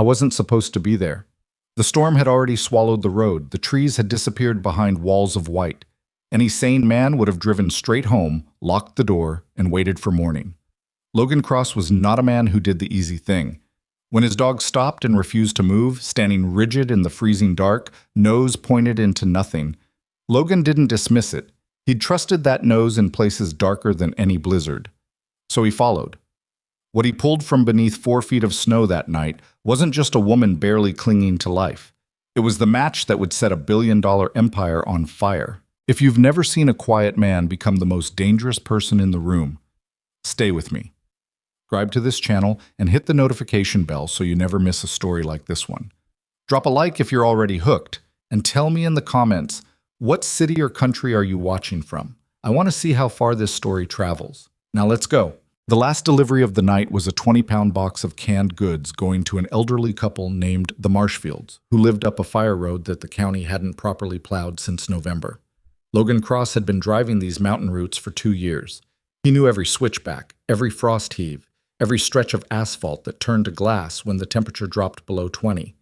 I wasn't supposed to be there. The storm had already swallowed the road. The trees had disappeared behind walls of white. Any sane man would have driven straight home, locked the door, and waited for morning. Logan Cross was not a man who did the easy thing. When his dog stopped and refused to move, standing rigid in the freezing dark, nose pointed into nothing, Logan didn't dismiss it. He'd trusted that nose in places darker than any blizzard. So he followed. What he pulled from beneath 4 feet of snow that night wasn't just a woman barely clinging to life. It was the match that would set a billion-dollar empire on fire. If you've never seen a quiet man become the most dangerous person in the room, stay with me. Subscribe to this channel and hit the notification bell so you never miss a story like this one. Drop a like if you're already hooked, and tell me in the comments, what city or country are you watching from? I want to see how far this story travels. Now let's go. The last delivery of the night was a 20-pound box of canned goods going to an elderly couple named the Marshfields, who lived up a fire road that the county hadn't properly plowed since November. Logan Cross had been driving these mountain routes for 2 years. He knew every switchback, every frost heave, every stretch of asphalt that turned to glass when the temperature dropped below 20.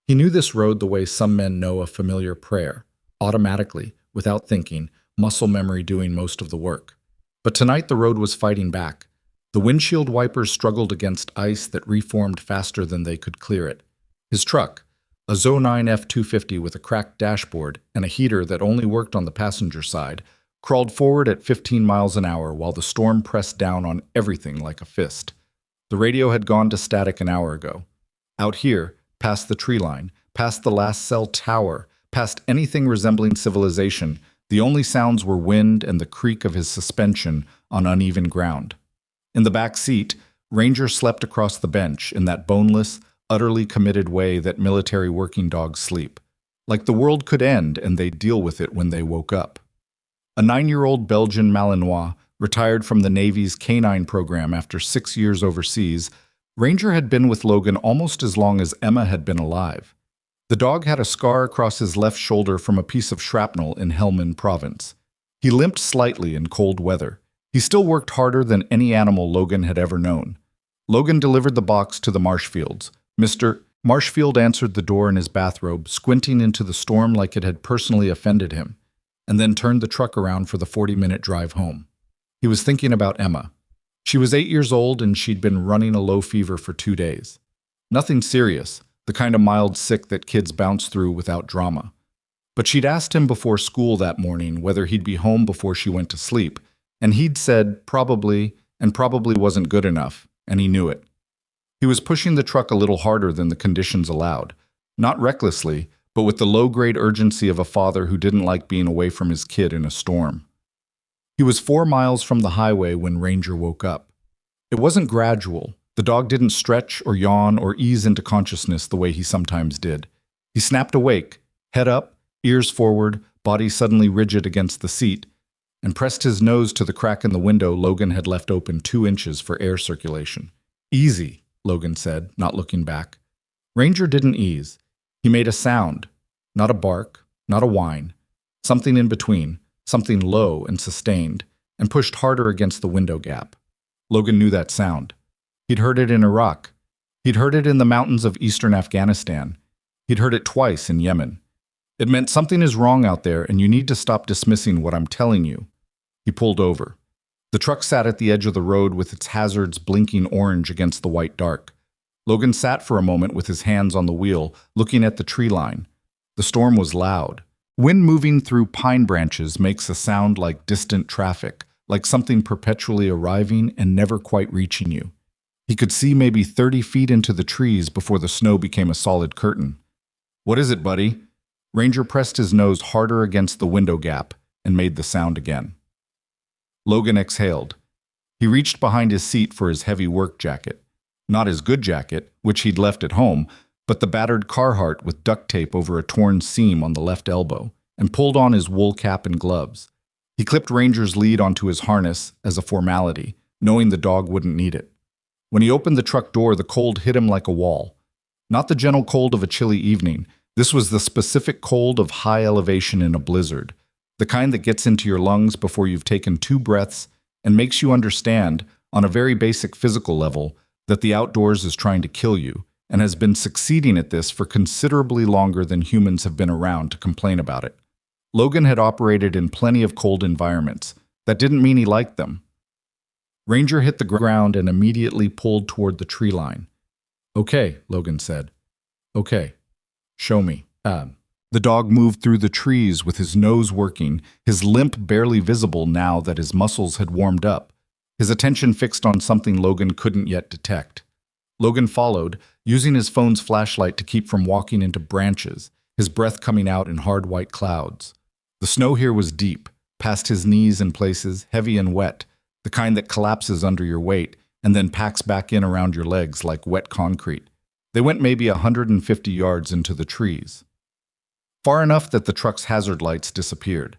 He knew this road the way some men know a familiar prayer, automatically, without thinking, muscle memory doing most of the work. But tonight the road was fighting back. The windshield wipers struggled against ice that reformed faster than they could clear it. His truck, a Zo9 F250 with a cracked dashboard and a heater that only worked on the passenger side, crawled forward at 15 miles an hour while the storm pressed down on everything like a fist. The radio had gone to static an hour ago. Out here, past the tree line, past the last cell tower, past anything resembling civilization, the only sounds were wind and the creak of his suspension on uneven ground. In the back seat, Ranger slept across the bench in that boneless, utterly committed way that military working dogs sleep. Like the world could end and they'd deal with it when they woke up. A 9-year-old Belgian Malinois, retired from the Navy's canine program after 6 years overseas, Ranger had been with Logan almost as long as Emma had been alive. The dog had a scar across his left shoulder from a piece of shrapnel in Helmand Province. He limped slightly in cold weather. He still worked harder than any animal Logan had ever known. Logan delivered the box to the Marshfields. Mr. Marshfield answered the door in his bathrobe, squinting into the storm like it had personally offended him, and then turned the truck around for the 40-minute drive home. He was thinking about Emma. She was 8 years old and she'd been running a low fever for 2 days. Nothing serious, the kind of mild sick that kids bounce through without drama. But she'd asked him before school that morning whether he'd be home before she went to sleep, and he'd said probably, and probably wasn't good enough, and he knew it. He was pushing the truck a little harder than the conditions allowed, not recklessly, but with the low-grade urgency of a father who didn't like being away from his kid in a storm. He was 4 miles from the highway when Ranger woke up. It wasn't gradual. The dog didn't stretch or yawn or ease into consciousness the way he sometimes did. He snapped awake, head up, ears forward, body suddenly rigid against the seat, and pressed his nose to the crack in the window Logan had left open 2 inches for air circulation. "Easy," Logan said, not looking back. Ranger didn't ease. He made a sound, not a bark, not a whine, something in between, something low and sustained, and pushed harder against the window gap. Logan knew that sound. He'd heard it in Iraq. He'd heard it in the mountains of eastern Afghanistan. He'd heard it twice in Yemen. It meant something is wrong out there and you need to stop dismissing what I'm telling you. He pulled over. The truck sat at the edge of the road with its hazards blinking orange against the white dark. Logan sat for a moment with his hands on the wheel, looking at the tree line. The storm was loud. Wind moving through pine branches makes a sound like distant traffic, like something perpetually arriving and never quite reaching you. He could see maybe 30 feet into the trees before the snow became a solid curtain. "What is it, buddy?" Ranger pressed his nose harder against the window gap and made the sound again. Logan exhaled. He reached behind his seat for his heavy work jacket. Not his good jacket, which he'd left at home, but the battered Carhartt with duct tape over a torn seam on the left elbow, and pulled on his wool cap and gloves. He clipped Ranger's lead onto his harness as a formality, knowing the dog wouldn't need it. When he opened the truck door, the cold hit him like a wall. Not the gentle cold of a chilly evening. This was the specific cold of high elevation in a blizzard, the kind that gets into your lungs before you've taken 2 breaths and makes you understand, on a very basic physical level, that the outdoors is trying to kill you, and has been succeeding at this for considerably longer than humans have been around to complain about it. Logan had operated in plenty of cold environments. That didn't mean he liked them. Ranger hit the ground and immediately pulled toward the tree line. "Okay," Logan said. "Okay. Show me." The dog moved through the trees with his nose working, his limp barely visible now that his muscles had warmed up, his attention fixed on something Logan couldn't yet detect. Logan followed, using his phone's flashlight to keep from walking into branches, his breath coming out in hard white clouds. The snow here was deep, past his knees in places, heavy and wet, the kind that collapses under your weight and then packs back in around your legs like wet concrete. They went maybe 150 yards into the trees. Far enough that the truck's hazard lights disappeared.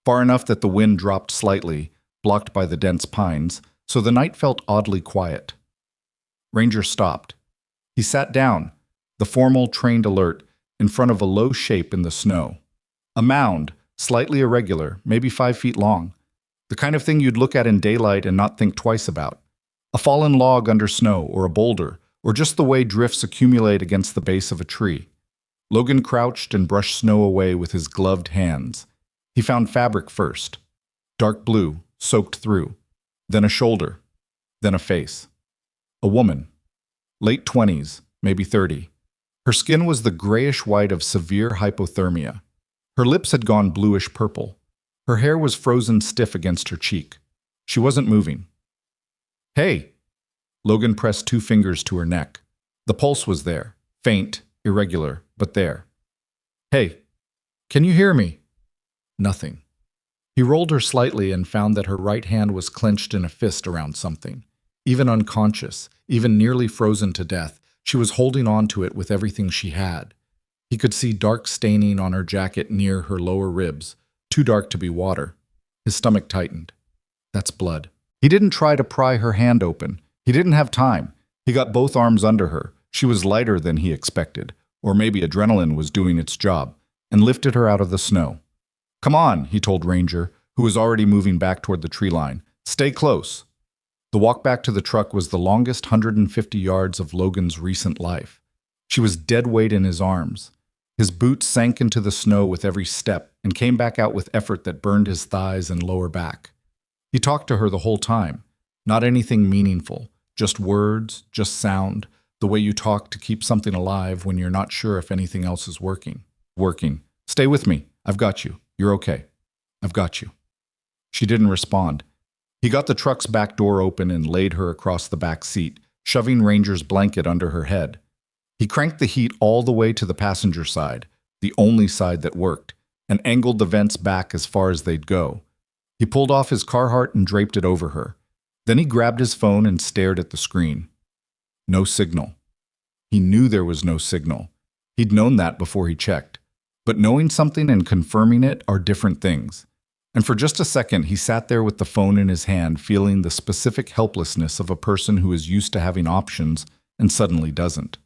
Far enough that the wind dropped slightly, blocked by the dense pines, so the night felt oddly quiet. Ranger stopped. He sat down, the formal, trained alert, in front of a low shape in the snow. A mound, slightly irregular, maybe 5 feet long. The kind of thing you'd look at in daylight and not think twice about. A fallen log under snow, or a boulder, or just the way drifts accumulate against the base of a tree. Logan crouched and brushed snow away with his gloved hands. He found fabric first. Dark blue, soaked through. Then a shoulder. Then a face. A woman. Late 20s, maybe 30. Her skin was the grayish-white of severe hypothermia. Her lips had gone bluish-purple. Her hair was frozen stiff against her cheek. She wasn't moving. "Hey!" Logan pressed 2 fingers to her neck. The pulse was there, faint, irregular, but there. "Hey, can you hear me?" Nothing. He rolled her slightly and found that her right hand was clenched in a fist around something. Even unconscious, even nearly frozen to death, she was holding on to it with everything she had. He could see dark staining on her jacket near her lower ribs, too dark to be water. His stomach tightened. That's blood. He didn't try to pry her hand open. He didn't have time. He got both arms under her. She was lighter than he expected, or maybe adrenaline was doing its job, and lifted her out of the snow. "Come on," he told Ranger, who was already moving back toward the tree line. "Stay close." The walk back to the truck was the longest 150 yards of Logan's recent life. She was dead weight in his arms. His boots sank into the snow with every step and came back out with effort that burned his thighs and lower back. He talked to her the whole time. Not anything meaningful, just words, just sound, the way you talk to keep something alive when you're not sure if anything else is working. "Working. Stay with me. I've got you. You're okay. I've got you." She didn't respond. He got the truck's back door open and laid her across the back seat, shoving Ranger's blanket under her head. He cranked the heat all the way to the passenger side, the only side that worked, and angled the vents back as far as they'd go. He pulled off his Carhartt and draped it over her. Then he grabbed his phone and stared at the screen. No signal. He knew there was no signal. He'd known that before he checked. But knowing something and confirming it are different things. And for just a second, he sat there with the phone in his hand, feeling the specific helplessness of a person who is used to having options and suddenly doesn't.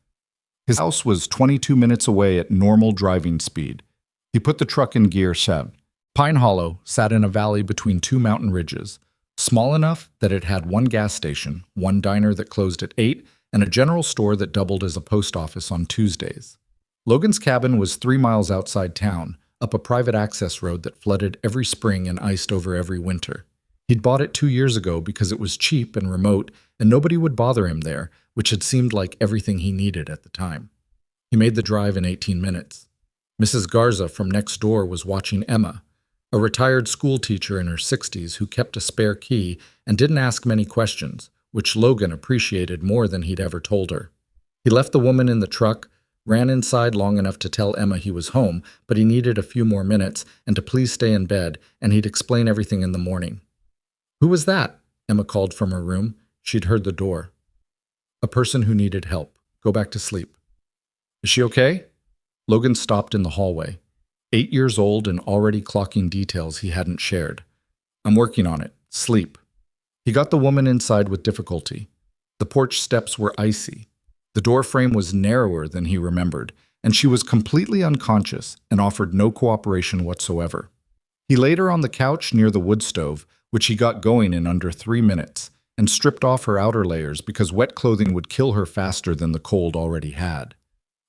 His house was 22 minutes away at normal driving speed. He put the truck in gear 7. Pine Hollow sat in a valley between 2 mountain ridges, small enough that it had 1 gas station, 1 diner that closed at 8, and a general store that doubled as a post office on Tuesdays. Logan's cabin was 3 miles outside town, up a private access road that flooded every spring and iced over every winter. He'd bought it 2 years ago because it was cheap and remote, and nobody would bother him there, which had seemed like everything he needed at the time. He made the drive in 18 minutes. Mrs. Garza from next door was watching Emma, a retired school teacher in her 60s who kept a spare key and didn't ask many questions, which Logan appreciated more than he'd ever told her. He left the woman in the truck, ran inside long enough to tell Emma he was home, but he needed a few more minutes and to please stay in bed, and he'd explain everything in the morning. "Who was that?" Emma called from her room. She'd heard the door. "A person who needed help. Go back to sleep." "Is she okay?" Logan stopped in the hallway. 8 years old and already clocking details he hadn't shared. "I'm working on it. Sleep." He got the woman inside with difficulty. The porch steps were icy. The door frame was narrower than he remembered, and she was completely unconscious and offered no cooperation whatsoever. He laid her on the couch near the wood stove, which he got going in under 3 minutes, and stripped off her outer layers because wet clothing would kill her faster than the cold already had.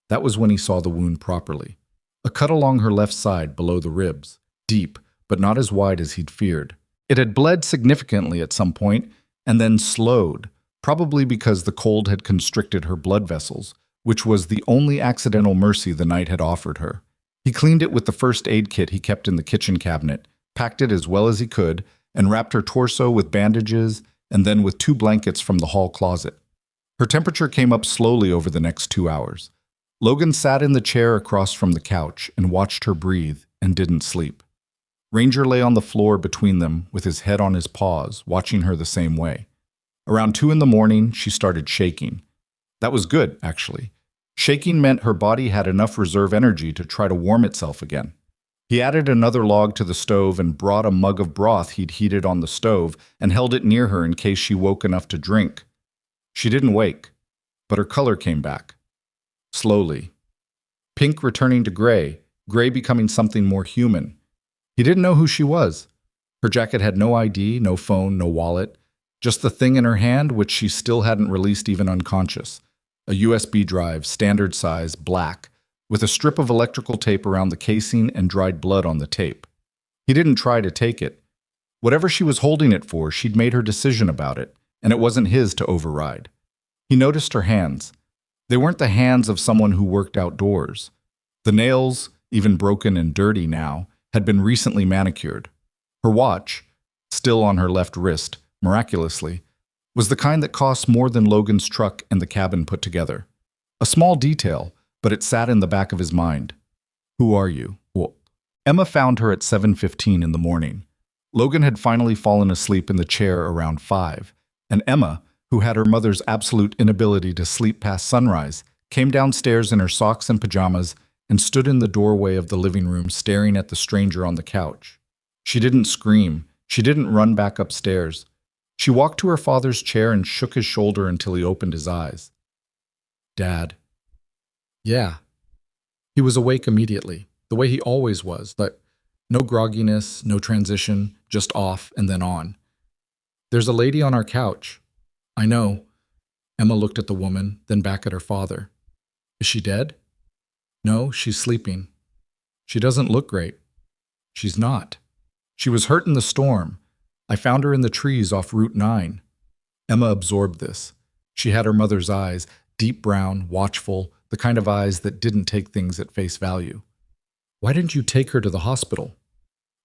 That was when he saw the wound properly. A cut along her left side below the ribs, deep, but not as wide as he'd feared. It had bled significantly at some point, and then slowed, probably because the cold had constricted her blood vessels, which was the only accidental mercy the night had offered her. He cleaned it with the first aid kit he kept in the kitchen cabinet, packed it as well as he could, and wrapped her torso with bandages and then with 2 blankets from the hall closet. Her temperature came up slowly over the next 2 hours. Logan sat in the chair across from the couch and watched her breathe and didn't sleep. Ranger lay on the floor between them with his head on his paws, watching her the same way. Around 2 in the morning, she started shaking. That was good, actually. Shaking meant her body had enough reserve energy to try to warm itself again. He added another log to the stove and brought a mug of broth he'd heated on the stove and held it near her in case she woke enough to drink. She didn't wake, but her color came back. Slowly. Pink returning to gray, gray becoming something more human. He didn't know who she was. Her jacket had no ID, no phone, no wallet, just the thing in her hand which she still hadn't released even unconscious. A USB drive, standard size, black, with a strip of electrical tape around the casing and dried blood on the tape. He didn't try to take it. Whatever she was holding it for, she'd made her decision about it, and it wasn't his to override. He noticed her hands. They weren't the hands of someone who worked outdoors. The nails, even broken and dirty now, had been recently manicured. Her watch, still on her left wrist, miraculously, was the kind that cost more than Logan's truck and the cabin put together. A small detail, but it sat in the back of his mind. Who are you? Well, Emma found her at 7:15 in the morning. Logan had finally fallen asleep in the chair around 5, and Emma, who had her mother's absolute inability to sleep past sunrise, came downstairs in her socks and pajamas and stood in the doorway of the living room staring at the stranger on the couch. She didn't scream. She didn't run back upstairs. She walked to her father's chair and shook his shoulder until he opened his eyes. Dad. Yeah. He was awake immediately, the way he always was, but no grogginess, no transition, just off and then on. There's a lady on our couch. I know. Emma looked at the woman, then back at her father. Is she dead? No, she's sleeping. She doesn't look great. She's not. She was hurt in the storm. I found her in the trees off Route 9. Emma absorbed this. She had her mother's eyes, deep brown, watchful, the kind of eyes that didn't take things at face value. Why didn't you take her to the hospital?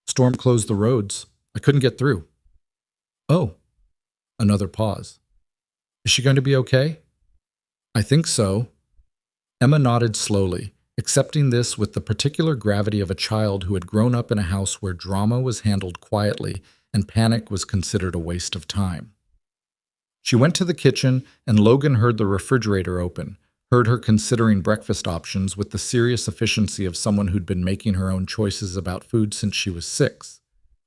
Storm closed the roads. I couldn't get through. Oh. Another pause. Is she going to be okay? I think so. Emma nodded slowly, accepting this with the particular gravity of a child who had grown up in a house where drama was handled quietly and panic was considered a waste of time. She went to the kitchen, and Logan heard the refrigerator open, heard her considering breakfast options with the serious efficiency of someone who'd been making her own choices about food since she was 6.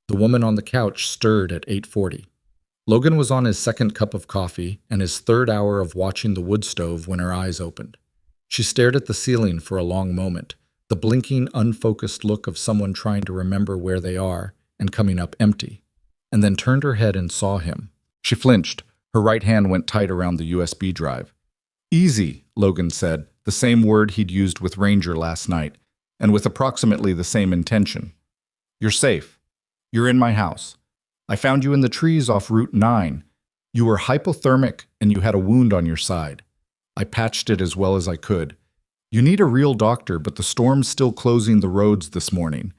The woman on the couch stirred at 8:40. Logan was on his second cup of coffee and his third hour of watching the wood stove when her eyes opened. She stared at the ceiling for a long moment, the blinking, unfocused look of someone trying to remember where they are and coming up empty, and then turned her head and saw him. She flinched. Her right hand went tight around the USB drive. Easy, Logan said, the same word he'd used with Ranger last night, and with approximately the same intention. You're safe. You're in my house. I found you in the trees off Route 9. You were hypothermic and you had a wound on your side. I patched it as well as I could. You need a real doctor, but the storm's still closing the roads this morning.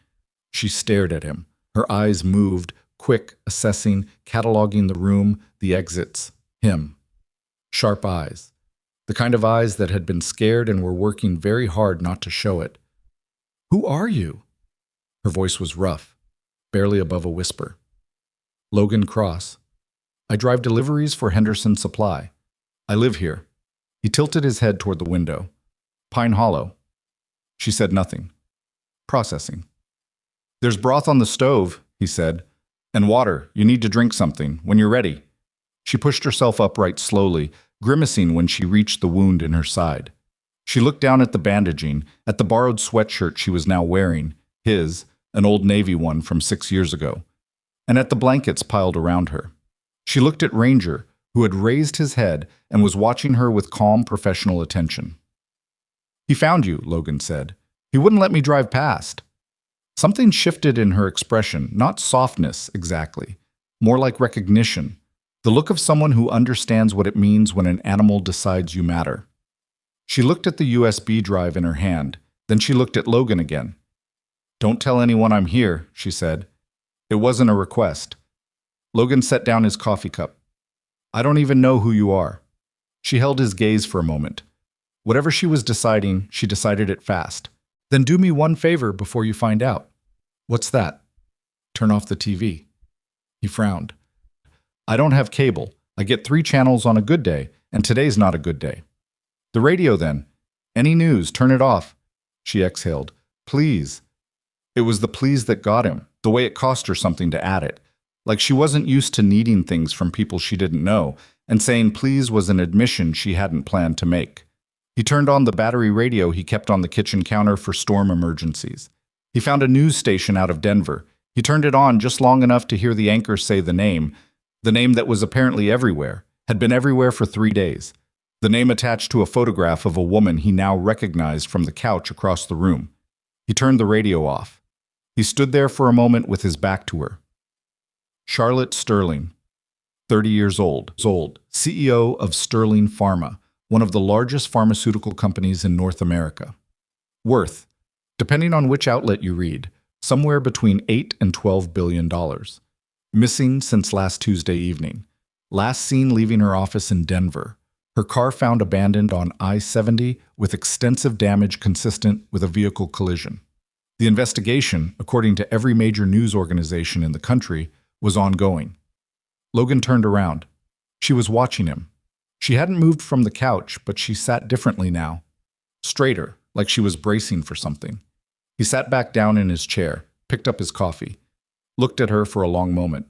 She stared at him. Her eyes moved, quick, assessing, cataloging the room, the exits, him. Sharp eyes. The kind of eyes that had been scared and were working very hard not to show it. Who are you? Her voice was rough, barely above a whisper. Logan Cross. I drive deliveries for Henderson Supply. I live here. He tilted his head toward the window. Pine Hollow. She said nothing. Processing. There's broth on the stove, he said. And water. You need to drink something when you're ready. She pushed herself upright slowly, grimacing when she reached the wound in her side. She looked down at the bandaging, at the borrowed sweatshirt she was now wearing, his, an old Navy one from 6 years ago, and at the blankets piled around her. She looked at Ranger, who had raised his head and was watching her with calm professional attention. "He found you," Logan said. "He wouldn't let me drive past." Something shifted in her expression, not softness exactly, more like recognition, the look of someone who understands what it means when an animal decides you matter. She looked at the USB drive in her hand, then she looked at Logan again. "Don't tell anyone I'm here," she said. It wasn't a request. Logan set down his coffee cup. "I don't even know who you are." She held his gaze for a moment. Whatever she was deciding, she decided it fast. "Then do me one favor before you find out." "What's that?" "Turn off the TV." He frowned. "I don't have cable. I get 3 channels on a good day, and today's not a good day." "The radio, then. Any news, turn it off." She exhaled. "Please." It was the please that got him, the way it cost her something to add it. Like she wasn't used to needing things from people she didn't know, and saying please was an admission she hadn't planned to make. He turned on the battery radio he kept on the kitchen counter for storm emergencies. He found a news station out of Denver. He turned it on just long enough to hear the anchor say the name that was apparently everywhere, had been everywhere for 3 days. The name attached to a photograph of a woman he now recognized from the couch across the room. He turned the radio off. He stood there for a moment with his back to her. Charlotte Sterling, 30 years old, CEO of Sterling Pharma, one of the largest pharmaceutical companies in North America. Worth, depending on which outlet you read, somewhere between $8 and $12 billion. Missing since last Tuesday evening. Last seen leaving her office in Denver. Her car found abandoned on I-70 with extensive damage consistent with a vehicle collision. The investigation, according to every major news organization in the country, was ongoing. Logan turned around. She was watching him. She hadn't moved from the couch, but she sat differently now. Straighter, like she was bracing for something. He sat back down in his chair, picked up his coffee, looked at her for a long moment.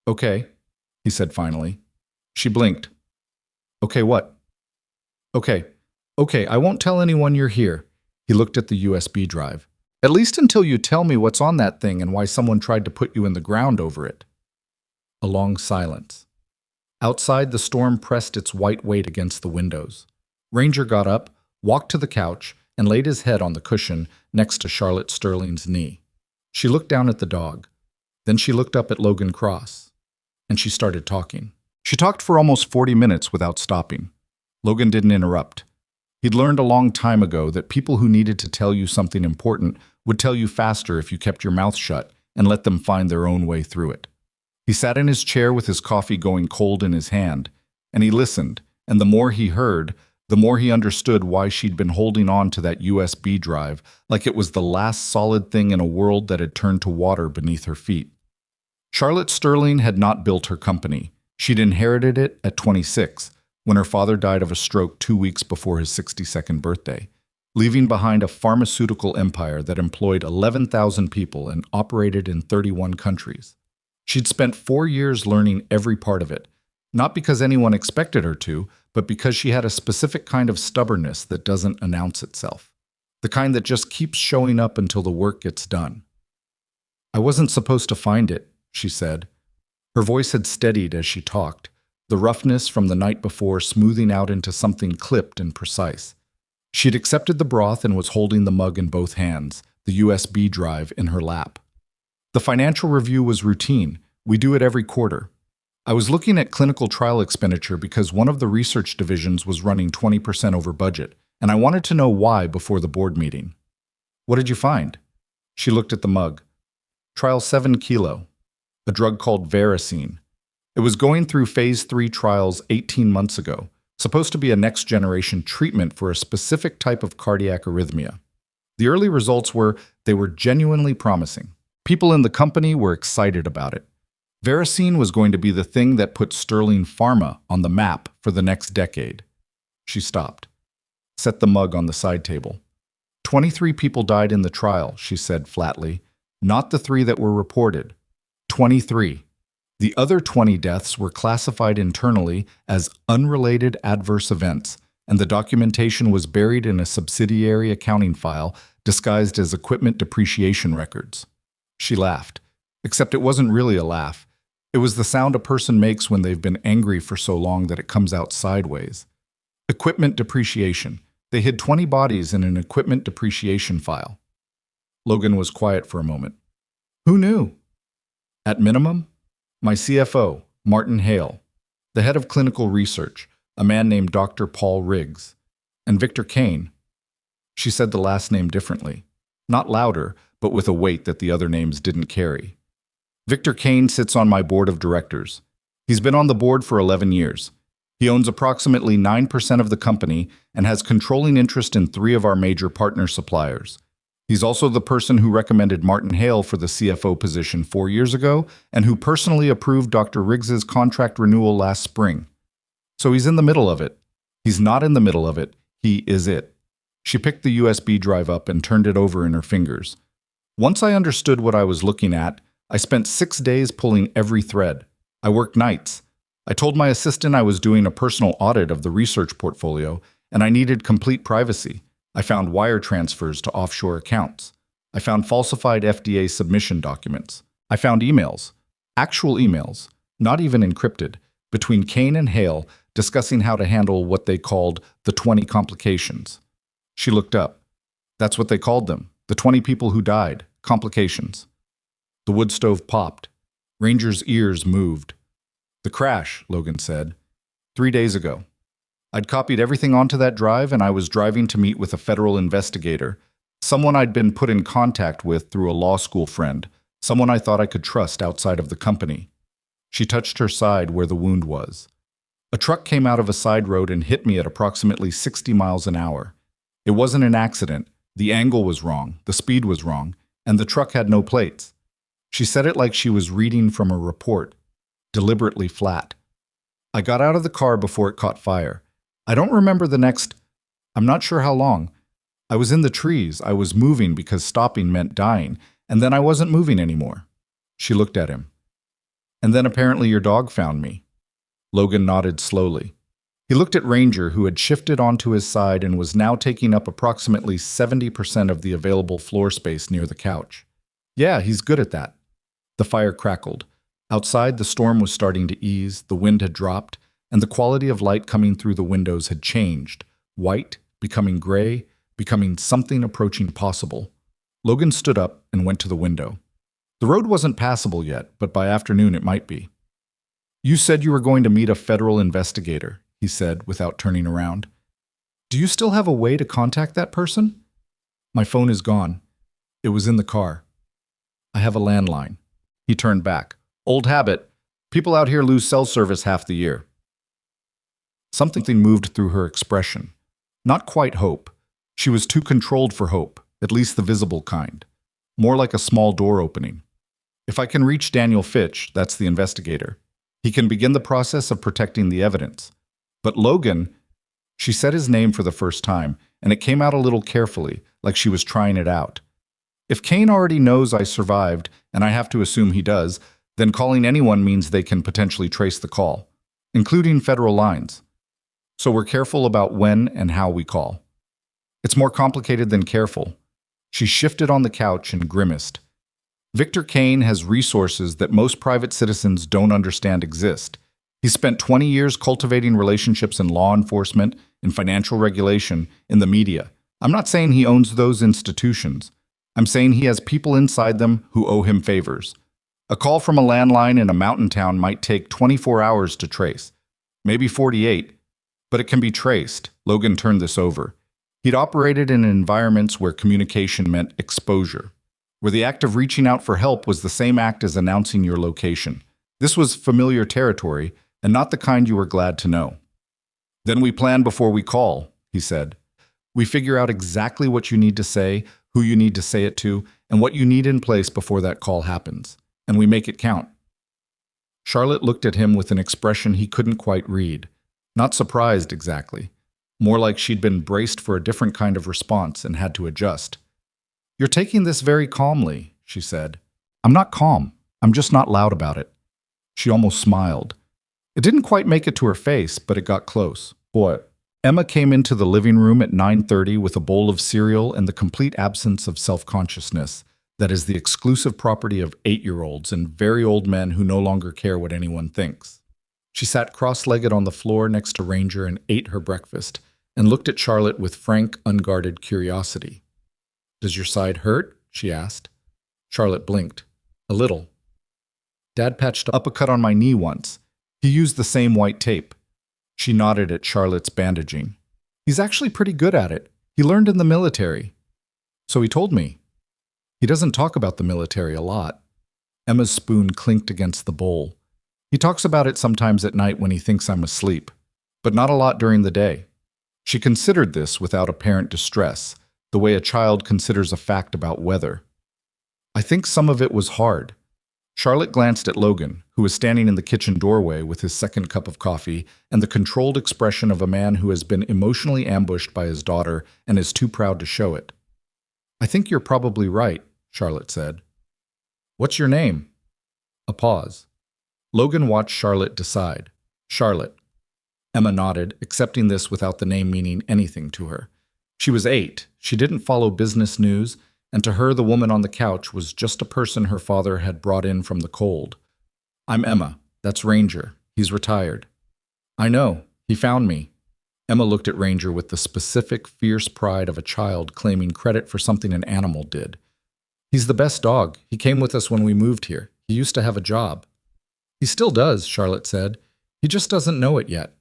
"Okay," he said finally. She blinked. "Okay, what?" Okay, I won't tell anyone you're here." He looked at the USB drive. "At least until you tell me what's on that thing and why someone tried to put you in the ground over it." A long silence. Outside, the storm pressed its white weight against the windows. Ranger got up, walked to the couch, and laid his head on the cushion next to Charlotte Sterling's knee. She looked down at the dog. Then she looked up at Logan Cross. And she started talking. She talked for almost 40 minutes without stopping. Logan didn't interrupt. He'd learned a long time ago that people who needed to tell you something important would tell you faster if you kept your mouth shut and let them find their own way through it. He sat in his chair with his coffee going cold in his hand, and he listened, and the more he heard, the more he understood why she'd been holding on to that USB drive like it was the last solid thing in a world that had turned to water beneath her feet. Charlotte Sterling had not built her company. She'd inherited it at 26, when her father died of a stroke 2 weeks before his 62nd birthday, leaving behind a pharmaceutical empire that employed 11,000 people and operated in 31 countries. She'd spent 4 years learning every part of it, not because anyone expected her to, but because she had a specific kind of stubbornness that doesn't announce itself, the kind that just keeps showing up until the work gets done. "I wasn't supposed to find it," she said. Her voice had steadied as she talked, the roughness from the night before smoothing out into something clipped and precise. She'd accepted the broth and was holding the mug in both hands, the USB drive in her lap. "The financial review was routine. We do it every quarter. I was looking at clinical trial expenditure because one of the research divisions was running 20% over budget, and I wanted to know why before the board meeting." "What did you find?" She looked at the mug. "Trial 7 kilo, a drug called Veracine. It was going through phase 3 trials 18 months ago, supposed to be a next-generation treatment for a specific type of cardiac arrhythmia. The early results were genuinely promising. People in the company were excited about it. Veracine was going to be the thing that put Sterling Pharma on the map for the next decade." She stopped, set the mug on the side table. 23 people died in the trial," she said flatly, "not the 3 that were reported. 23. The other 20 deaths were classified internally as unrelated adverse events, and the documentation was buried in a subsidiary accounting file disguised as equipment depreciation records." She laughed, except it wasn't really a laugh. It was the sound a person makes when they've been angry for so long that it comes out sideways. Equipment depreciation. They hid 20 bodies in an equipment depreciation file. Logan was quiet for a moment. Who knew? At minimum, my CFO, Martin Hale, the head of clinical research, a man named Dr. Paul Riggs, and Victor Kane. She said the last name differently, not louder, but with a weight that the other names didn't carry. Victor Kane sits on my board of directors. He's been on the board for 11 years. He owns approximately 9% of the company and has controlling interest in 3 of our major partner suppliers. He's also the person who recommended Martin Hale for the CFO position 4 years ago and who personally approved Dr. Riggs's contract renewal last spring. So he's in the middle of it. He's not in the middle of it. He is it. She picked the USB drive up and turned it over in her fingers. Once I understood what I was looking at, I spent 6 days pulling every thread. I worked nights. I told my assistant I was doing a personal audit of the research portfolio and I needed complete privacy. I found wire transfers to offshore accounts. I found falsified FDA submission documents. I found emails, actual emails, not even encrypted, between Kane and Hale discussing how to handle what they called the 20 complications. She looked up. That's what they called them, the 20 people who died, complications. The wood stove popped. Ranger's ears moved. The crash, Logan said. 3 days ago. I'd copied everything onto that drive and I was driving to meet with a federal investigator, someone I'd been put in contact with through a law school friend, someone I thought I could trust outside of the company. She touched her side where the wound was. A truck came out of a side road and hit me at approximately 60 miles an hour. It wasn't an accident. The angle was wrong, the speed was wrong, and the truck had no plates. She said it like she was reading from a report, deliberately flat. I got out of the car before it caught fire. I don't remember I'm not sure how long. I was in the trees. I was moving because stopping meant dying, and then I wasn't moving anymore. She looked at him. And then apparently your dog found me. Logan nodded slowly. He looked at Ranger, who had shifted onto his side and was now taking up approximately 70% of the available floor space near the couch. Yeah, he's good at that. The fire crackled. Outside, the storm was starting to ease, the wind had dropped, and the quality of light coming through the windows had changed, white, becoming gray, becoming something approaching possible. Logan stood up and went to the window. The road wasn't passable yet, but by afternoon it might be. You said you were going to meet a federal investigator, he said without turning around. Do you still have a way to contact that person? My phone is gone. It was in the car. I have a landline. He turned back. Old habit. People out here lose cell service half the year. Something moved through her expression. Not quite hope. She was too controlled for hope, at least the visible kind. More like a small door opening. If I can reach Daniel Fitch, that's the investigator, he can begin the process of protecting the evidence. But Logan, she said his name for the first time, and it came out a little carefully, like she was trying it out. If Kane already knows I survived, and I have to assume he does, then calling anyone means they can potentially trace the call, including federal lines. So we're careful about when and how we call. It's more complicated than careful. She shifted on the couch and grimaced. Victor Kane has resources that most private citizens don't understand exist. He spent 20 years cultivating relationships in law enforcement, in financial regulation, in the media. I'm not saying he owns those institutions. I'm saying he has people inside them who owe him favors. A call from a landline in a mountain town might take 24 hours to trace, maybe 48, but it can be traced. Logan turned this over. He'd operated in environments where communication meant exposure, where the act of reaching out for help was the same act as announcing your location. This was familiar territory, and not the kind you were glad to know. Then we plan before we call, he said. We figure out exactly what you need to say, who you need to say it to, and what you need in place before that call happens. And we make it count. Charlotte looked at him with an expression he couldn't quite read. Not surprised exactly. More like she'd been braced for a different kind of response and had to adjust. You're taking this very calmly, she said. I'm not calm. I'm just not loud about it. She almost smiled. It didn't quite make it to her face, but it got close. What? Emma came into the living room at 9:30 with a bowl of cereal and the complete absence of self-consciousness. that is the exclusive property of 8-year-olds and very old men who no longer care what anyone thinks. She sat cross-legged on the floor next to Ranger and ate her breakfast, and looked at Charlotte with frank, unguarded curiosity. "Does your side hurt?" she asked. Charlotte blinked. "A little. Dad patched up a cut on my knee once. He used the same white tape." She nodded at Charlotte's bandaging. "He's actually pretty good at it. He learned in the military." "So he told me." "He doesn't talk about the military a lot." Emma's spoon clinked against the bowl. "He talks about it sometimes at night when he thinks I'm asleep, but not a lot during the day." She considered this without apparent distress, the way a child considers a fact about weather. "I think some of it was hard." Charlotte glanced at Logan, who was standing in the kitchen doorway with his second cup of coffee and the controlled expression of a man who has been emotionally ambushed by his daughter and is too proud to show it. "I think you're probably right," Charlotte said. "What's your name?" A pause. Logan watched Charlotte decide. "Charlotte." Emma nodded, accepting this without the name meaning anything to her. She was 8, she didn't follow business news, and to her the woman on the couch was just a person her father had brought in from the cold. "I'm Emma. That's Ranger. He's retired." "I know. He found me." Emma looked at Ranger with the specific, fierce pride of a child claiming credit for something an animal did. "He's the best dog. He came with us when we moved here. He used to have a job." "He still does," Charlotte said. "He just doesn't know it yet."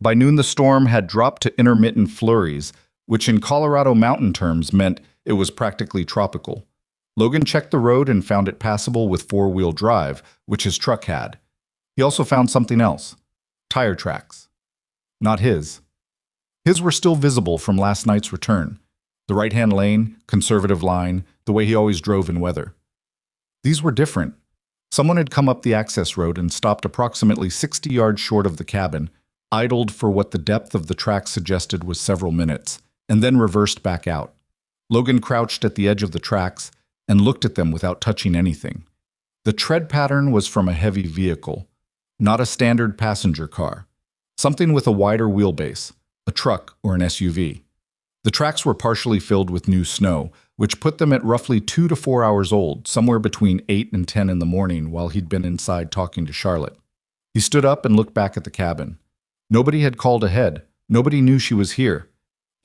By noon, the storm had dropped to intermittent flurries, which in Colorado mountain terms meant it was practically tropical. Logan checked the road and found it passable with 4-wheel drive, which his truck had. He also found something else. Tire tracks. Not his. His were still visible from last night's return. The right-hand lane, conservative line, the way he always drove in weather. These were different. Someone had come up the access road and stopped approximately 60 yards short of the cabin, idled for what the depth of the track suggested was several minutes, and then reversed back out. Logan crouched at the edge of the tracks and looked at them without touching anything. The tread pattern was from a heavy vehicle, not a standard passenger car. Something with a wider wheelbase, a truck or an SUV. The tracks were partially filled with new snow, which put them at roughly 2 to 4 hours old, somewhere between 8 and 10 in the morning while he'd been inside talking to Charlotte. He stood up and looked back at the cabin. Nobody had called ahead. Nobody knew she was here.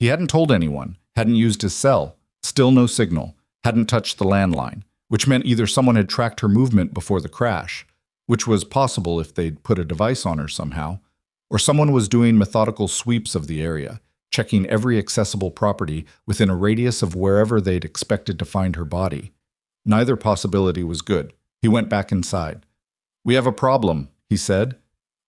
He hadn't told anyone, hadn't used his cell, still no signal, hadn't touched the landline, which meant either someone had tracked her movement before the crash, which was possible if they'd put a device on her somehow, or someone was doing methodical sweeps of the area, checking every accessible property within a radius of wherever they'd expected to find her body. Neither possibility was good. He went back inside. "We have a problem," he said.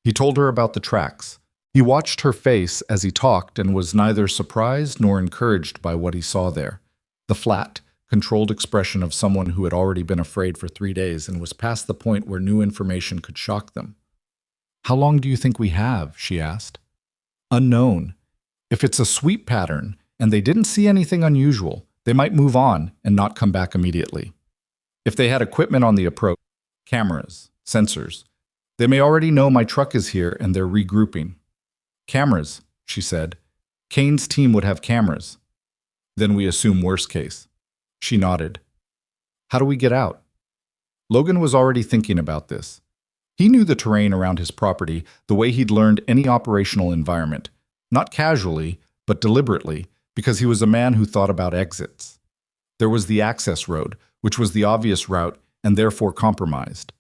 He told her about the tracks. He watched her face as he talked and was neither surprised nor encouraged by what he saw there. The flat, controlled expression of someone who had already been afraid for 3 days and was past the point where new information could shock them. "How long do you think we have?" she asked. "Unknown. If it's a sweep pattern and they didn't see anything unusual, they might move on and not come back immediately. If they had equipment on the approach, cameras, sensors, they may already know my truck is here and they're regrouping." "Cameras," she said. "Kane's team would have cameras." "Then we assume worst case." She nodded. "How do we get out?" Logan was already thinking about this. He knew the terrain around his property the way he'd learned any operational environment. Not casually, but deliberately, because he was a man who thought about exits. There was the access road, which was the obvious route and therefore compromised.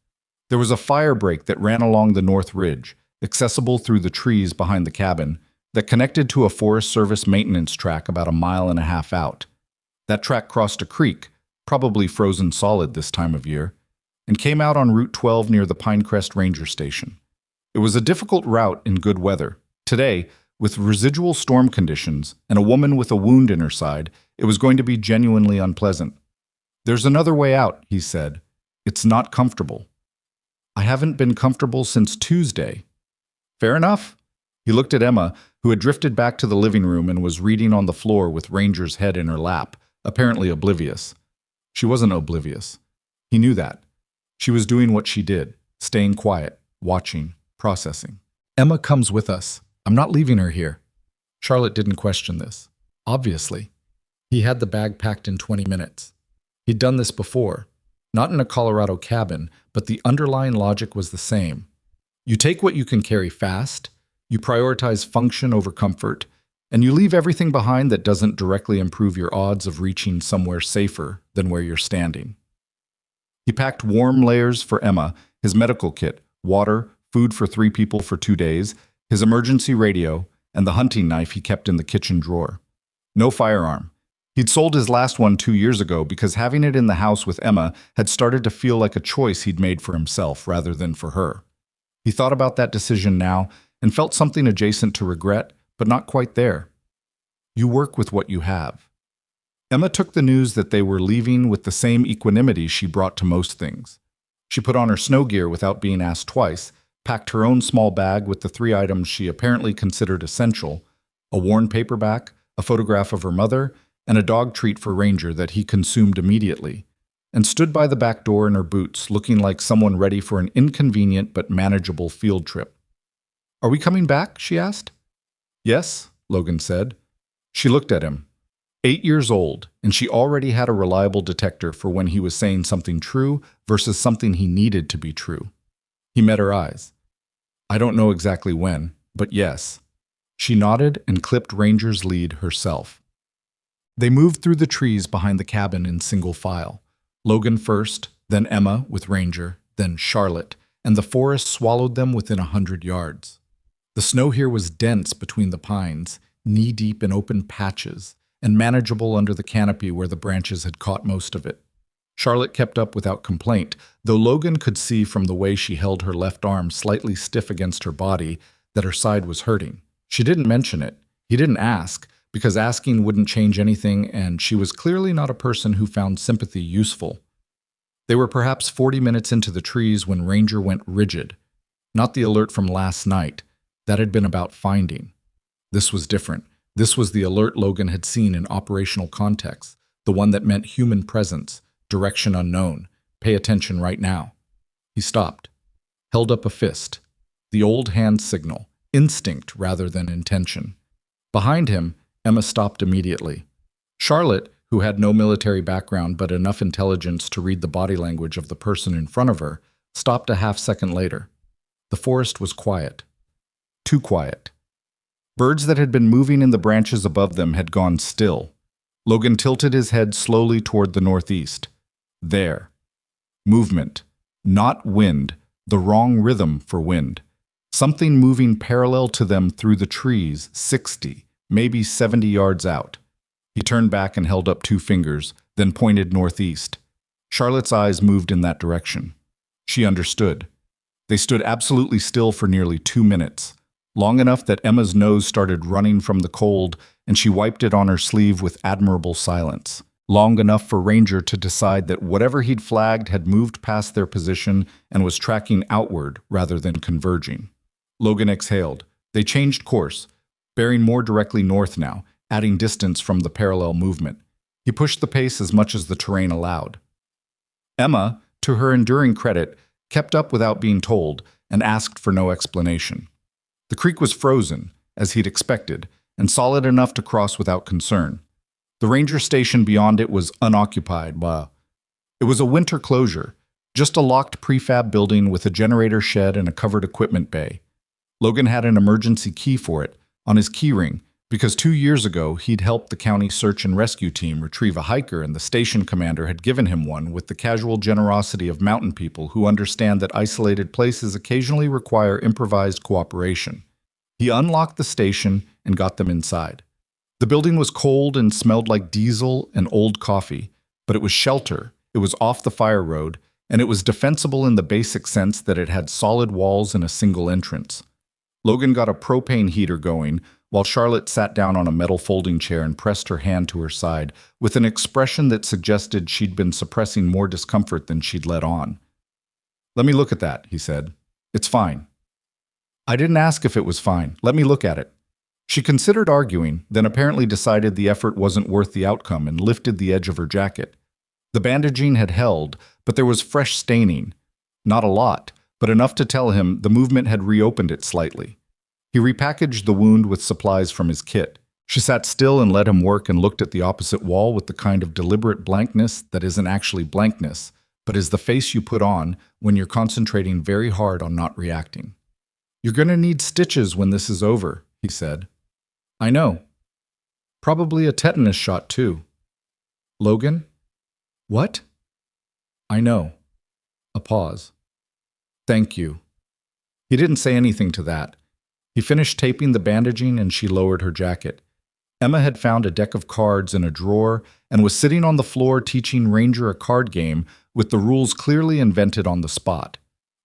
There was a fire break that ran along the north ridge, accessible through the trees behind the cabin, that connected to a Forest Service maintenance track about 1.5 miles out. That track crossed a creek, probably frozen solid this time of year, and came out on Route 12 near the Pinecrest Ranger Station. It was a difficult route in good weather. Today, with residual storm conditions and a woman with a wound in her side, it was going to be genuinely unpleasant. "There's another way out," he said. "It's not comfortable." "I haven't been comfortable since Tuesday." "Fair enough." He looked at Emma, who had drifted back to the living room and was reading on the floor with Ranger's head in her lap, apparently oblivious. She wasn't oblivious. He knew that. She was doing what she did, staying quiet, watching, processing. "Emma comes with us. I'm not leaving her here." Charlotte didn't question this. Obviously. He had the bag packed in 20 minutes. He'd done this before, not in a Colorado cabin, but the underlying logic was the same. You take what you can carry fast, you prioritize function over comfort, and you leave everything behind that doesn't directly improve your odds of reaching somewhere safer than where you're standing. He packed warm layers for Emma, his medical kit, water, food for 3 people for 2 days, his emergency radio, and the hunting knife he kept in the kitchen drawer. No firearm. He'd sold his last one 2 years ago because having it in the house with Emma had started to feel like a choice he'd made for himself rather than for her. He thought about that decision now and felt something adjacent to regret, but not quite there. You work with what you have. Emma took the news that they were leaving with the same equanimity she brought to most things. She put on her snow gear without being asked twice, packed her own small bag with the 3 items she apparently considered essential: a worn paperback, a photograph of her mother, and a dog treat for Ranger that he consumed immediately, and stood by the back door in her boots, looking like someone ready for an inconvenient but manageable field trip. "Are we coming back?" she asked. "Yes," Logan said. She looked at him. 8 years old, and she already had a reliable detector for when he was saying something true versus something he needed to be true. He met her eyes. "I don't know exactly when, but yes." She nodded and clipped Ranger's lead herself. They moved through the trees behind the cabin in single file. Logan first, then Emma with Ranger, then Charlotte, and the forest swallowed them within 100 yards. The snow here was dense between the pines, knee-deep in open patches, and manageable under the canopy where the branches had caught most of it. Charlotte kept up without complaint, though Logan could see from the way she held her left arm slightly stiff against her body that her side was hurting. She didn't mention it. He didn't ask, because asking wouldn't change anything, and she was clearly not a person who found sympathy useful. They were perhaps 40 minutes into the trees when Ranger went rigid. Not the alert from last night. That had been about finding. This was different. This was the alert Logan had seen in operational context, the one that meant human presence, direction unknown, pay attention right now. He stopped, held up a fist, the old hand signal, instinct rather than intention. Behind him, Emma stopped immediately. Charlotte, who had no military background but enough intelligence to read the body language of the person in front of her, stopped a half-second later. The forest was quiet. Too quiet. Birds that had been moving in the branches above them had gone still. Logan tilted his head slowly toward the northeast. There. Movement. Not wind. The wrong rhythm for wind. Something moving parallel to them through the trees, 60, maybe 70 yards out. He turned back and held up 2 fingers, then pointed northeast. Charlotte's eyes moved in that direction. She understood. They stood absolutely still for nearly 2 minutes. Long enough that Emma's nose started running from the cold, and she wiped it on her sleeve with admirable silence. Long enough for Ranger to decide that whatever he'd flagged had moved past their position and was tracking outward rather than converging. Logan exhaled. They changed course, bearing more directly north now, adding distance from the parallel movement. He pushed the pace as much as the terrain allowed. Emma, to her enduring credit, kept up without being told and asked for no explanation. The creek was frozen, as he'd expected, and solid enough to cross without concern. The ranger station beyond it was unoccupied. It was a winter closure, just a locked prefab building with a generator shed and a covered equipment bay. Logan had an emergency key for it on his keyring because 2 years ago he'd helped the county search and rescue team retrieve a hiker, and the station commander had given him one with the casual generosity of mountain people who understand that isolated places occasionally require improvised cooperation. He unlocked the station and got them inside. The building was cold and smelled like diesel and old coffee, but it was shelter, it was off the fire road, and it was defensible in the basic sense that it had solid walls and a single entrance. Logan got a propane heater going, while Charlotte sat down on a metal folding chair and pressed her hand to her side, with an expression that suggested she'd been suppressing more discomfort than she'd let on. "Let me look at that," he said. "It's fine." "I didn't ask if it was fine. Let me look at it." She considered arguing, then apparently decided the effort wasn't worth the outcome and lifted the edge of her jacket. The bandaging had held, but there was fresh staining. Not a lot, but enough to tell him the movement had reopened it slightly. He repackaged the wound with supplies from his kit. She sat still and let him work and looked at the opposite wall with the kind of deliberate blankness that isn't actually blankness, but is the face you put on when you're concentrating very hard on not reacting. "You're going to need stitches when this is over," he said. "I know. Probably a tetanus shot, too." "Logan?" "What?" "I know." A pause. "Thank you." He didn't say anything to that. He finished taping the bandaging and she lowered her jacket. Emma had found a deck of cards in a drawer and was sitting on the floor teaching Ranger a card game with the rules clearly invented on the spot.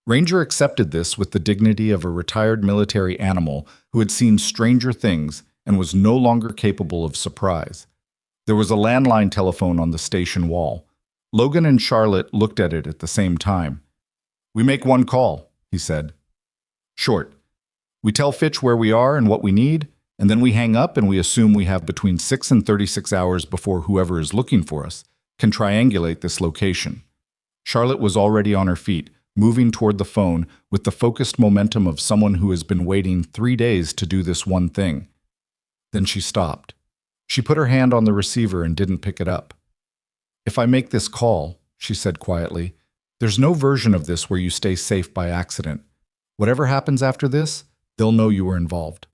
Ranger accepted this with the dignity of a retired military animal who had seen stranger things and was no longer capable of surprise. There was a landline telephone on the station wall. Logan and Charlotte looked at it at the same time. "We make one call," he said. "Short. We tell Fitch where we are and what we need, and then we hang up and we assume we have between 6 and 36 hours before whoever is looking for us can triangulate this location." Charlotte was already on her feet, moving toward the phone with the focused momentum of someone who has been waiting 3 days to do this one thing. Then she stopped. She put her hand on the receiver and didn't pick it up. "If I make this call," she said quietly, "there's no version of this where you stay safe by accident. Whatever happens after this, they'll know you were involved."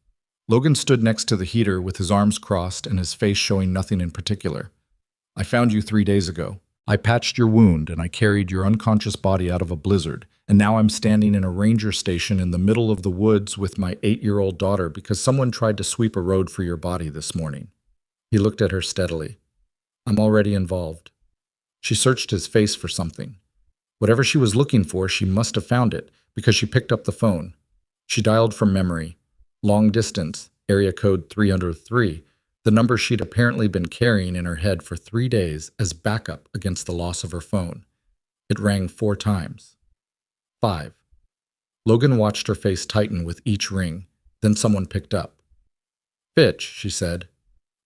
Logan stood next to the heater with his arms crossed and his face showing nothing in particular. "I found you 3 days ago. I patched your wound and I carried your unconscious body out of a blizzard, and now I'm standing in a ranger station in the middle of the woods with my 8-year-old daughter because someone tried to sweep a road for your body this morning." He looked at her steadily. "I'm already involved." She searched his face for something. Whatever she was looking for, she must have found it, because she picked up the phone. She dialed from memory. Long distance, area code 303, the number she'd apparently been carrying in her head for 3 days as backup against the loss of her phone. It rang 4 times. 5. Logan watched her face tighten with each ring. Then someone picked up. "Fitch," she said.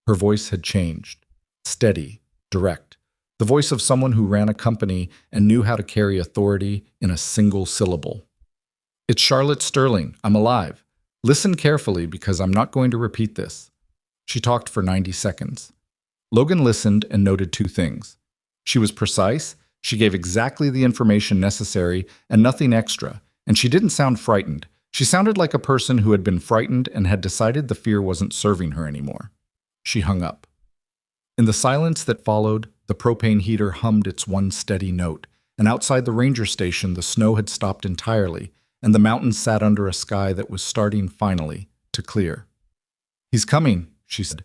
Her voice had changed. Steady, direct. The voice of someone who ran a company and knew how to carry authority in a single syllable. "It's Charlotte Sterling. I'm alive. Listen carefully because I'm not going to repeat this." She talked for 90 seconds. Logan listened and noted 2 things. She was precise, she gave exactly the information necessary and nothing extra, and she didn't sound frightened. She sounded like a person who had been frightened and had decided the fear wasn't serving her anymore. She hung up. In the silence that followed, the propane heater hummed its one steady note, and outside the ranger station the snow had stopped entirely, and the mountains sat under a sky that was starting finally to clear. "He's coming," she said.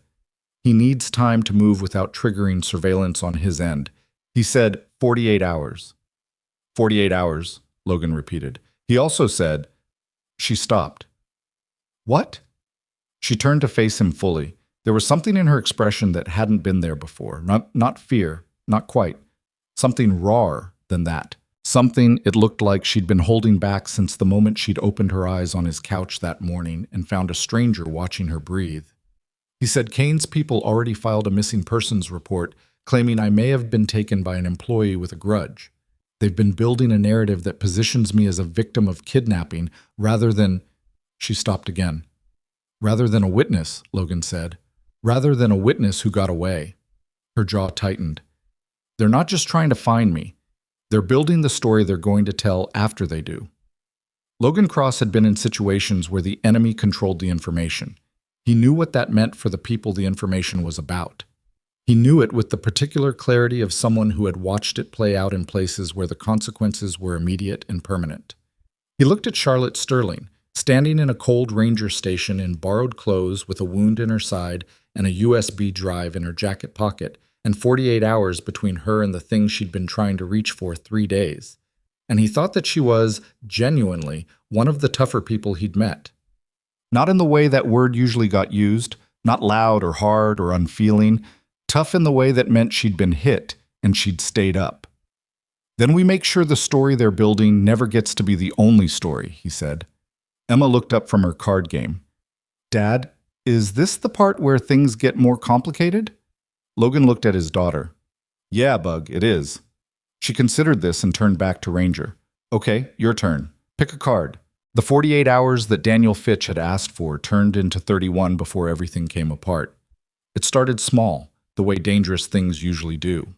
"He needs time to move without triggering surveillance on his end." He said 48 hours. 48 hours, Logan repeated. He also said, She stopped. "What?" She turned to face him fully. There was something in her expression that hadn't been there before. Not fear, not quite. Something rawer than that. Something it looked like she'd been holding back since the moment she'd opened her eyes on his couch that morning and found a stranger watching her breathe. He said, "Kane's people already filed a missing persons report claiming I may have been taken by an employee with a grudge. They've been building a narrative that positions me as a victim of kidnapping rather than—" She stopped again. "Rather than a witness," Logan said. "Rather than a witness who got away." Her jaw tightened. "They're not just trying to find me. They're building the story they're going to tell after they do." Logan Cross had been in situations where the enemy controlled the information. He knew what that meant for the people the information was about. He knew it with the particular clarity of someone who had watched it play out in places where the consequences were immediate and permanent. He looked at Charlotte Sterling, standing in a cold ranger station in borrowed clothes with a wound in her side and a USB drive in her jacket pocket, and 48 hours between her and the thing she'd been trying to reach for 3 days. And he thought that she was, genuinely, one of the tougher people he'd met. Not in the way that word usually got used, not loud or hard or unfeeling, tough in the way that meant she'd been hit and she'd stayed up. "Then we make sure the story they're building never gets to be the only story," he said. Emma looked up from her card game. "Dad, is this the part where things get more complicated?" Logan looked at his daughter. "Yeah, Bug, it is." She considered this and turned back to Ranger. "Okay, your turn. Pick a card." The 48 hours that Daniel Fitch had asked for turned into 31 before everything came apart. It started small, the way dangerous things usually do.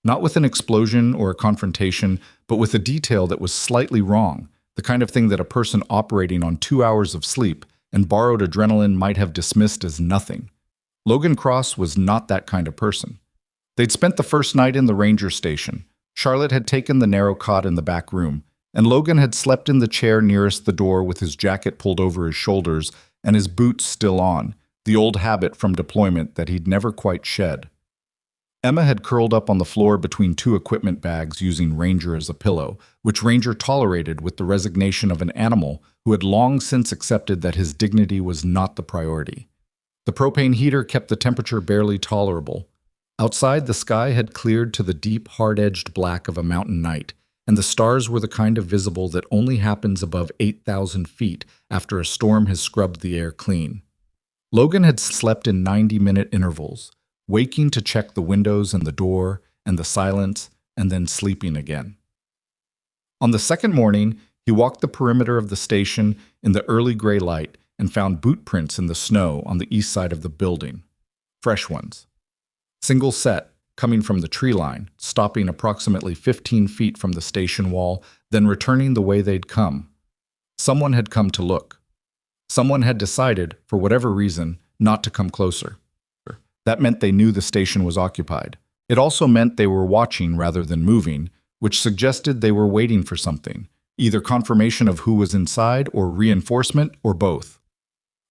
Not with an explosion or a confrontation, but with a detail that was slightly wrong, the kind of thing that a person operating on 2 hours of sleep and borrowed adrenaline might have dismissed as nothing. Logan Cross was not that kind of person. They'd spent the first night in the ranger station. Charlotte had taken the narrow cot in the back room, and Logan had slept in the chair nearest the door with his jacket pulled over his shoulders and his boots still on, the old habit from deployment that he'd never quite shed. Emma had curled up on the floor between two equipment bags using Ranger as a pillow, which Ranger tolerated with the resignation of an animal who had long since accepted that his dignity was not the priority. The propane heater kept the temperature barely tolerable. Outside, the sky had cleared to the deep, hard-edged black of a mountain night, and the stars were the kind of visible that only happens above 8,000 feet after a storm has scrubbed the air clean. Logan had slept in 90-minute intervals, waking to check the windows and the door and the silence, and then sleeping again. On the second morning, he walked the perimeter of the station in the early gray light and found boot prints in the snow on the east side of the building. Fresh ones. Single set, coming from the tree line, stopping approximately 15 feet from the station wall, then returning the way they'd come. Someone had come to look. Someone had decided, for whatever reason, not to come closer. That meant they knew the station was occupied. It also meant they were watching rather than moving, which suggested they were waiting for something, either confirmation of who was inside or reinforcement or both.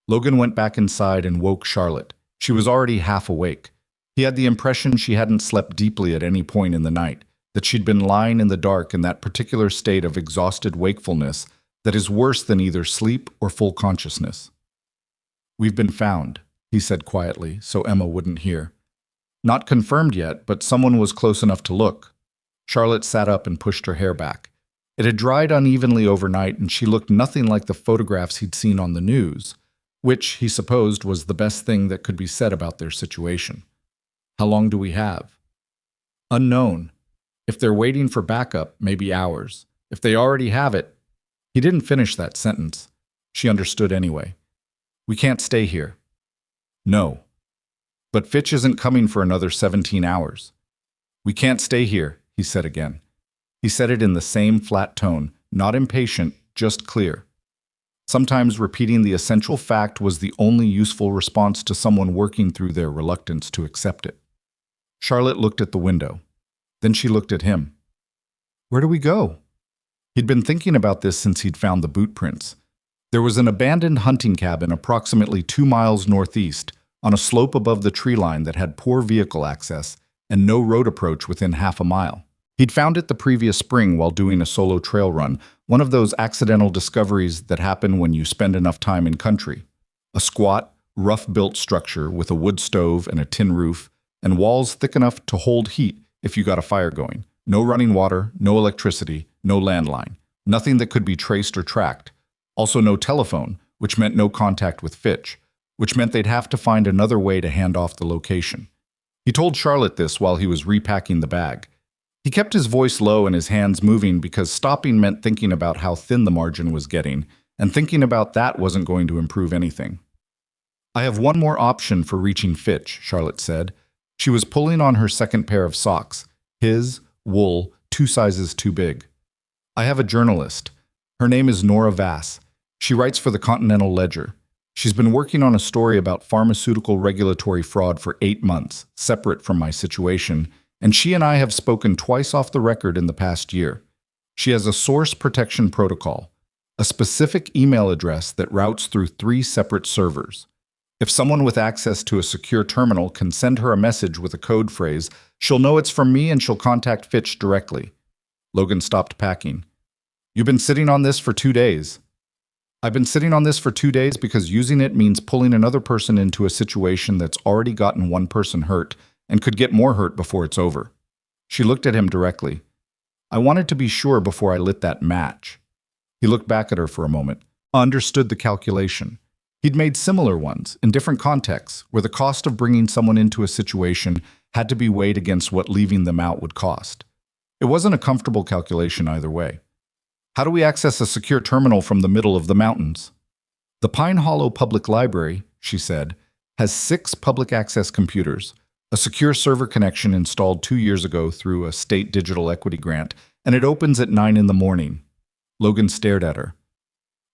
Logan went back inside and woke Charlotte. She was already half awake. He had the impression she hadn't slept deeply at any point in the night, that she'd been lying in the dark in that particular state of exhausted wakefulness that is worse than either sleep or full consciousness. "We've been found," he said quietly, so Emma wouldn't hear. Not confirmed yet, but someone was close enough to look. Charlotte sat up and pushed her hair back. It had dried unevenly overnight, and she looked nothing like the photographs he'd seen on the news, which, he supposed, was the best thing that could be said about their situation. "How long do we have?" "Unknown. If they're waiting for backup, maybe hours. If they already have it—" He didn't finish that sentence. She understood anyway. "We can't stay here." "No. But Fitch isn't coming for another 17 hours. "We can't stay here," he said again. He said it in the same flat tone, not impatient, just clear. Sometimes repeating the essential fact was the only useful response to someone working through their reluctance to accept it. Charlotte looked at the window. Then she looked at him. "Where do we go?" He'd been thinking about this since he'd found the boot prints. There was an abandoned hunting cabin approximately 2 miles northeast, on a slope above the tree line that had poor vehicle access and no road approach within half a mile. He'd found it the previous spring while doing a solo trail run, one of those accidental discoveries that happen when you spend enough time in country. A squat, rough-built structure with a wood stove and a tin roof, and walls thick enough to hold heat if you got a fire going. No running water, no electricity, no landline. Nothing that could be traced or tracked. Also no telephone, which meant no contact with Fitch, which meant they'd have to find another way to hand off the location. He told Charlotte this while he was repacking the bag. He kept his voice low and his hands moving because stopping meant thinking about how thin the margin was getting, and thinking about that wasn't going to improve anything. "I have one more option for reaching Fitch," Charlotte said. She was pulling on her second pair of socks, his, wool, 2 sizes too big. "I have a journalist. Her name is Nora Vass. She writes for the Continental Ledger. She's been working on a story about pharmaceutical regulatory fraud for 8 months, separate from my situation, and she and I have spoken twice off the record in the past year. She has a source protection protocol, a specific email address that routes through 3 separate servers. If someone with access to a secure terminal can send her a message with a code phrase, she'll know it's from me and she'll contact Fitch directly." Logan stopped packing. "You've been sitting on this for 2 days." "I've been sitting on this for 2 days because using it means pulling another person into a situation that's already gotten one person hurt and could get more hurt before it's over." She looked at him directly. "I wanted to be sure before I lit that match." He looked back at her for a moment, understood the calculation. He'd made similar ones, in different contexts, where the cost of bringing someone into a situation had to be weighed against what leaving them out would cost. It wasn't a comfortable calculation either way. "How do we access a secure terminal from the middle of the mountains?" "The Pine Hollow Public Library," she said. Has 6 public access computers, a secure server connection installed 2 years ago through a state digital equity grant, and it opens at 9 in the morning. Logan stared at her.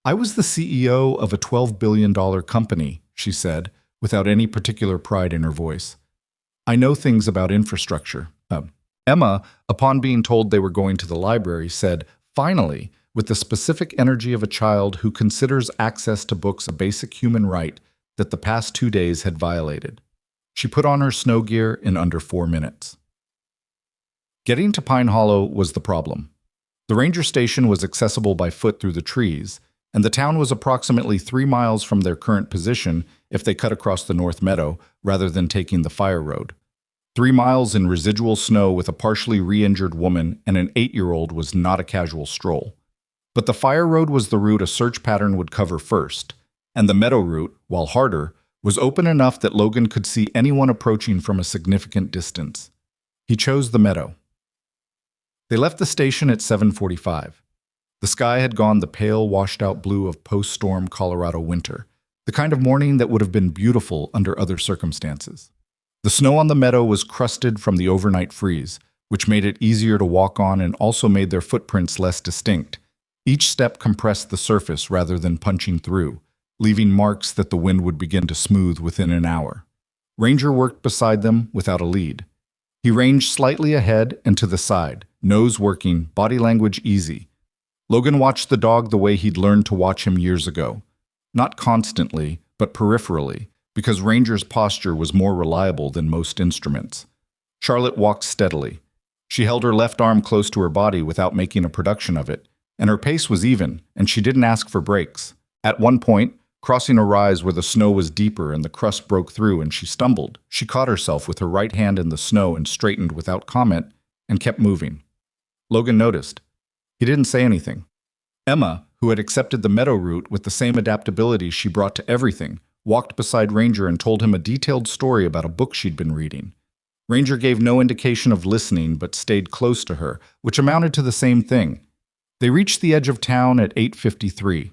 I was the CEO of a $12 billion company, she said, without any particular pride in her voice. I know things about infrastructure. Emma, upon being told they were going to the library, said, finally, with the specific energy of a child who considers access to books a basic human right that the past 2 days had violated. She put on her snow gear in under 4 minutes. Getting to Pine Hollow was the problem. The ranger station was accessible by foot through the trees, and the town was approximately 3 miles from their current position if they cut across the North Meadow rather than taking the fire road. 3 miles in residual snow with a partially re-injured woman and an 8-year-old was not a casual stroll. But the fire road was the route a search pattern would cover first, and the meadow route, while harder, was open enough that Logan could see anyone approaching from a significant distance. He chose the meadow. They left the station at 7:45. The sky had gone the pale, washed-out blue of post-storm Colorado winter, the kind of morning that would have been beautiful under other circumstances. The snow on the meadow was crusted from the overnight freeze, which made it easier to walk on and also made their footprints less distinct. Each step compressed the surface rather than punching through, leaving marks that the wind would begin to smooth within an hour. Ranger worked beside them without a lead. He ranged slightly ahead and to the side, nose working, body language easy. Logan watched the dog the way he'd learned to watch him years ago. Not constantly, but peripherally, because Ranger's posture was more reliable than most instruments. Charlotte walked steadily. She held her left arm close to her body without making a production of it, and her pace was even, and she didn't ask for breaks. At one point, crossing a rise where the snow was deeper and the crust broke through and she stumbled, she caught herself with her right hand in the snow and straightened without comment and kept moving. Logan noticed. He didn't say anything. Emma, who had accepted the meadow route with the same adaptability she brought to everything, walked beside Ranger and told him a detailed story about a book she'd been reading. Ranger gave no indication of listening but stayed close to her, which amounted to the same thing. They reached the edge of town at 8:53.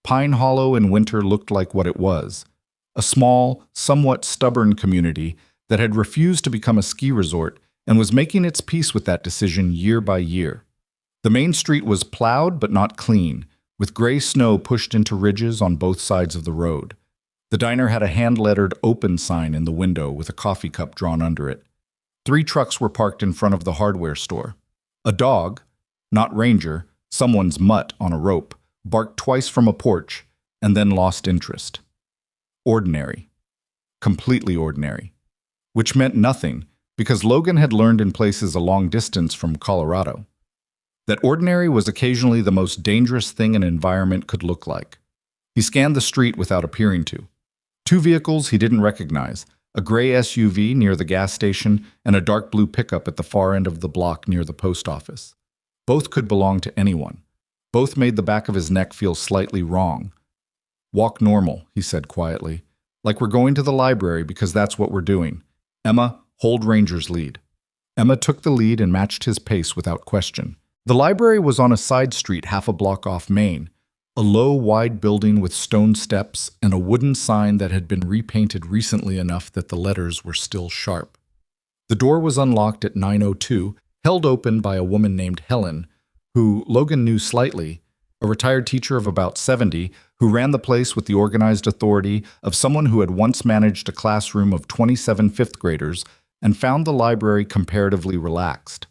Pine Hollow in winter looked like what it was, a small, somewhat stubborn community that had refused to become a ski resort and was making its peace with that decision year by year. The main street was plowed but not clean, with gray snow pushed into ridges on both sides of the road. The diner had a hand-lettered open sign in the window with a coffee cup drawn under it. 3 trucks were parked in front of the hardware store. A dog, not Ranger, someone's mutt on a rope, barked twice from a porch, and then lost interest. Ordinary. Completely ordinary. Which meant nothing, because Logan had learned in places a long distance from Colorado that ordinary was occasionally the most dangerous thing an environment could look like. He scanned the street without appearing to. 2 vehicles he didn't recognize, a gray SUV near the gas station and a dark blue pickup at the far end of the block near the post office. Both could belong to anyone. Both made the back of his neck feel slightly wrong. Walk normal, he said quietly. Like we're going to the library because that's what we're doing. Emma, hold Ranger's lead. Emma took the lead and matched his pace without question. The library was on a side street half a block off Main, a low, wide building with stone steps and a wooden sign that had been repainted recently enough that the letters were still sharp. The door was unlocked at 9:02, held open by a woman named Helen, who Logan knew slightly, a retired teacher of about 70 who ran the place with the organized authority of someone who had once managed a classroom of 27 fifth graders and found the library comparatively relaxed.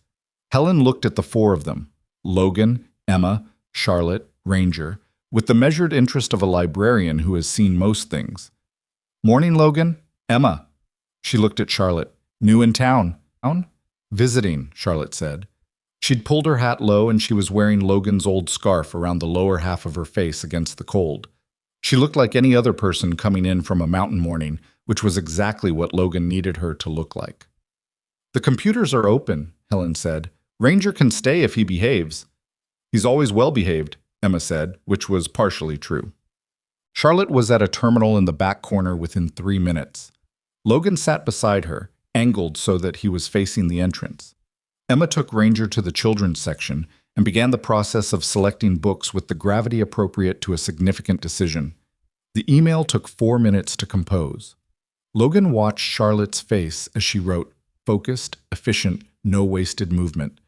Helen looked at the 4 of them, Logan, Emma, Charlotte, Ranger, with the measured interest of a librarian who has seen most things. Morning, Logan. Emma. She looked at Charlotte. New in town. Visiting, Charlotte said. She'd pulled her hat low and she was wearing Logan's old scarf around the lower half of her face against the cold. She looked like any other person coming in from a mountain morning, which was exactly what Logan needed her to look like. The computers are open, Helen said. Ranger can stay if he behaves. He's always well behaved, Emma said, which was partially true. Charlotte was at a terminal in the back corner within 3 minutes. Logan sat beside her, angled so that he was facing the entrance. Emma took Ranger to the children's section and began the process of selecting books with the gravity appropriate to a significant decision. The email took 4 minutes to compose. Logan watched Charlotte's face as she wrote, focused, efficient, no wasted movement.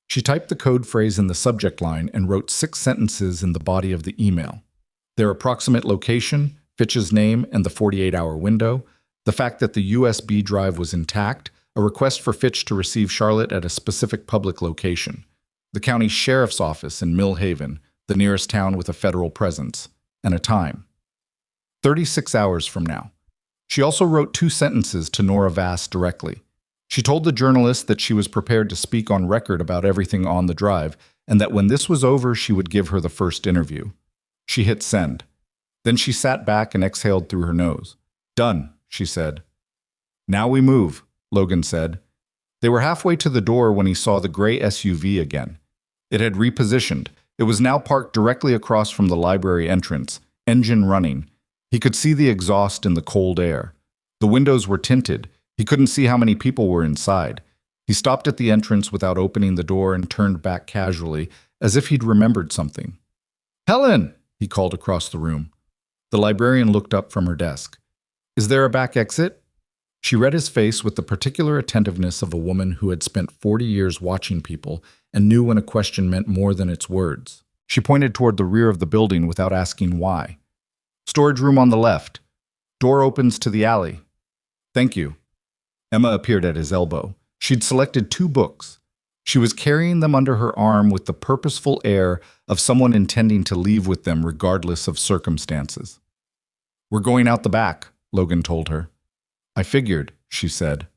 She typed the code phrase in the subject line and wrote 6 sentences in the body of the email. Their approximate location, Fitch's name and the 48-hour window, the fact that the USB drive was intact, a request for Fitch to receive Charlotte at a specific public location, the county sheriff's office in Mill Haven, the nearest town with a federal presence, and a time. 36 hours from now. She also wrote 2 sentences to Nora Vass directly. She told the journalist that she was prepared to speak on record about everything on the drive, and that when this was over, she would give her the first interview. She hit send. Then she sat back and exhaled through her nose. Done, she said. Now we move, Logan said. They were halfway to the door when he saw the gray SUV again. It had repositioned. It was now parked directly across from the library entrance, engine running. He could see the exhaust in the cold air. The windows were tinted. He couldn't see how many people were inside. He stopped at the entrance without opening the door and turned back casually, as if he'd remembered something. Helen, he called across the room. The librarian looked up from her desk. Is there a back exit? She read his face with the particular attentiveness of a woman who had spent 40 years watching people and knew when a question meant more than its words. She pointed toward the rear of the building without asking why. Storage room on the left. Door opens to the alley. Thank you. Emma appeared at his elbow. She'd selected 2 books. She was carrying them under her arm with the purposeful air of someone intending to leave with them regardless of circumstances. We're going out the back, Logan told her. I figured, she said.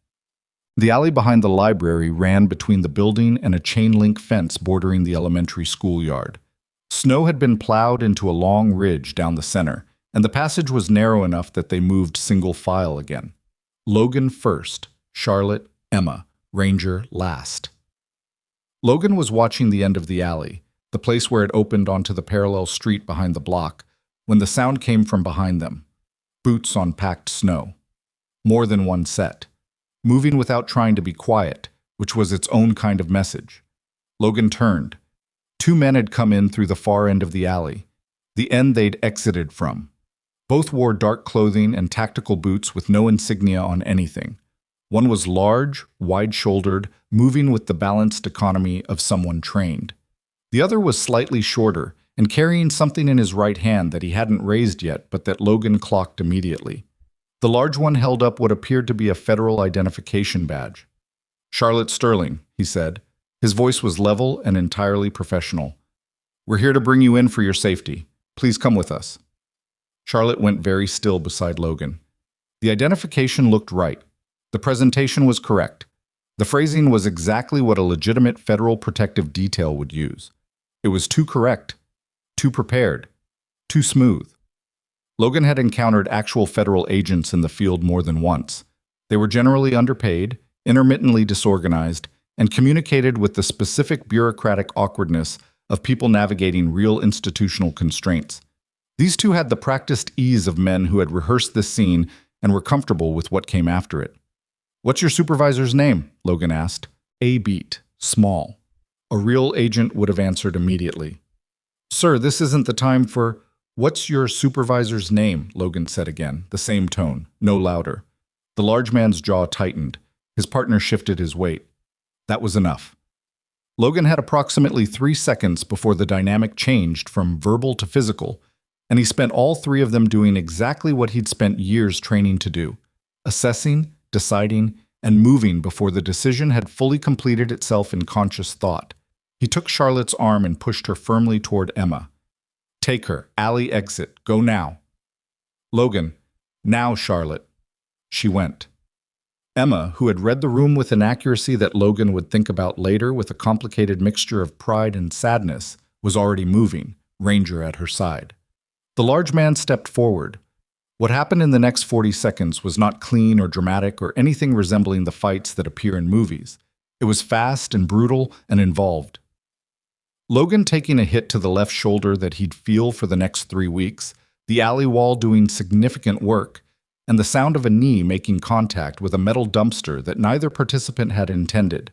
The alley behind the library ran between the building and a chain-link fence bordering the elementary schoolyard. Snow had been plowed into a long ridge down the center, and the passage was narrow enough that they moved single file again. Logan first, Charlotte, Emma, Ranger last. Logan was watching the end of the alley, the place where it opened onto the parallel street behind the block, when the sound came from behind them. Boots on packed snow. More than one set. Moving without trying to be quiet, which was its own kind of message. Logan turned. 2 men had come in through the far end of the alley, the end they'd exited from. Both wore dark clothing and tactical boots with no insignia on anything. One was large, wide-shouldered, moving with the balanced economy of someone trained. The other was slightly shorter and carrying something in his right hand that he hadn't raised yet but that Logan clocked immediately. The large one held up what appeared to be a federal identification badge. Charlotte Sterling, he said. His voice was level and entirely professional. We're here to bring you in for your safety. Please come with us. Charlotte went very still beside Logan. The identification looked right. The presentation was correct. The phrasing was exactly what a legitimate federal protective detail would use. It was too correct, too prepared, too smooth. Logan had encountered actual federal agents in the field more than once. They were generally underpaid, intermittently disorganized, and communicated with the specific bureaucratic awkwardness of people navigating real institutional constraints. These 2 had the practiced ease of men who had rehearsed this scene and were comfortable with what came after it. What's your supervisor's name? Logan asked. A-Beat, small. A real agent would have answered immediately. Sir, this isn't the time for... What's your supervisor's name? Logan said again, the same tone, no louder. The large man's jaw tightened. His partner shifted his weight. That was enough. Logan had approximately 3 seconds before the dynamic changed from verbal to physical, and he spent all 3 of them doing exactly what he'd spent years training to do, assessing, deciding, and moving before the decision had fully completed itself in conscious thought. He took Charlotte's arm and pushed her firmly toward Emma. Take her. Alley exit. Go now. Logan. Now, Charlotte. She went. Emma, who had read the room with an accuracy that Logan would think about later with a complicated mixture of pride and sadness, was already moving, Ranger at her side. The large man stepped forward. What happened in the next 40 seconds was not clean or dramatic or anything resembling the fights that appear in movies. It was fast and brutal and involved. Logan taking a hit to the left shoulder that he'd feel for the next 3 weeks, the alley wall doing significant work, and the sound of a knee making contact with a metal dumpster that neither participant had intended.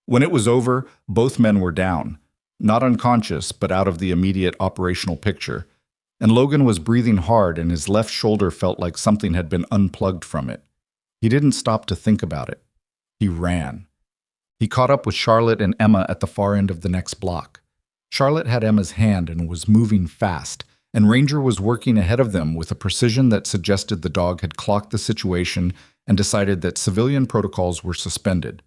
When it was over, both men were down, not unconscious but out of the immediate operational picture, and Logan was breathing hard and his left shoulder felt like something had been unplugged from it. He didn't stop to think about it. He ran. He caught up with Charlotte and Emma at the far end of the next block. Charlotte had Emma's hand and was moving fast, and Ranger was working ahead of them with a precision that suggested the dog had clocked the situation and decided that civilian protocols were suspended.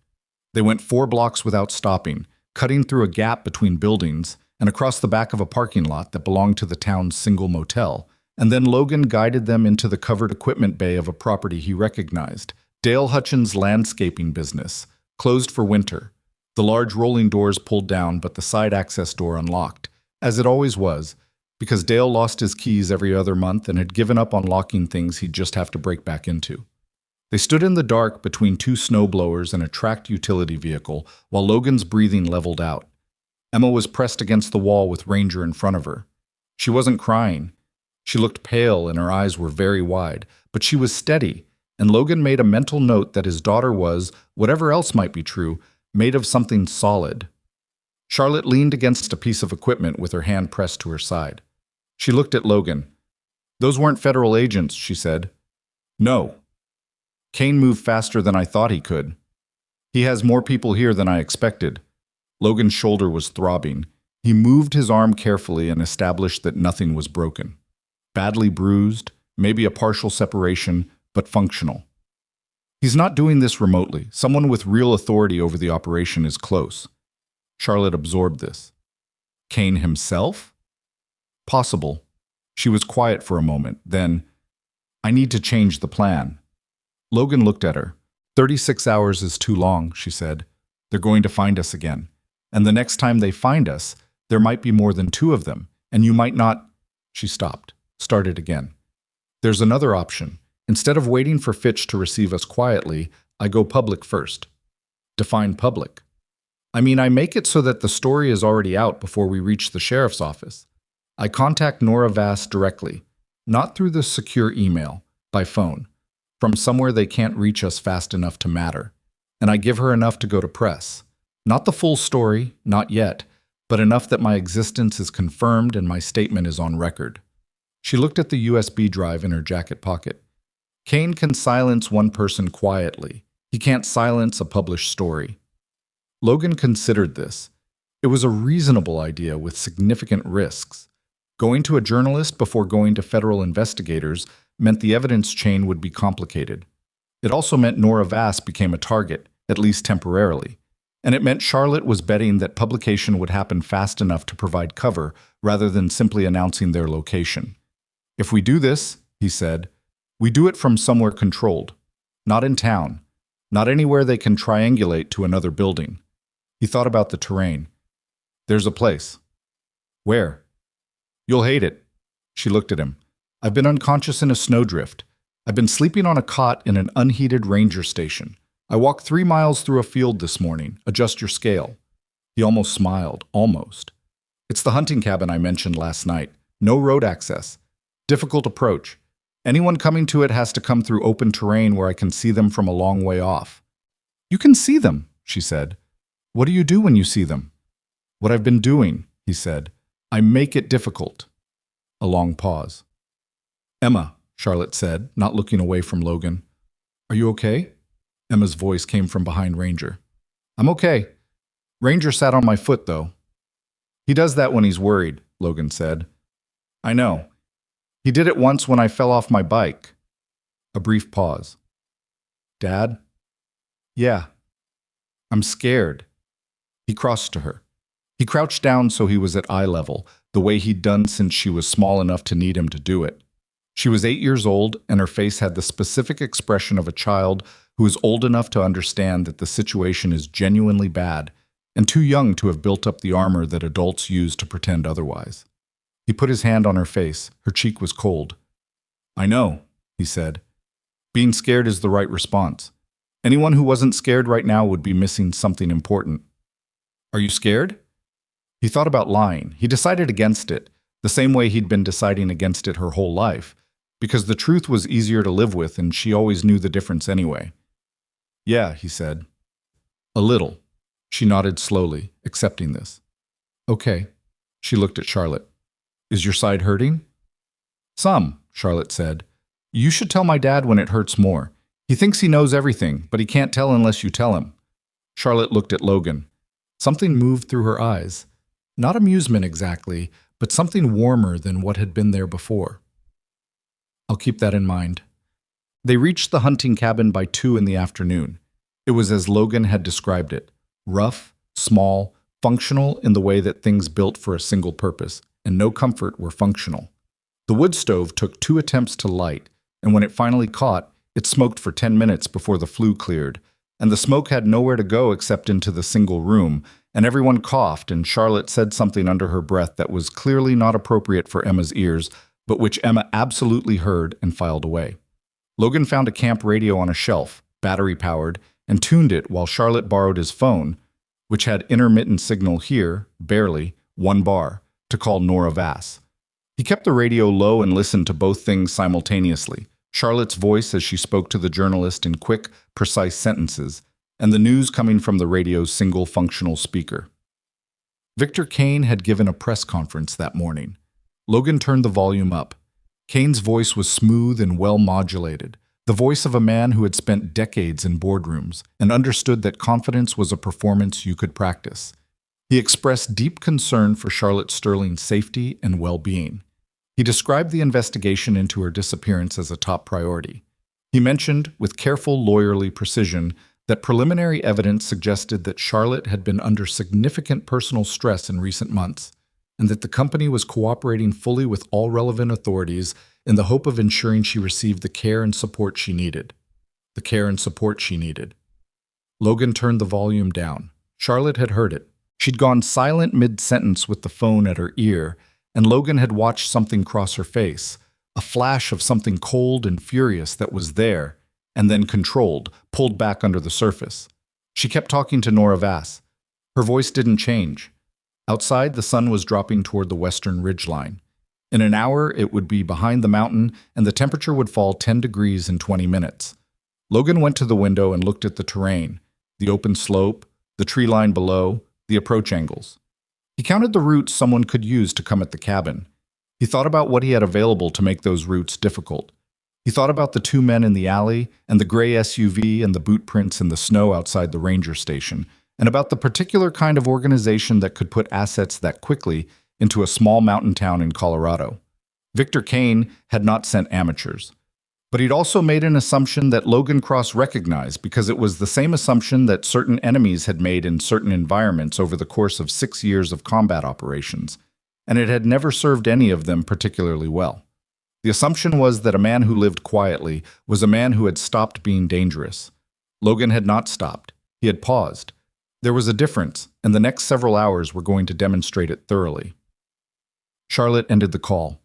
They went 4 blocks without stopping, cutting through a gap between buildings and across the back of a parking lot that belonged to the town's single motel, and then Logan guided them into the covered equipment bay of a property he recognized, Dale Hutchins' landscaping business, closed for winter. The large rolling doors pulled down, but the side access door unlocked, as it always was, because Dale lost his keys every other month and had given up on locking things he'd just have to break back into. They stood in the dark between 2 snowblowers and a tracked utility vehicle, while Logan's breathing leveled out. Emma was pressed against the wall with Ranger in front of her. She wasn't crying. She looked pale and her eyes were very wide, but she was steady, and Logan made a mental note that his daughter was, whatever else might be true, made of something solid. Charlotte leaned against a piece of equipment with her hand pressed to her side. She looked at Logan. "Those weren't federal agents," she said. "No. Kane moved faster than I thought he could. He has more people here than I expected." Logan's shoulder was throbbing. He moved his arm carefully and established that nothing was broken. Badly bruised, maybe a partial separation, but functional. "He's not doing this remotely. Someone with real authority over the operation is close." Charlotte absorbed this. Kane himself? Possible. She was quiet for a moment. Then, "I need to change the plan." Logan looked at her. 36 hours is too long, she said. "They're going to find us again. And the next time they find us, there might be more than 2 of them, and you might not—" She stopped, started again. "There's another option. Instead of waiting for Fitch to receive us quietly, I go public first." Define public. "I mean, I make it so that the story is already out before we reach the sheriff's office. I contact Nora Vass directly, not through the secure email, by phone, from somewhere they can't reach us fast enough to matter. And I give her enough to go to press. Not the full story, not yet, but enough that my existence is confirmed and my statement is on record." She looked at the USB drive in her jacket pocket. "Kane can silence one person quietly. He can't silence a published story." Logan considered this. It was a reasonable idea with significant risks. Going to a journalist before going to federal investigators meant the evidence chain would be complicated. It also meant Nora Vass became a target, at least temporarily. And it meant Charlotte was betting that publication would happen fast enough to provide cover rather than simply announcing their location. "If we do this," he said, "we do it from somewhere controlled. Not in town. Not anywhere they can triangulate to another building." He thought about the terrain. "There's a place." "Where?" "You'll hate it." She looked at him. "I've been unconscious in a snowdrift. I've been sleeping on a cot in an unheated ranger station. I walked 3 miles through a field this morning. Adjust your scale." He almost smiled. Almost. "It's the hunting cabin I mentioned last night. No road access. Difficult approach. Anyone coming to it has to come through open terrain where I can see them from a long way off." "You can see them," she said. "What do you do when you see them?" "What I've been doing," he said. "I make it difficult." A long pause. "Emma," Charlotte said, not looking away from Logan. "Are you okay?" Emma's voice came from behind Ranger. "I'm okay. Ranger sat on my foot, though." "He does that when he's worried," Logan said. "I know. He did it once when I fell off my bike." A brief pause. "Dad?" "Yeah. I'm scared." He crossed to her. He crouched down so he was at eye level, the way he'd done since she was small enough to need him to do it. She was 8 years old, and her face had the specific expression of a child who is old enough to understand that the situation is genuinely bad, and too young to have built up the armor that adults use to pretend otherwise. He put his hand on her face. Her cheek was cold. "I know," he said. "Being scared is the right response. Anyone who wasn't scared right now would be missing something important." "Are you scared?" He thought about lying. He decided against it, the same way he'd been deciding against it her whole life, because the truth was easier to live with and she always knew the difference anyway. "Yeah," he said. "A little." She nodded slowly, accepting this. "Okay." She looked at Charlotte. "Is your side hurting?" "Some," Charlotte said. "You should tell my dad when it hurts more. He thinks he knows everything, but he can't tell unless you tell him. Charlotte looked at Logan. Something moved through her eyes. Not amusement exactly, but something warmer than what had been there before. I'll keep that in mind. They reached the hunting cabin by 2 in the afternoon. It was as Logan had described it: rough, small, functional in the way that things built for a single purpose, and no comfort were functional. The wood stove took 2 attempts to light, and when it finally caught, it smoked for 10 minutes before the flue cleared, and the smoke had nowhere to go except into the single room, and everyone coughed, and Charlotte said something under her breath that was clearly not appropriate for Emma's ears, but which Emma absolutely heard and filed away. Logan found a camp radio on a shelf, battery-powered, and tuned it while Charlotte borrowed his phone, which had intermittent signal here, barely, 1 bar, to call Nora Vass. He kept the radio low and listened to both things simultaneously: Charlotte's voice as she spoke to the journalist in quick, precise sentences, and the news coming from the radio's single functional speaker. Victor Kane had given a press conference that morning. Logan turned the volume up. Kane's voice was smooth and well-modulated, the voice of a man who had spent decades in boardrooms and understood that confidence was a performance you could practice. He expressed deep concern for Charlotte Sterling's safety and well-being. He described the investigation into her disappearance as a top priority. He mentioned, with careful lawyerly precision, that preliminary evidence suggested that Charlotte had been under significant personal stress in recent months, and that the company was cooperating fully with all relevant authorities in the hope of ensuring she received the care and support she needed. The care and support she needed. Logan turned the volume down. Charlotte had heard it. She'd gone silent mid-sentence with the phone at her ear, and Logan had watched something cross her face, a flash of something cold and furious that was there, and then controlled, pulled back under the surface. She kept talking to Nora Vass. Her voice didn't change. Outside, the sun was dropping toward the western ridgeline. In an hour, it would be behind the mountain, and the temperature would fall 10 degrees in 20 minutes. Logan went to the window and looked at the terrain, the open slope, the tree line below, the approach angles. He counted the routes someone could use to come at the cabin. He thought about what he had available to make those routes difficult. He thought about the 2 men in the alley, and the gray SUV and the boot prints in the snow outside the ranger station, and about the particular kind of organization that could put assets that quickly into a small mountain town in Colorado. Victor Kane had not sent amateurs. But he'd also made an assumption that Logan Cross recognized, because it was the same assumption that certain enemies had made in certain environments over the course of 6 years of combat operations, and it had never served any of them particularly well. The assumption was that a man who lived quietly was a man who had stopped being dangerous. Logan had not stopped. He had paused. There was a difference, and the next several hours were going to demonstrate it thoroughly. Charlotte ended the call.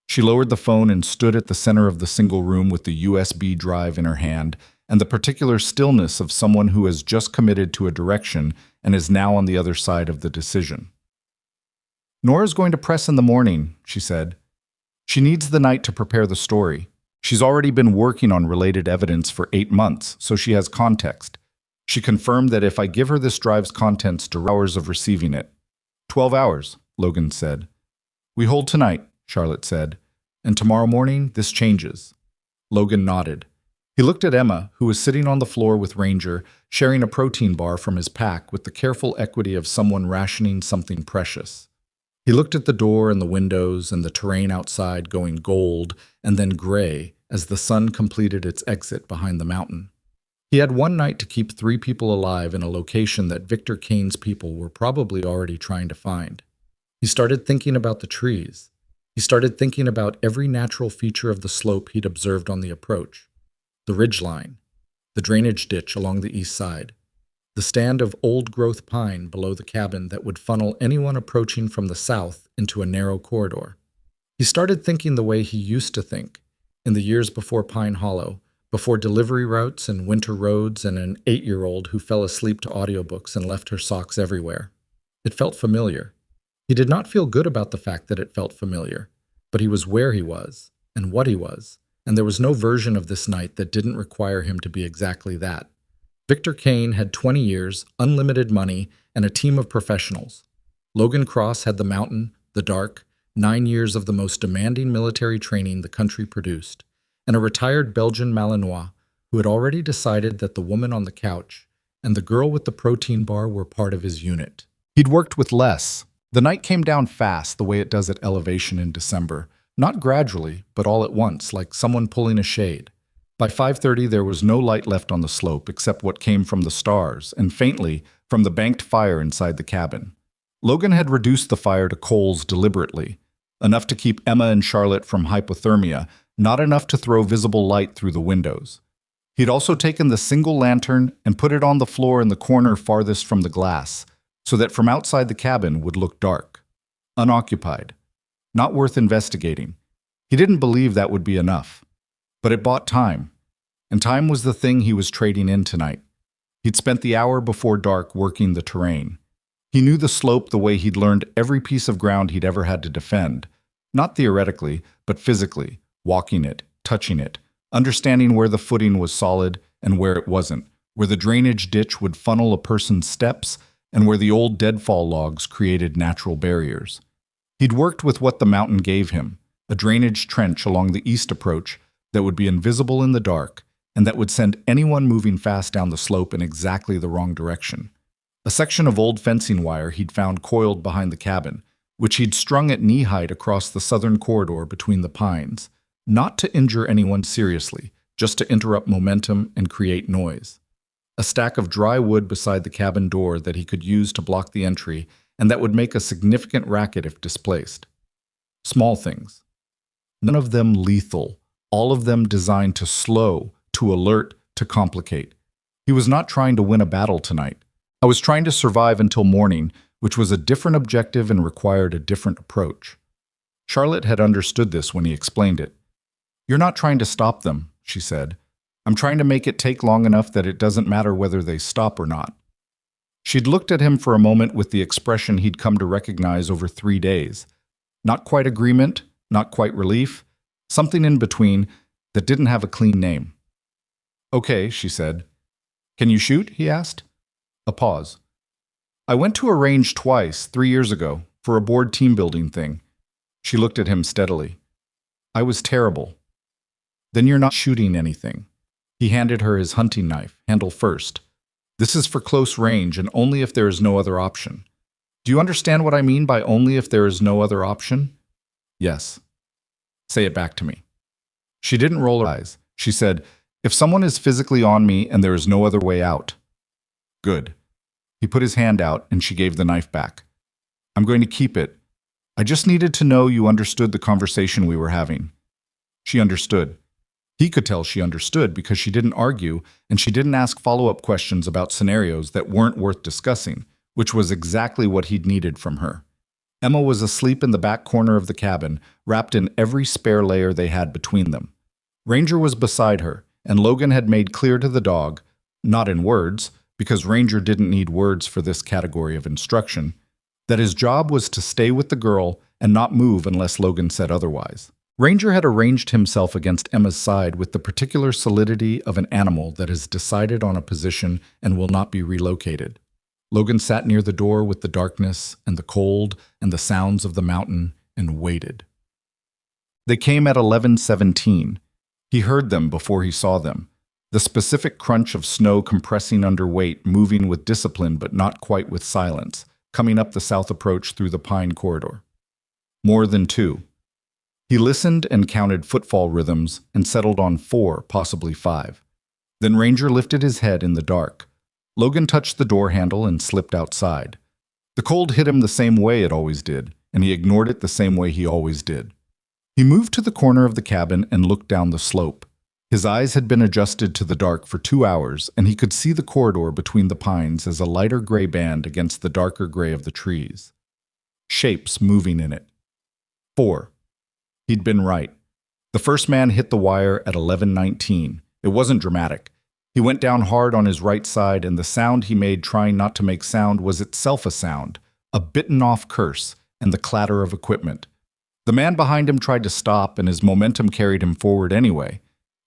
She lowered the phone and stood at the center of the single room with the USB drive in her hand and the particular stillness of someone who has just committed to a direction and is now on the other side of the decision. "Nora's going to press in the morning," she said. "She needs the night to prepare the story. She's already been working on related evidence for 8 months, so she has context. She confirmed that if I give her this drive's contents, hours of receiving it." 12 hours, Logan said. "We hold tonight," Charlotte said, "and tomorrow morning this changes." Logan nodded. He looked at Emma, who was sitting on the floor with Ranger, sharing a protein bar from his pack with the careful equity of someone rationing something precious. He looked at the door and the windows and the terrain outside going gold and then gray as the sun completed its exit behind the mountain. He had one night to keep 3 people alive in a location that Victor Kane's people were probably already trying to find. He started thinking about the trees. He started thinking about every natural feature of the slope he'd observed on the approach. The ridgeline, the drainage ditch along the east side, the stand of old-growth pine below the cabin that would funnel anyone approaching from the south into a narrow corridor. He started thinking the way he used to think, in the years before Pine Hollow, before delivery routes and winter roads and an 8-year-old who fell asleep to audiobooks and left her socks everywhere. It felt familiar. He did not feel good about the fact that it felt familiar, but he was where he was and what he was, and there was no version of this night that didn't require him to be exactly that. Victor Kane had 20 years, unlimited money, and a team of professionals. Logan Cross had the mountain, the dark, 9 years of the most demanding military training the country produced, and a retired Belgian Malinois who had already decided that the woman on the couch and the girl with the protein bar were part of his unit. He'd worked with less. The night came down fast the way it does at elevation in December, not gradually, but all at once, like someone pulling a shade. By 5:30 there was no light left on the slope except what came from the stars, and faintly, from the banked fire inside the cabin. Logan had reduced the fire to coals deliberately, enough to keep Emma and Charlotte from hypothermia, not enough to throw visible light through the windows. He'd also taken the single lantern and put it on the floor in the corner farthest from the glass, so that from outside the cabin would look dark, unoccupied, not worth investigating. He didn't believe that would be enough. But it bought time, and time was the thing he was trading in tonight. He'd spent the hour before dark working the terrain. He knew the slope the way he'd learned every piece of ground he'd ever had to defend, not theoretically, but physically, walking it, touching it, understanding where the footing was solid and where it wasn't, where the drainage ditch would funnel a person's steps, and where the old deadfall logs created natural barriers. He'd worked with what the mountain gave him, a drainage trench along the east approach that would be invisible in the dark, and that would send anyone moving fast down the slope in exactly the wrong direction. A section of old fencing wire he'd found coiled behind the cabin, which he'd strung at knee height across the southern corridor between the pines, not to injure anyone seriously, just to interrupt momentum and create noise. A stack of dry wood beside the cabin door that he could use to block the entry, and that would make a significant racket if displaced. Small things. None of them lethal. All of them designed to slow, to alert, to complicate. He was not trying to win a battle tonight. I was trying to survive until morning, which was a different objective and required a different approach. Charlotte had understood this when he explained it. "You're not trying to stop them," she said. "I'm trying to make it take long enough that it doesn't matter whether they stop or not." She'd looked at him for a moment with the expression he'd come to recognize over 3 days. Not quite agreement, not quite relief, something in between that didn't have a clean name. "Okay," she said. "Can you shoot?" he asked. A pause. "I went to a range twice, 3 years ago, for a board team building thing." She looked at him steadily. "I was terrible." "Then you're not shooting anything." He handed her his hunting knife, handle first. "This is for close range and only if there is no other option." "Do you understand what I mean by only if there is no other option?" "Yes." "Say it back to me." She didn't roll her eyes. She said, "If someone is physically on me and there is no other way out." "Good." He put his hand out and she gave the knife back. "I'm going to keep it. I just needed to know you understood the conversation we were having." She understood. He could tell she understood because she didn't argue and she didn't ask follow-up questions about scenarios that weren't worth discussing, which was exactly what he'd needed from her. Emma was asleep in the back corner of the cabin, wrapped in every spare layer they had between them. Ranger was beside her, and Logan had made clear to the dog, not in words, because Ranger didn't need words for this category of instruction, that his job was to stay with the girl and not move unless Logan said otherwise. Ranger had arranged himself against Emma's side with the particular solidity of an animal that has decided on a position and will not be relocated. Logan sat near the door with the darkness and the cold and the sounds of the mountain and waited. They came at 11:17. He heard them before he saw them. The specific crunch of snow compressing under weight, moving with discipline but not quite with silence, coming up the south approach through the pine corridor. More than 2. He listened and counted footfall rhythms and settled on 4, possibly 5. Then Ranger lifted his head in the dark. Logan touched the door handle and slipped outside. The cold hit him the same way it always did, and he ignored it the same way he always did. He moved to the corner of the cabin and looked down the slope. His eyes had been adjusted to the dark for 2 hours, and he could see the corridor between the pines as a lighter gray band against the darker gray of the trees. Shapes moving in it. 4. He'd been right. The first man hit the wire at 11:19. It wasn't dramatic. He went down hard on his right side, and the sound he made trying not to make sound was itself a sound, a bitten-off curse, and the clatter of equipment. The man behind him tried to stop, and his momentum carried him forward anyway.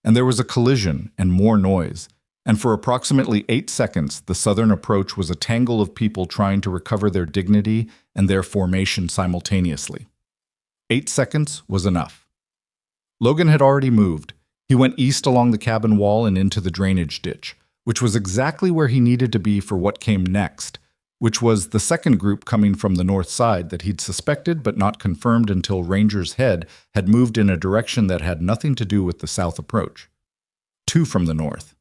And there was a collision and more noise. And for approximately 8 seconds, the southern approach was a tangle of people trying to recover their dignity and their formation simultaneously. 8 seconds was enough. Logan had already moved. He went east along the cabin wall and into the drainage ditch, which was exactly where he needed to be for what came next, which was the second group coming from the north side that he'd suspected but not confirmed until Ranger's head had moved in a direction that had nothing to do with the south approach. Two from the north.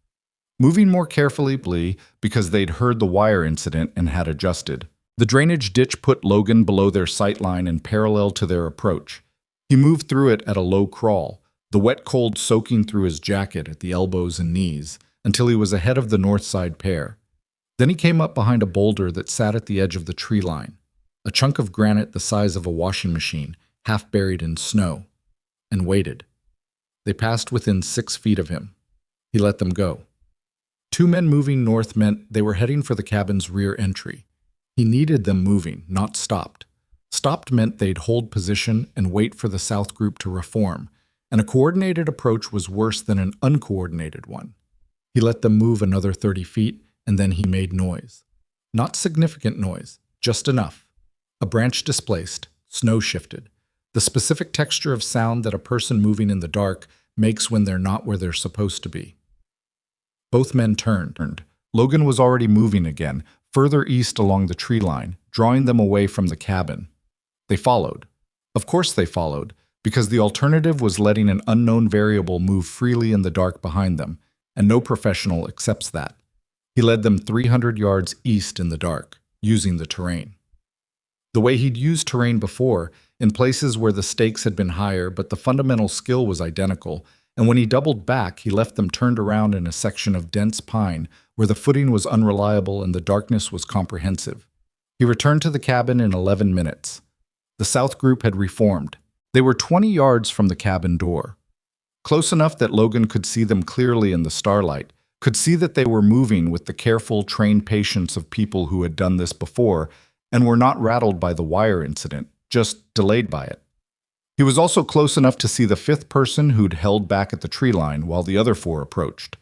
Moving more carefully because they'd heard the wire incident and had adjusted. The drainage ditch put Logan below their sight line and parallel to their approach. He moved through it at a low crawl, the wet cold soaking through his jacket at the elbows and knees, until he was ahead of the north side pair. Then he came up behind a boulder that sat at the edge of the tree line, a chunk of granite the size of a washing machine, half buried in snow, and waited. They passed within 6 feet of him. He let them go. Two men moving north meant they were heading for the cabin's rear entry. He needed them moving, not stopped. Stopped meant they'd hold position and wait for the south group to reform, and a coordinated approach was worse than an uncoordinated one. He let them move another 30 feet, and then he made noise. Not significant noise, just enough. A branch displaced, snow shifted. The specific texture of sound that a person moving in the dark makes when they're not where they're supposed to be. Both men turned. Logan was already moving again, further east along the tree line, drawing them away from the cabin. They followed. Of course they followed, because the alternative was letting an unknown variable move freely in the dark behind them, and no professional accepts that. He led them 300 yards east in the dark, using the terrain. The way he'd used terrain before, in places where the stakes had been higher but the fundamental skill was identical, and when he doubled back, he left them turned around in a section of dense pine where the footing was unreliable and the darkness was comprehensive. He returned to the cabin in 11 minutes. The south group had reformed. They were 20 yards from the cabin door. Close enough that Logan could see them clearly in the starlight, could see that they were moving with the careful, trained patience of people who had done this before and were not rattled by the wire incident, just delayed by it. He was also close enough to see the fifth person who'd held back at the tree line while the other four approached.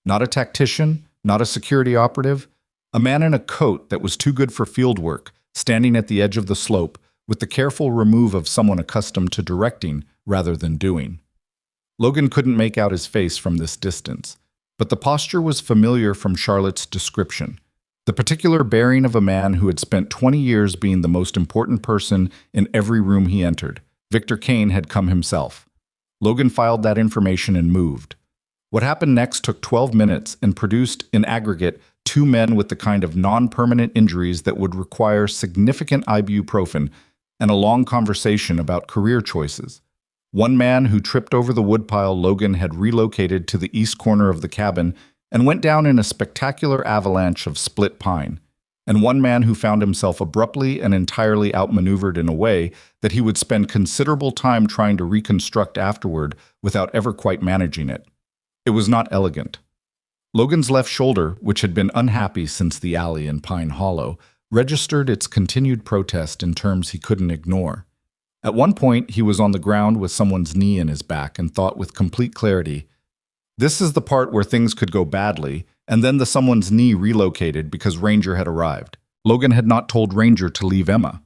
Not a tactician, not a security operative, a man in a coat that was too good for field work, standing at the edge of the slope with the careful remove of someone accustomed to directing rather than doing. Logan couldn't make out his face from this distance, but the posture was familiar from Charlotte's description. The particular bearing of a man who had spent 20 years being the most important person in every room he entered. Victor Kane had come himself. Logan filed that information and moved. What happened next took 12 minutes and produced, in aggregate, 2 men with the kind of non-permanent injuries that would require significant ibuprofen and a long conversation about career choices. One man who tripped over the woodpile Logan had relocated to the east corner of the cabin and went down in a spectacular avalanche of split pine, and one man who found himself abruptly and entirely outmaneuvered in a way that he would spend considerable time trying to reconstruct afterward without ever quite managing it. It was not elegant. Logan's left shoulder, which had been unhappy since the alley in Pine Hollow, registered its continued protest in terms he couldn't ignore. At one point, he was on the ground with someone's knee in his back and thought with complete clarity, "This is the part where things could go badly," and then someone's knee relocated because Ranger had arrived. Logan had not told Ranger to leave Emma.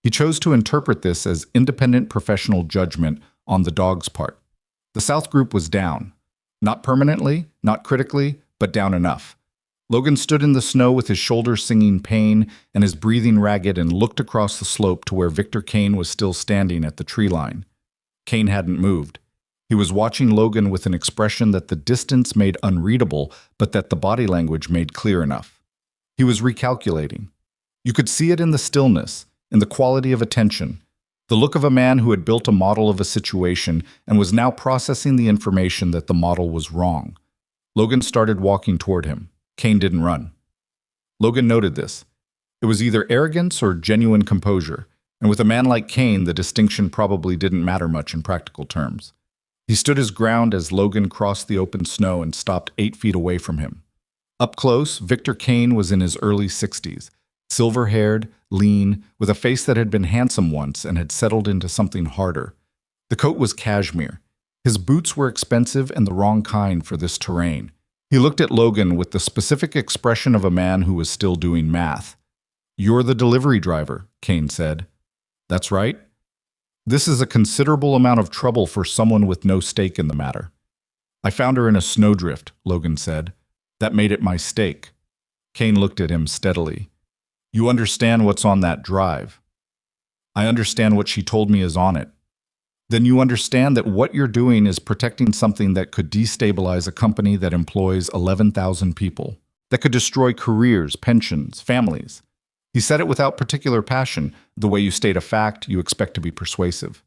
He chose to interpret this as independent professional judgment on the dog's part. The South group was down. Not permanently, not critically, but down enough. Logan stood in the snow with his shoulders singing pain and his breathing ragged and looked across the slope to where Victor Kane was still standing at the tree line. Kane hadn't moved. He was watching Logan with an expression that the distance made unreadable, but that the body language made clear enough. He was recalculating. You could see it in the stillness, in the quality of attention, the look of a man who had built a model of a situation and was now processing the information that the model was wrong. Logan started walking toward him. Kane didn't run. Logan noted this. It was either arrogance or genuine composure, and with a man like Kane, the distinction probably didn't matter much in practical terms. He stood his ground as Logan crossed the open snow and stopped 8 feet away from him. Up close, Victor Kane was in his early 60s, silver-haired, lean, with a face that had been handsome once and had settled into something harder. The coat was cashmere. His boots were expensive and the wrong kind for this terrain. He looked at Logan with the specific expression of a man who was still doing math. "You're the delivery driver," Kane said. "That's right. This is a considerable amount of trouble for someone with no stake in the matter." I found her in a snowdrift, Logan said. That made it my stake. Kane looked at him steadily. You understand what's on that drive. I understand what she told me is on it. Then you understand that what you're doing is protecting something that could destabilize a company that employs 11,000 people, that could destroy careers, pensions, families. He said it without particular passion. The way you state a fact, you expect to be persuasive.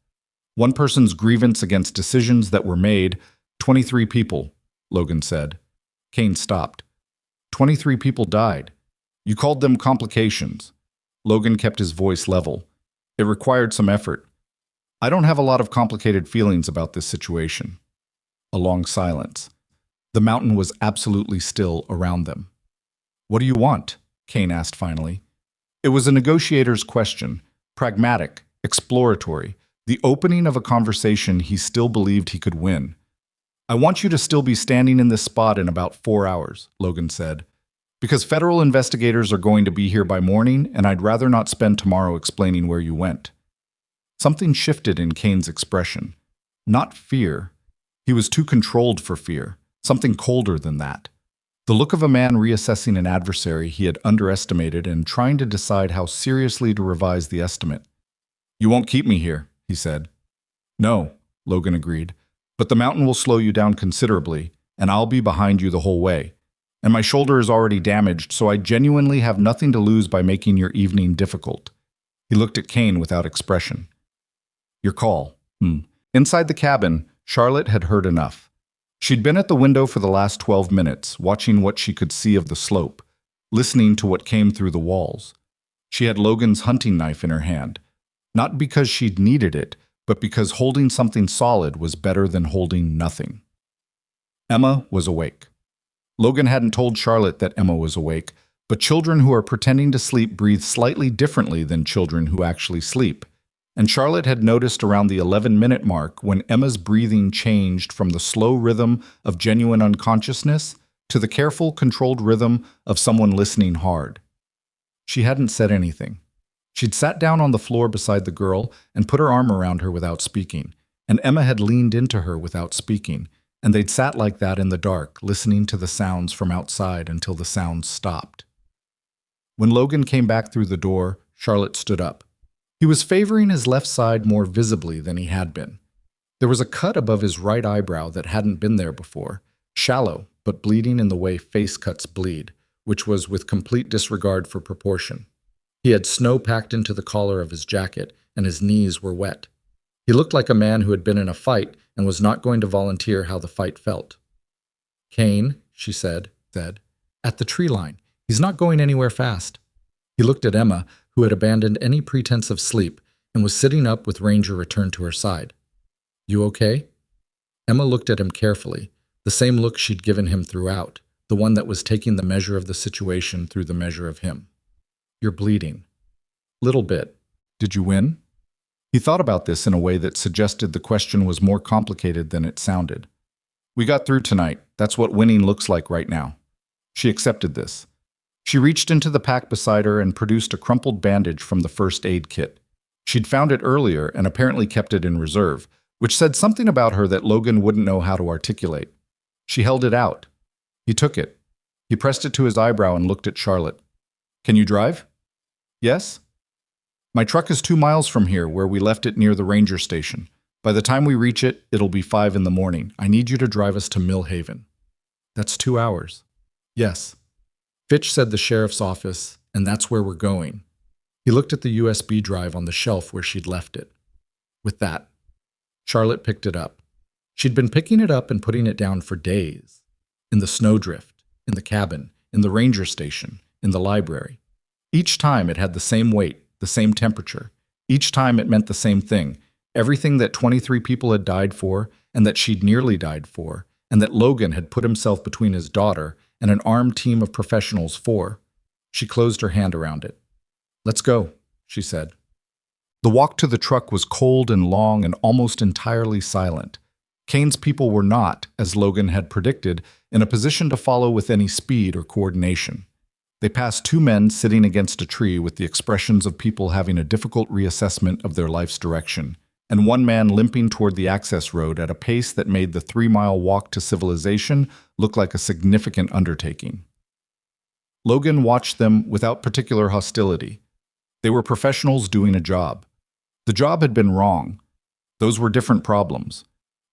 One person's grievance against decisions that were made, 23 people, Logan said. Kane stopped. 23 people died. You called them complications. Logan kept his voice level. It required some effort. I don't have a lot of complicated feelings about this situation. A long silence. The mountain was absolutely still around them. What do you want? Kane asked finally. It was a negotiator's question, pragmatic, exploratory, the opening of a conversation he still believed he could win. I want you to still be standing in this spot in about 4 hours, Logan said, because federal investigators are going to be here by morning, and I'd rather not spend tomorrow explaining where you went. Something shifted in Kane's expression. Not fear. He was too controlled for fear. Something colder than that. The look of a man reassessing an adversary he had underestimated and trying to decide how seriously to revise the estimate. You won't keep me here, he said. No, Logan agreed, but the mountain will slow you down considerably, and I'll be behind you the whole way. And my shoulder is already damaged, so I genuinely have nothing to lose by making your evening difficult. He looked at Kane without expression. Your call. Inside the cabin, Charlotte had heard enough. She'd been at the window for the last 12 minutes, watching what she could see of the slope, listening to what came through the walls. She had Logan's hunting knife in her hand, not because she'd needed it, but because holding something solid was better than holding nothing. Emma was awake. Logan hadn't told Charlotte that Emma was awake, but children who are pretending to sleep breathe slightly differently than children who actually sleep. And Charlotte had noticed around the 11-minute mark when Emma's breathing changed from the slow rhythm of genuine unconsciousness to the careful, controlled rhythm of someone listening hard. She hadn't said anything. She'd sat down on the floor beside the girl and put her arm around her without speaking, and Emma had leaned into her without speaking, and they'd sat like that in the dark, listening to the sounds from outside until the sounds stopped. When Logan came back through the door, Charlotte stood up. He was favoring his left side more visibly than he had been. There was a cut above his right eyebrow that hadn't been there before, shallow but bleeding in the way face cuts bleed, which was with complete disregard for proportion. He had snow packed into the collar of his jacket, and his knees were wet. He looked like a man who had been in a fight and was not going to volunteer how the fight felt. Kane, she said, at the tree line. He's not going anywhere fast. He looked at Emma, who had abandoned any pretense of sleep and was sitting up with Ranger returned to her side. You okay? Emma looked at him carefully, the same look she'd given him throughout, the one that was taking the measure of the situation through the measure of him. You're bleeding. Little bit. Did you win? He thought about this in a way that suggested the question was more complicated than it sounded. We got through tonight. That's what winning looks like right now. She accepted this. She reached into the pack beside her and produced a crumpled bandage from the first aid kit. She'd found it earlier and apparently kept it in reserve, which said something about her that Logan wouldn't know how to articulate. She held it out. He took it. He pressed it to his eyebrow and looked at Charlotte. Can you drive? Yes? My truck is 2 miles from here, where we left it near the ranger station. By the time we reach it, it'll be 5 in the morning. I need you to drive us to Millhaven. That's 2 hours. Yes. Fitch said the sheriff's office, and that's where we're going. He looked at the USB drive on the shelf where she'd left it. With that, Charlotte picked it up. She'd been picking it up and putting it down for days. In the snowdrift, in the cabin, in the ranger station, in the library. Each time it had the same weight, the same temperature. Each time it meant the same thing. Everything that 23 people had died for, and that she'd nearly died for, and that Logan had put himself between his daughter and an armed team of professionals for. She closed her hand around it. Let's go, she said. The walk to the truck was cold and long and almost entirely silent. Kane's people were not, as Logan had predicted, in a position to follow with any speed or coordination. They passed 2 men sitting against a tree with the expressions of people having a difficult reassessment of their life's direction, and one man limping toward the access road at a pace that made the 3-mile walk to civilization look like a significant undertaking. Logan watched them without particular hostility. They were professionals doing a job. The job had been wrong. Those were different problems.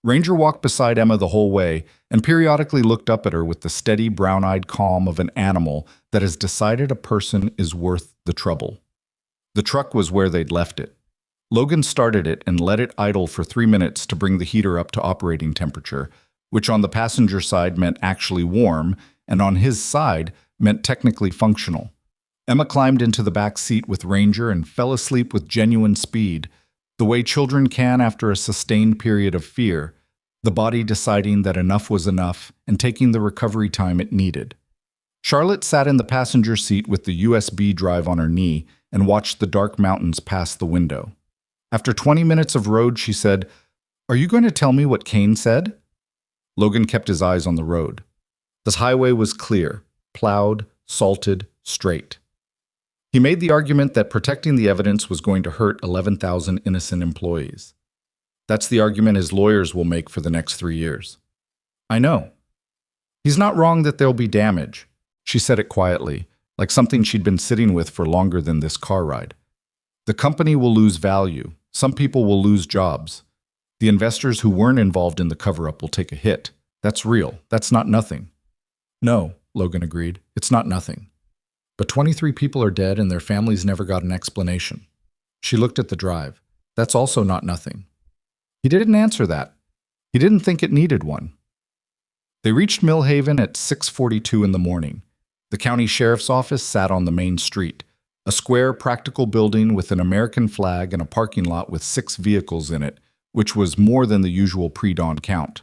Ranger walked beside Emma the whole way and periodically looked up at her with the steady, brown-eyed calm of an animal that has decided a person is worth the trouble. The truck was where they'd left it. Logan started it and let it idle for 3 minutes to bring the heater up to operating temperature, which on the passenger side meant actually warm, and on his side meant technically functional. Emma climbed into the back seat with Ranger and fell asleep with genuine speed, the way children can after a sustained period of fear, the body deciding that enough was enough and taking the recovery time it needed. Charlotte sat in the passenger seat with the USB drive on her knee and watched the dark mountains past the window. After 20 minutes of road, she said, "Are you going to tell me what Kane said?" Logan kept his eyes on the road. The highway was clear, plowed, salted, straight. He made the argument that protecting the evidence was going to hurt 11,000 innocent employees. That's the argument his lawyers will make for the next 3 years. I know. He's not wrong that there'll be damage. She said it quietly, like something she'd been sitting with for longer than this car ride. The company will lose value. Some people will lose jobs. The investors who weren't involved in the cover-up will take a hit. That's real. That's not nothing. No, Logan agreed. It's not nothing. But 23 people are dead and their families never got an explanation. She looked at the drive. That's also not nothing. He didn't answer that. He didn't think it needed one. They reached Millhaven at 6:42 in the morning. The county sheriff's office sat on the main street, a square, practical building with an American flag and a parking lot with 6 vehicles in it, which was more than the usual pre-dawn count.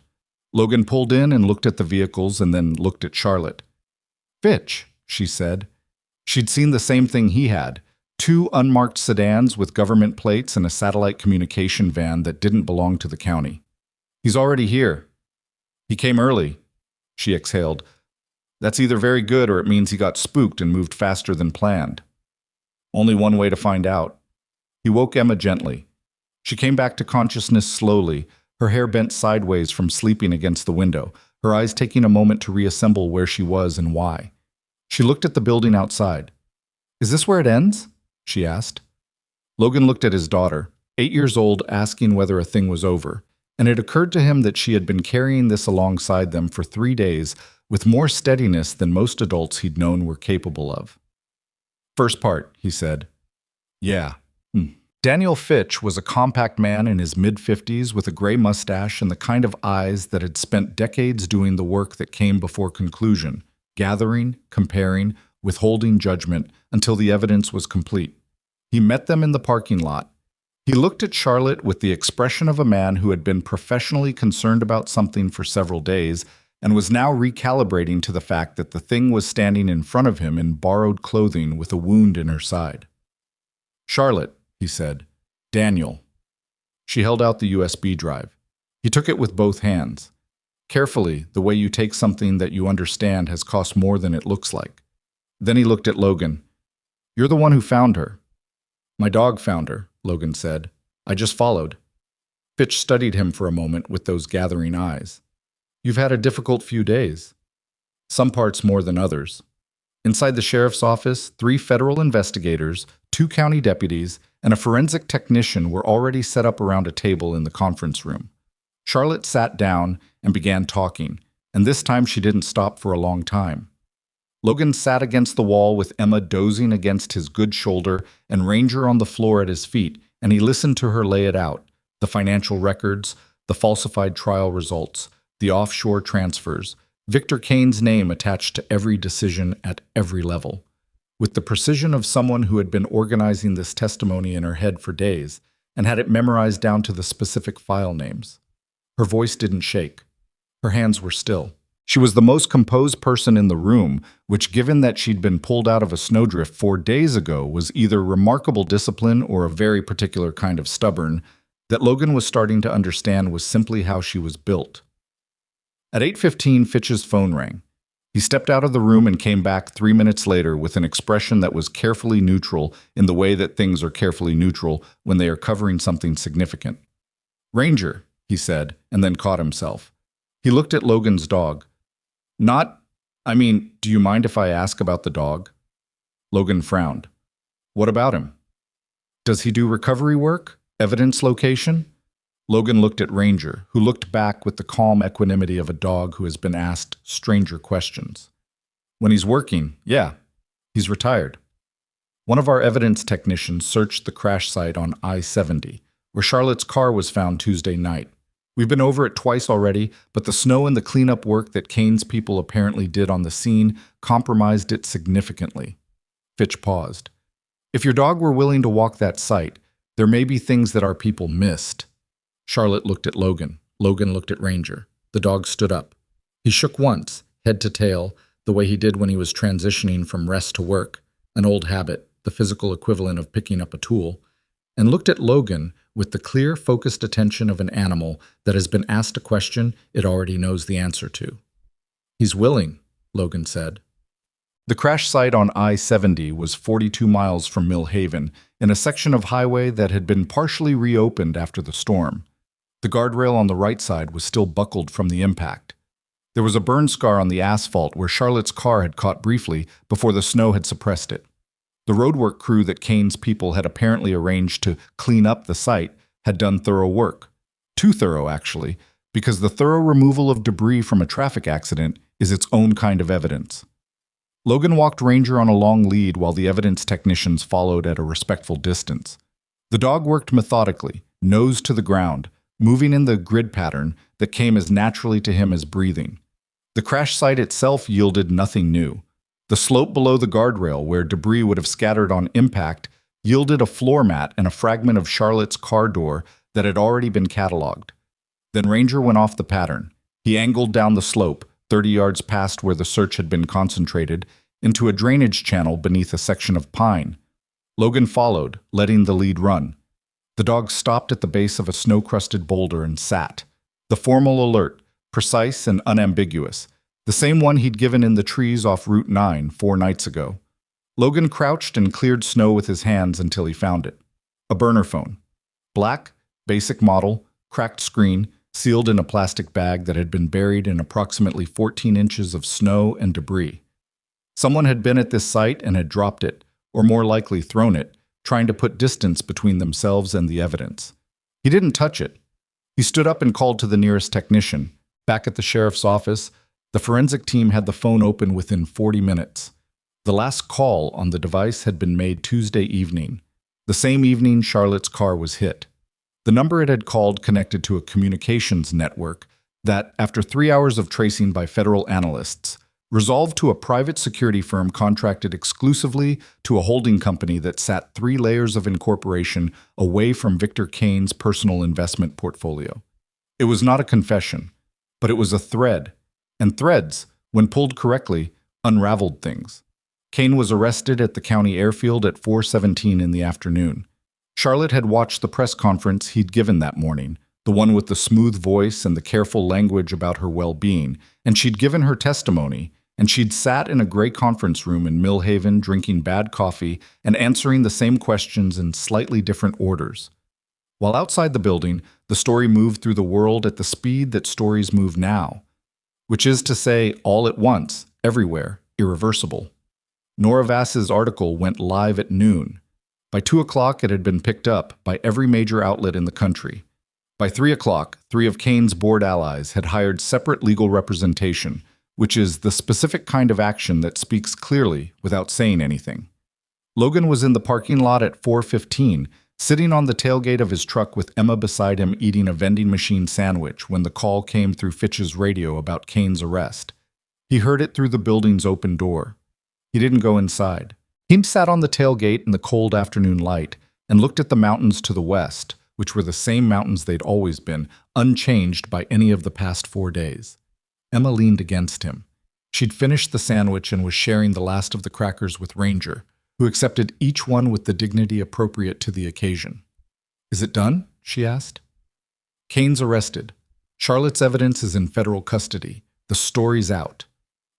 Logan pulled in and looked at the vehicles and then looked at Charlotte. "Fitch," she said. She'd seen the same thing he had, 2 unmarked sedans with government plates and a satellite communication van that didn't belong to the county. "He's already here." "He came early," she exhaled. "That's either very good or it means he got spooked and moved faster than planned." Only one way to find out. He woke Emma gently. She came back to consciousness slowly, her hair bent sideways from sleeping against the window, her eyes taking a moment to reassemble where she was and why. She looked at the building outside. "Is this where it ends?" she asked. Logan looked at his daughter, 8 years old, asking whether a thing was over, and it occurred to him that she had been carrying this alongside them for 3 days with more steadiness than most adults he'd known were capable of. "First part," he said. "Yeah." Daniel Fitch was a compact man in his mid-50s with a gray mustache and the kind of eyes that had spent decades doing the work that came before conclusion, gathering, comparing, withholding judgment until the evidence was complete. He met them in the parking lot. He looked at Charlotte with the expression of a man who had been professionally concerned about something for several days and was now recalibrating to the fact that the thing was standing in front of him in borrowed clothing with a wound in her side. "Charlotte," he said. "Daniel." She held out the USB drive. He took it with both hands. Carefully, the way you take something that you understand has cost more than it looks like. Then he looked at Logan. "You're the one who found her." "My dog found her," Logan said. "I just followed." Fitch studied him for a moment with those gathering eyes. "You've had a difficult few days." "Some parts more than others." Inside the sheriff's office, 3 federal investigators, 2 county deputies, and a forensic technician were already set up around a table in the conference room. Charlotte sat down and began talking, and this time she didn't stop for a long time. Logan sat against the wall with Emma dozing against his good shoulder and Ranger on the floor at his feet, and he listened to her lay it out: the financial records, the falsified trial results, the offshore transfers, Victor Kane's name attached to every decision at every level. With the precision of someone who had been organizing this testimony in her head for days and had it memorized down to the specific file names. Her voice didn't shake. Her hands were still. She was the most composed person in the room, which, given that she'd been pulled out of a snowdrift 4 days ago, was either remarkable discipline or a very particular kind of stubborn that Logan was starting to understand was simply how she was built. At 8:15, Fitch's phone rang. He stepped out of the room and came back 3 minutes later with an expression that was carefully neutral in the way that things are carefully neutral when they are covering something significant. Ranger, he said, and then caught himself. He looked at Logan's dog. Do you mind if I ask about the dog? Logan frowned. What about him? Does he do recovery work? Evidence location? Logan looked at Ranger, who looked back with the calm equanimity of a dog who has been asked stranger questions. When he's working, yeah, he's retired. One of our evidence technicians searched the crash site on I-70, where Charlotte's car was found Tuesday night. We've been over it twice already, but the snow and the cleanup work that Kane's people apparently did on the scene compromised it significantly. Fitch paused. If your dog were willing to walk that site, there may be things that our people missed. Charlotte looked at Logan. Logan looked at Ranger. The dog stood up. He shook once, head to tail, the way he did when he was transitioning from rest to work, an old habit, the physical equivalent of picking up a tool, and looked at Logan with the clear, focused attention of an animal that has been asked a question it already knows the answer to. He's willing, Logan said. The crash site on I-70 was 42 miles from Mill Haven, in a section of highway that had been partially reopened after the storm. The guardrail on the right side was still buckled from the impact. There was a burn scar on the asphalt where Charlotte's car had caught briefly before the snow had suppressed it. The roadwork crew that Kane's people had apparently arranged to clean up the site had done thorough work. Too thorough, actually, because the thorough removal of debris from a traffic accident is its own kind of evidence. Logan walked Ranger on a long lead while the evidence technicians followed at a respectful distance. The dog worked methodically, nose to the ground, moving in the grid pattern that came as naturally to him as breathing. The crash site itself yielded nothing new. The slope below the guardrail, where debris would have scattered on impact, yielded a floor mat and a fragment of Charlotte's car door that had already been cataloged. Then Ranger went off the pattern. He angled down the slope, 30 yards past where the search had been concentrated, into a drainage channel beneath a section of pine. Logan followed, letting the lead run. The dog stopped at the base of a snow-crusted boulder and sat. The formal alert, precise and unambiguous, the same one he'd given in the trees off Route 9 4 nights ago. Logan crouched and cleared snow with his hands until he found it. A burner phone. Black, basic model, cracked screen, sealed in a plastic bag that had been buried in approximately 14 inches of snow and debris. Someone had been at this site and had dropped it, or more likely thrown it, trying to put distance between themselves and the evidence. He didn't touch it. He stood up and called to the nearest technician. Back at the sheriff's office, the forensic team had the phone open within 40 minutes. The last call on the device had been made Tuesday evening, the same evening Charlotte's car was hit. The number it had called connected to a communications network that, after 3 hours of tracing by federal analysts, resolved to a private security firm contracted exclusively to a holding company that sat 3 layers of incorporation away from Victor Kane's personal investment portfolio. It was not a confession, but it was a thread. And threads, when pulled correctly, unraveled things. Kane was arrested at the county airfield at 4:17 in the afternoon. Charlotte had watched the press conference he'd given that morning, the one with the smooth voice and the careful language about her well-being, and she'd given her testimony, and she'd sat in a gray conference room in Mill Haven drinking bad coffee and answering the same questions in slightly different orders. While outside the building, the story moved through the world at the speed that stories move now, which is to say, all at once, everywhere, irreversible. Nora Vass's article went live at noon. By 2 o'clock, it had been picked up by every major outlet in the country. By 3 o'clock, 3 of Kane's board allies had hired separate legal representation, which is the specific kind of action that speaks clearly without saying anything. Logan was in the parking lot at 4:15, sitting on the tailgate of his truck with Emma beside him eating a vending machine sandwich when the call came through Fitch's radio about Kane's arrest. He heard it through the building's open door. He didn't go inside. He sat on the tailgate in the cold afternoon light and looked at the mountains to the west, which were the same mountains they'd always been, unchanged by any of the past 4 days. Emma leaned against him. She'd finished the sandwich and was sharing the last of the crackers with Ranger, who accepted each one with the dignity appropriate to the occasion. "Is it done?" she asked. "Kane's arrested. Charlotte's evidence is in federal custody. The story's out."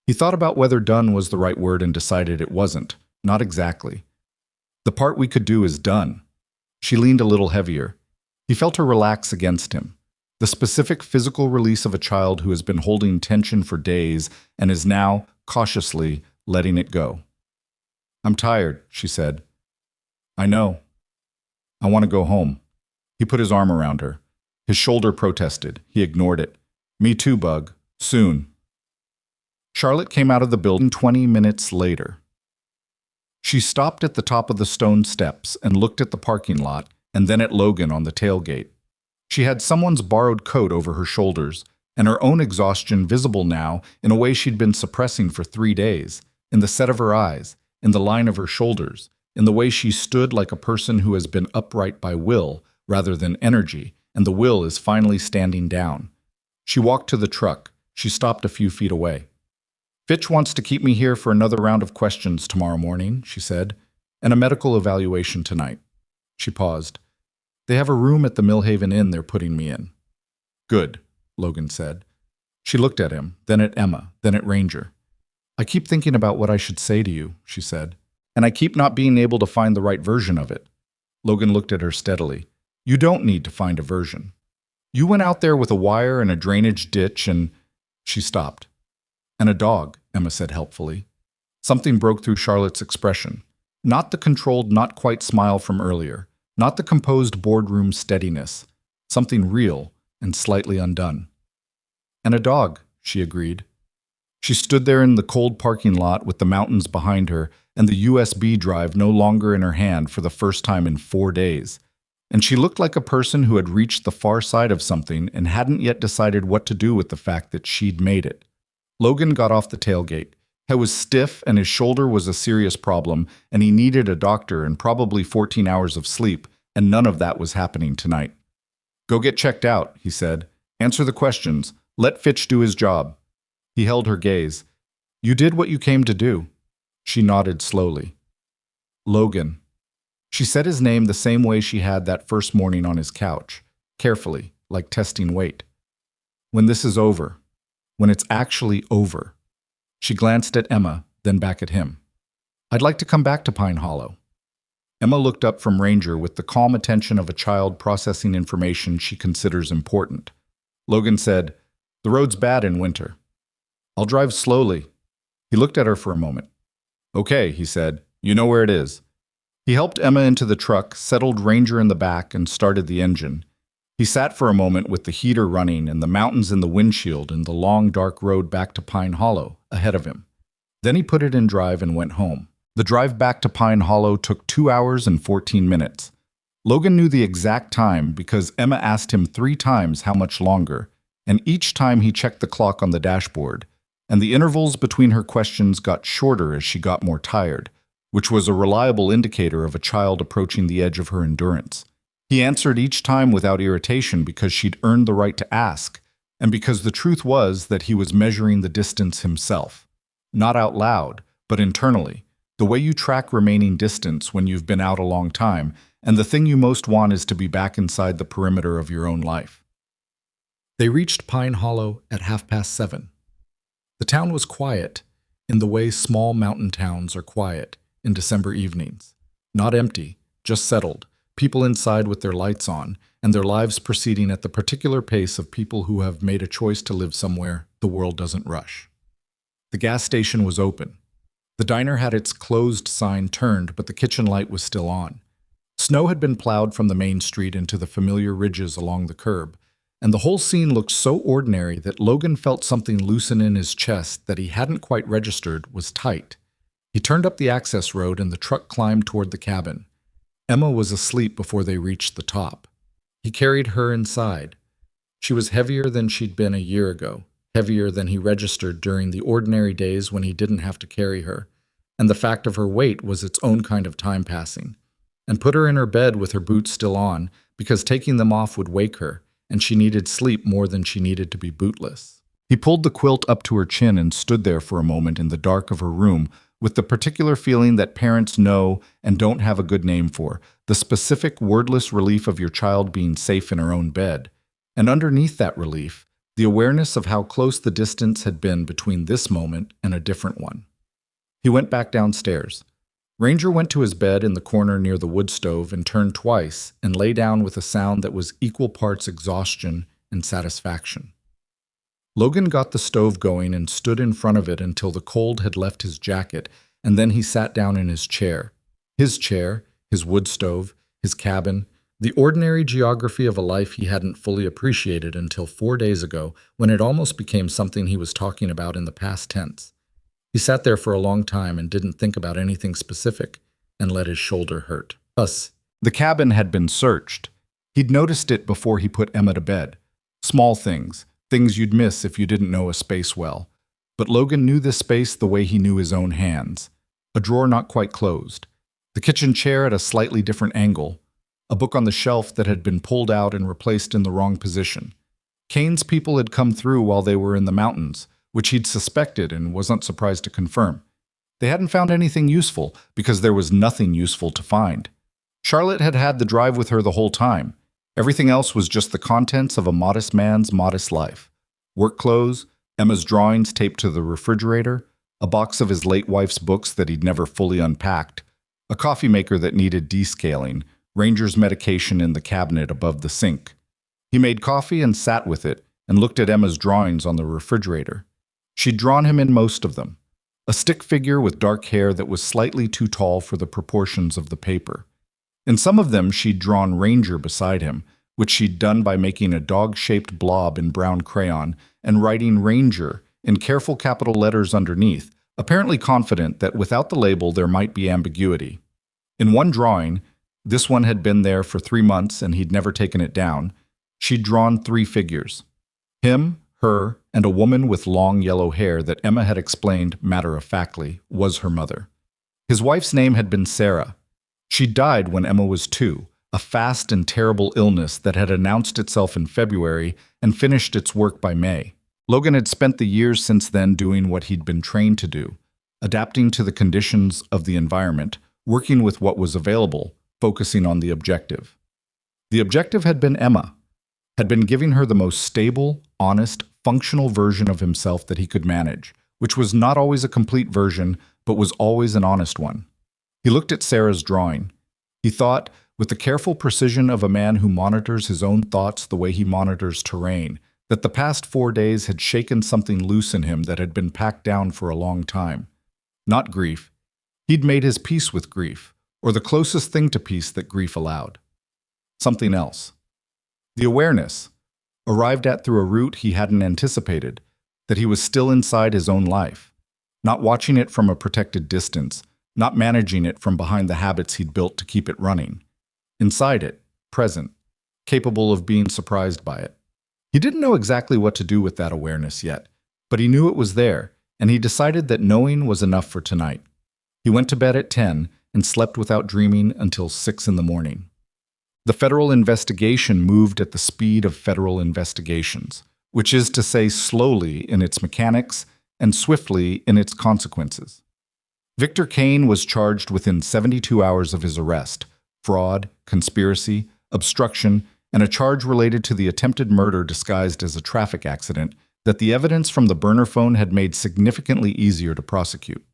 He thought about whether done was the right word and decided it wasn't. Not exactly. "The part we could do is done." She leaned a little heavier. He felt her relax against him, the specific physical release of a child who has been holding tension for days and is now, cautiously, letting it go. "I'm tired," she said. "I know. I want to go home." He put his arm around her. His shoulder protested. He ignored it. "Me too, Bug. Soon." Charlotte came out of the building 20 minutes later. She stopped at the top of the stone steps and looked at the parking lot and then at Logan on the tailgate. She had someone's borrowed coat over her shoulders, and her own exhaustion visible now in a way she'd been suppressing for 3 days, in the set of her eyes, in the line of her shoulders, in the way she stood like a person who has been upright by will rather than energy, and the will is finally standing down. She walked to the truck. She stopped a few feet away. "Fitch wants to keep me here for another round of questions tomorrow morning," she said, "and a medical evaluation tonight." She paused. "They have a room at the Millhaven Inn they're putting me in." "Good," Logan said. She looked at him, then at Emma, then at Ranger. "I keep thinking about what I should say to you," she said, "and I keep not being able to find the right version of it." Logan looked at her steadily. "You don't need to find a version. You went out there with a wire and a drainage ditch and—" She stopped. "And a dog," Emma said helpfully. Something broke through Charlotte's expression. Not the controlled, not quite smile from earlier. Not the composed boardroom steadiness. Something real and slightly undone. "And a dog," she agreed. She stood there in the cold parking lot with the mountains behind her and the USB drive no longer in her hand for the first time in 4 days. And she looked like a person who had reached the far side of something and hadn't yet decided what to do with the fact that she'd made it. Logan got off the tailgate. He was stiff and his shoulder was a serious problem, and he needed a doctor and probably 14 hours of sleep, and none of that was happening tonight. "Go get checked out," he said. "Answer the questions. Let Fitch do his job." He held her gaze. "You did what you came to do." She nodded slowly. "Logan." She said his name the same way she had that first morning on his couch, carefully, like testing weight. "When this is over. When it's actually over." She glanced at Emma, then back at him. "I'd like to come back to Pine Hollow." Emma looked up from Ranger with the calm attention of a child processing information she considers important. Logan said, "The road's bad in winter." "I'll drive slowly." He looked at her for a moment. "Okay," he said. "You know where it is." He helped Emma into the truck, settled Ranger in the back, and started the engine. He sat for a moment with the heater running and the mountains in the windshield and the long, dark road back to Pine Hollow ahead of him. Then he put it in drive and went home. The drive back to Pine Hollow took 2 hours and 14 minutes. Logan knew the exact time because Emma asked him 3 times how much longer, and each time he checked the clock on the dashboard, and the intervals between her questions got shorter as she got more tired, which was a reliable indicator of a child approaching the edge of her endurance. He answered each time without irritation because she'd earned the right to ask, and because the truth was that he was measuring the distance himself. Not out loud, but internally, the way you track remaining distance when you've been out a long time, and the thing you most want is to be back inside the perimeter of your own life. They reached Pine Hollow at 7:30. The town was quiet, in the way small mountain towns are quiet in December evenings. Not empty, just settled. People inside with their lights on, and their lives proceeding at the particular pace of people who have made a choice to live somewhere the world doesn't rush. The gas station was open. The diner had its closed sign turned, but the kitchen light was still on. Snow had been plowed from the main street into the familiar ridges along the curb, and the whole scene looked so ordinary that Logan felt something loosen in his chest that he hadn't quite registered was tight. He turned up the access road and the truck climbed toward the cabin. Emma was asleep before they reached the top. He carried her inside. She was heavier than she'd been a year ago, heavier than he registered during the ordinary days when he didn't have to carry her, and the fact of her weight was its own kind of time passing, and put her in her bed with her boots still on, because taking them off would wake her, and she needed sleep more than she needed to be bootless. He pulled the quilt up to her chin and stood there for a moment in the dark of her room, with the particular feeling that parents know and don't have a good name for, the specific wordless relief of your child being safe in her own bed. And underneath that relief, the awareness of how close the distance had been between this moment and a different one. He went back downstairs. Ranger went to his bed in the corner near the wood stove and turned twice and lay down with a sound that was equal parts exhaustion and satisfaction. Logan got the stove going and stood in front of it until the cold had left his jacket, and then he sat down in his chair. His wood stove, his cabin, the ordinary geography of a life he hadn't fully appreciated until 4 days ago, when it almost became something he was talking about in the past tense. He sat there for a long time and didn't think about anything specific, and let his shoulder hurt. Thus, the cabin had been searched. He'd noticed it before he put Emma to bed. Small things you'd miss if you didn't know a space well. But Logan knew this space the way he knew his own hands. A drawer not quite closed. The kitchen chair at a slightly different angle. A book on the shelf that had been pulled out and replaced in the wrong position. Kane's people had come through while they were in the mountains, which he'd suspected and wasn't surprised to confirm. They hadn't found anything useful because there was nothing useful to find. Charlotte had had the drive with her the whole time. Everything else was just the contents of a modest man's modest life. Work clothes, Emma's drawings taped to the refrigerator, a box of his late wife's books that he'd never fully unpacked, a coffee maker that needed descaling, Ranger's medication in the cabinet above the sink. He made coffee and sat with it and looked at Emma's drawings on the refrigerator. She'd drawn him in most of them. A stick figure with dark hair that was slightly too tall for the proportions of the paper. In some of them, she'd drawn Ranger beside him, which she'd done by making a dog-shaped blob in brown crayon and writing Ranger in careful capital letters underneath, apparently confident that without the label there might be ambiguity. In one drawing, this one had been there for 3 months and he'd never taken it down, she'd drawn 3 figures. Him, her, and a woman with long yellow hair that Emma had explained matter-of-factly was her mother. His wife's name had been Sarah. She died when Emma was 2, a fast and terrible illness that had announced itself in February and finished its work by May. Logan had spent the years since then doing what he'd been trained to do, adapting to the conditions of the environment, working with what was available, focusing on the objective. The objective had been Emma, had been giving her the most stable, honest, functional version of himself that he could manage, which was not always a complete version, but was always an honest one. He looked at Sarah's drawing. He thought, with the careful precision of a man who monitors his own thoughts the way he monitors terrain, that the past 4 days had shaken something loose in him that had been packed down for a long time. Not grief. He'd made his peace with grief, or the closest thing to peace that grief allowed. Something else. The awareness, arrived at through a route he hadn't anticipated, that he was still inside his own life, not watching it from a protected distance, not managing it from behind the habits he'd built to keep it running. Inside it, present, capable of being surprised by it. He didn't know exactly what to do with that awareness yet, but he knew it was there, and he decided that knowing was enough for tonight. He went to bed at 10 and slept without dreaming until 6 in the morning. The federal investigation moved at the speed of federal investigations, which is to say slowly in its mechanics and swiftly in its consequences. Victor Kane was charged within 72 hours of his arrest, fraud, conspiracy, obstruction, and a charge related to the attempted murder disguised as a traffic accident that the evidence from the burner phone had made significantly easier to prosecute.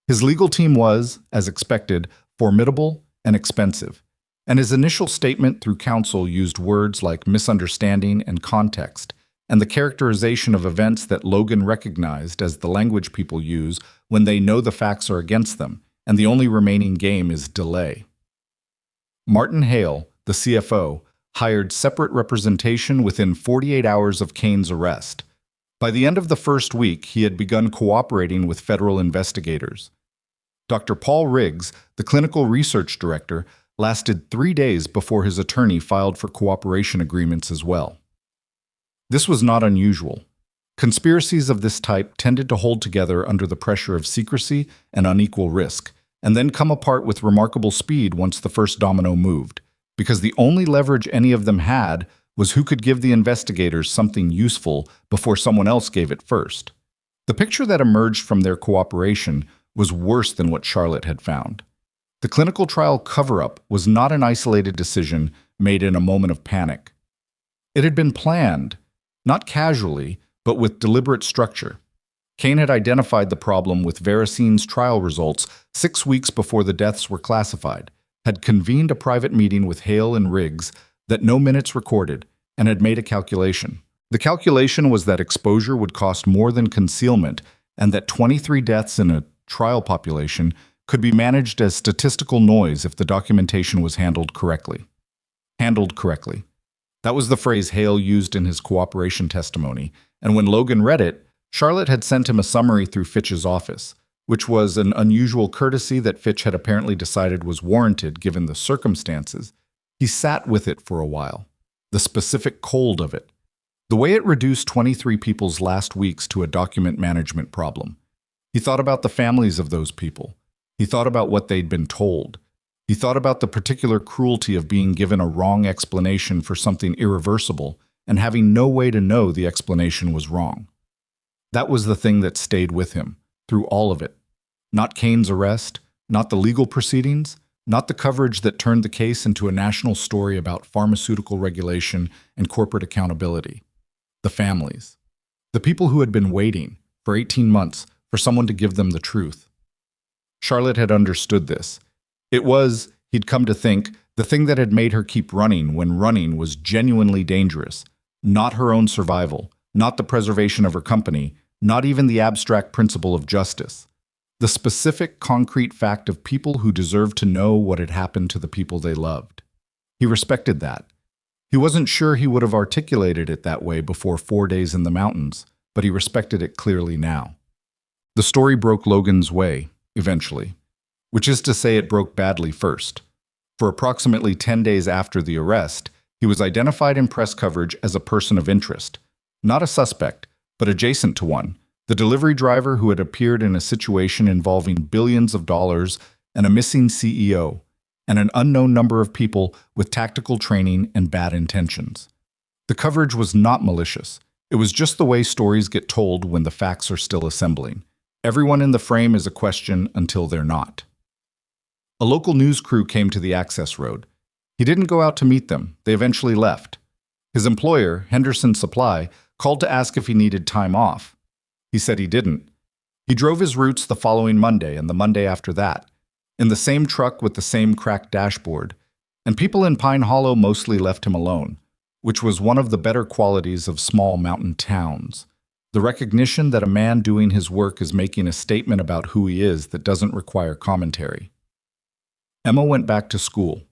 His legal team was, as expected, formidable and expensive, and his initial statement through counsel used words like misunderstanding and context, and the characterization of events that Logan recognized as the language people use when they know the facts are against them, and the only remaining game is delay. Martin Hale, the CFO, hired separate representation within 48 hours of Kane's arrest. By the end of the first week, he had begun cooperating with federal investigators. Dr. Paul Riggs, the clinical research director, lasted 3 days before his attorney filed for cooperation agreements as well. This was not unusual. Conspiracies of this type tended to hold together under the pressure of secrecy and unequal risk, and then come apart with remarkable speed once the first domino moved, because the only leverage any of them had was who could give the investigators something useful before someone else gave it first. The picture that emerged from their cooperation was worse than what Charlotte had found. The clinical trial cover-up was not an isolated decision made in a moment of panic. It had been planned, not casually, but with deliberate structure. Kane had identified the problem with Verisine's trial results 6 weeks before the deaths were classified, had convened a private meeting with Hale and Riggs that no minutes recorded, and had made a calculation. The calculation was that exposure would cost more than concealment, and that 23 deaths in a trial population could be managed as statistical noise if the documentation was handled correctly. Handled correctly. That was the phrase Hale used in his cooperation testimony, and when Logan read it, Charlotte had sent him a summary through Fitch's office, which was an unusual courtesy that Fitch had apparently decided was warranted given the circumstances. He sat with it for a while, the specific cold of it, the way it reduced 23 people's last weeks to a document management problem. He thought about the families of those people. He thought about what they'd been told. He thought about the particular cruelty of being given a wrong explanation for something irreversible and having no way to know the explanation was wrong. That was the thing that stayed with him, through all of it. Not Kane's arrest, not the legal proceedings, not the coverage that turned the case into a national story about pharmaceutical regulation and corporate accountability. The families. The people who had been waiting, for 18 months, for someone to give them the truth. Charlotte had understood this. It was, he'd come to think, the thing that had made her keep running when running was genuinely dangerous. Not her own survival, not the preservation of her company, not even the abstract principle of justice. The specific, concrete fact of people who deserved to know what had happened to the people they loved. He respected that. He wasn't sure he would have articulated it that way before 4 days in the mountains, but he respected it clearly now. The story broke Logan's way, eventually, which is to say it broke badly first. For approximately 10 days after the arrest, he was identified in press coverage as a person of interest, not a suspect, but adjacent to one, the delivery driver who had appeared in a situation involving billions of dollars and a missing CEO, and an unknown number of people with tactical training and bad intentions. The coverage was not malicious. It was just the way stories get told when the facts are still assembling. Everyone in the frame is a question until they're not. A local news crew came to the access road. He didn't go out to meet them. They eventually left. His employer, Henderson Supply, called to ask if he needed time off. He said he didn't. He drove his routes the following Monday and the Monday after that, in the same truck with the same cracked dashboard, and people in Pine Hollow mostly left him alone, which was one of the better qualities of small mountain towns. The recognition that a man doing his work is making a statement about who he is that doesn't require commentary. Emma went back to school.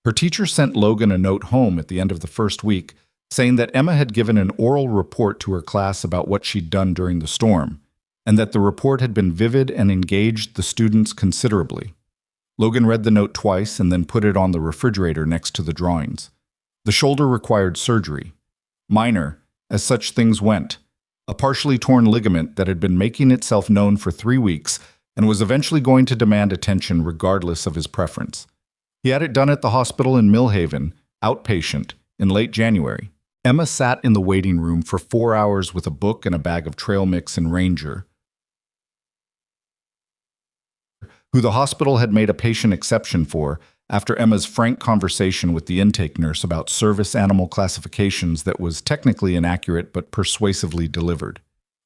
Her teacher sent Logan a note home at the end of the first week, saying that Emma had given an oral report to her class about what she'd done during the storm, and that the report had been vivid and engaged the students considerably. Logan read the note twice and then put it on the refrigerator next to the drawings. The shoulder required surgery. Minor, as such things went. A partially torn ligament that had been making itself known for 3 weeks and was eventually going to demand attention regardless of his preference. He had it done at the hospital in Millhaven, outpatient, in late January. Emma sat in the waiting room for 4 hours with a book and a bag of trail mix and Ranger, who the hospital had made a patient exception for after Emma's frank conversation with the intake nurse about service animal classifications that was technically inaccurate but persuasively delivered.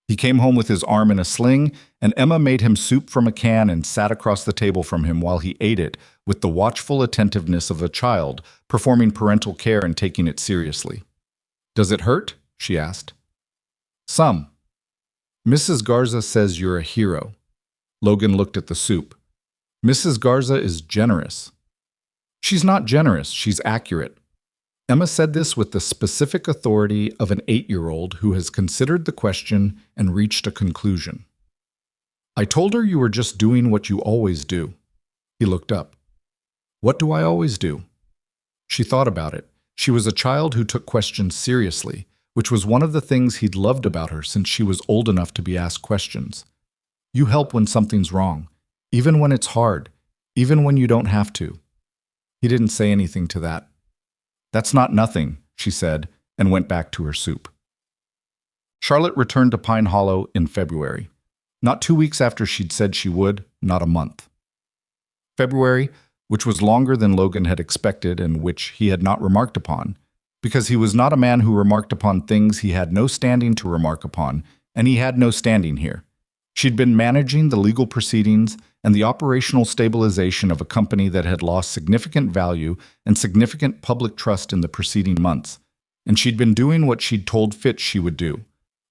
He came home with his arm in a sling, and Emma made him soup from a can and sat across the table from him while he ate it with the watchful attentiveness of a child, performing parental care and taking it seriously. "Does it hurt?" she asked. "Some. Mrs. Garza says you're a hero." Logan looked at the soup. "Mrs. Garza is generous." "She's not generous, she's accurate." Emma said this with the specific authority of an 8-year-old who has considered the question and reached a conclusion. "I told her you were just doing what you always do." He looked up. "What do I always do?" She thought about it. She was a child who took questions seriously, which was one of the things he'd loved about her since she was old enough to be asked questions. You help when something's wrong, even when it's hard, even when you don't have to. He didn't say anything to that. "That's not nothing," she said, and went back to her soup. Charlotte returned to Pine Hollow in February. Not 2 weeks after she'd said she would, not a month. February, which was longer than Logan had expected and which he had not remarked upon, because he was not a man who remarked upon things he had no standing to remark upon, and he had no standing here. She'd been managing the legal proceedings and the operational stabilization of a company that had lost significant value and significant public trust in the preceding months, and she'd been doing what she'd told Fitch she would do,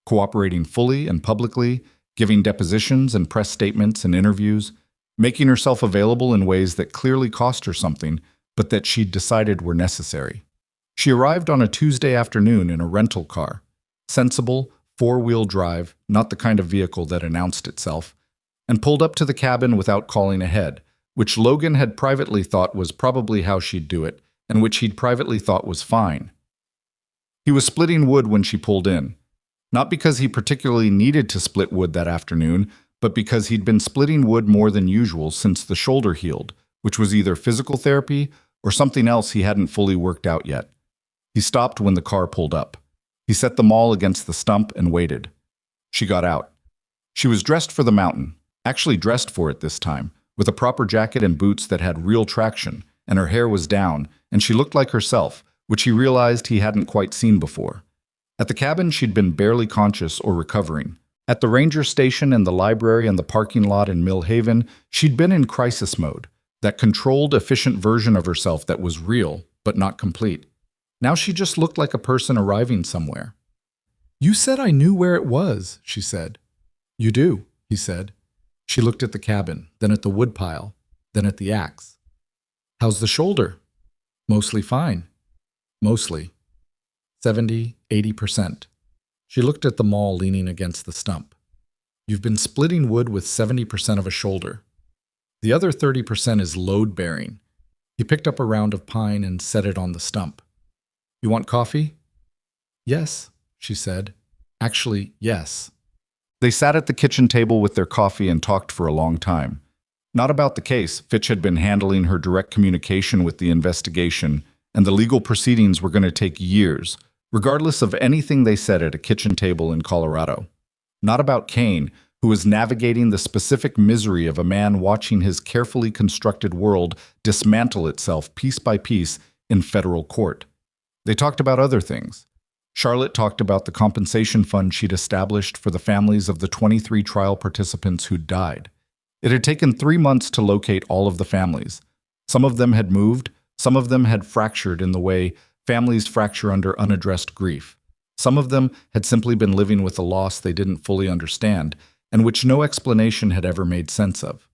cooperating fully and publicly, giving depositions and press statements and interviews, making herself available in ways that clearly cost her something, but that she'd decided were necessary. She arrived on a Tuesday afternoon in a rental car, sensible, four-wheel drive, not the kind of vehicle that announced itself, and pulled up to the cabin without calling ahead, which Logan had privately thought was probably how she'd do it, and which he'd privately thought was fine. He was splitting wood when she pulled in, not because he particularly needed to split wood that afternoon, but because he'd been splitting wood more than usual since the shoulder healed, which was either physical therapy or something else he hadn't fully worked out yet. He stopped when the car pulled up. He set the maul against the stump and waited. She got out. She was dressed for the mountain, actually dressed for it this time, with a proper jacket and boots that had real traction, and her hair was down, and she looked like herself, which he realized he hadn't quite seen before. At the cabin, she'd been barely conscious or recovering. At the ranger station and the library and the parking lot in Mill Haven, she'd been in crisis mode, that controlled, efficient version of herself that was real, but not complete. Now she just looked like a person arriving somewhere. "You said I knew where it was," she said. "You do," he said. She looked at the cabin, then at the woodpile, then at the axe. "How's the shoulder?" "Mostly fine." "Mostly." 70, 80%. She looked at the maul leaning against the stump. "You've been splitting wood with 70% of a shoulder. The other 30% is load-bearing." He picked up a round of pine and set it on the stump. "You want coffee?" "Yes," she said. "Actually, yes." They sat at the kitchen table with their coffee and talked for a long time. Not about the case. Fitch had been handling her direct communication with the investigation, and the legal proceedings were going to take years, regardless of anything they said at a kitchen table in Colorado. Not about Kane, who was navigating the specific misery of a man watching his carefully constructed world dismantle itself piece by piece in federal court. They talked about other things. Charlotte talked about the compensation fund she'd established for the families of the 23 trial participants who'd died. It had taken 3 months to locate all of the families. Some of them had moved, some of them had fractured in the way families fracture under unaddressed grief. Some of them had simply been living with a loss they didn't fully understand, and which no explanation had ever made sense of.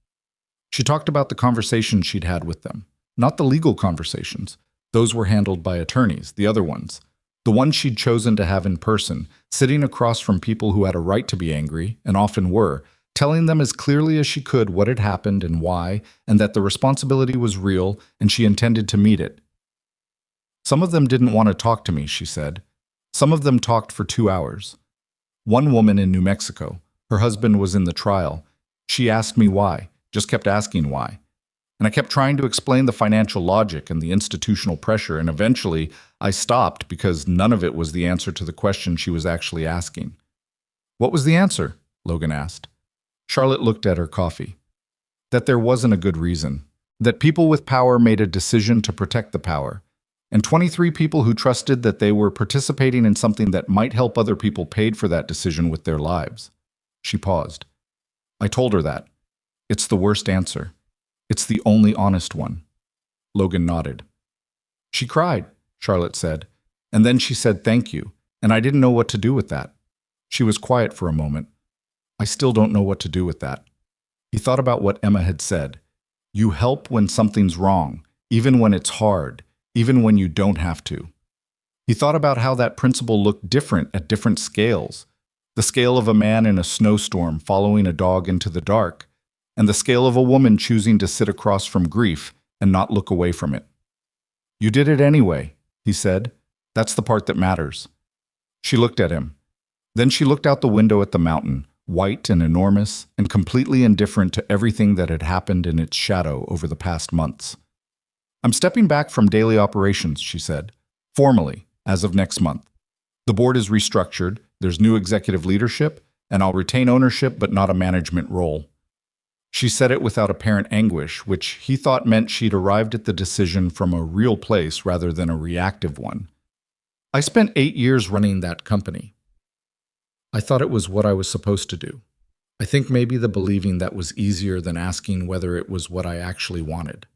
She talked about the conversations she'd had with them, not the legal conversations. Those were handled by attorneys, the other ones. The ones she'd chosen to have in person, sitting across from people who had a right to be angry, and often were, telling them as clearly as she could what had happened and why, and that the responsibility was real and she intended to meet it. "Some of them didn't want to talk to me," she said. "Some of them talked for 2 hours. One woman in New Mexico, her husband was in the trial. She asked me why, just kept asking why. And I kept trying to explain the financial logic and the institutional pressure, and eventually I stopped because none of it was the answer to the question she was actually asking." "What was the answer?" Logan asked. Charlotte looked at her coffee. "That there wasn't a good reason. That people with power made a decision to protect the power. And 23 people who trusted that they were participating in something that might help other people paid for that decision with their lives." She paused. "I told her that. It's the worst answer. It's the only honest one." Logan nodded. "She cried," Charlotte said, "and then she said thank you, and I didn't know what to do with that." She was quiet for a moment. "I still don't know what to do with that." He thought about what Emma had said. You help when something's wrong, even when it's hard, even when you don't have to. He thought about how that principle looked different at different scales. The scale of a man in a snowstorm following a dog into the dark, and the scale of a woman choosing to sit across from grief and not look away from it. "You did it anyway," he said. "That's the part that matters." She looked at him. Then she looked out the window at the mountain, white and enormous, and completely indifferent to everything that had happened in its shadow over the past months. "I'm stepping back from daily operations," she said, "formally, as of next month. The board is restructured, there's new executive leadership, and I'll retain ownership but not a management role." She said it without apparent anguish, which he thought meant she'd arrived at the decision from a real place rather than a reactive one. "I spent 8 years running that company. I thought it was what I was supposed to do. I think maybe the believing that was easier than asking whether it was what I actually wanted.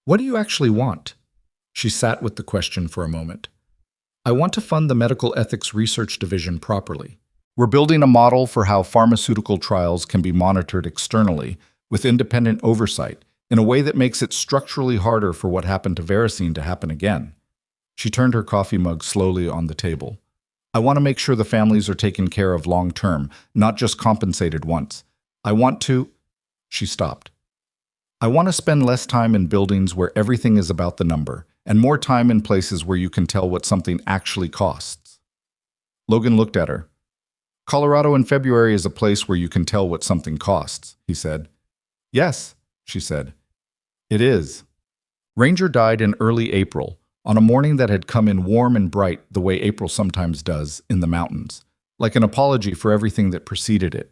What do you actually want? She sat with the question for a moment. I want to fund the Medical Ethics Research Division properly. We're building a model for how pharmaceutical trials can be monitored externally with independent oversight in a way that makes it structurally harder for what happened to Veracine to happen again. She turned her coffee mug slowly on the table. I want to make sure the families are taken care of long term, not just compensated once. I want to... She stopped. I want to spend less time in buildings where everything is about the number, and more time in places where you can tell what something actually costs. Logan looked at her. Colorado in February is a place where you can tell what something costs, he said. Yes, she said. It is. Ranger died in early April, on a morning that had come in warm and bright the way April sometimes does in the mountains, like an apology for everything that preceded it.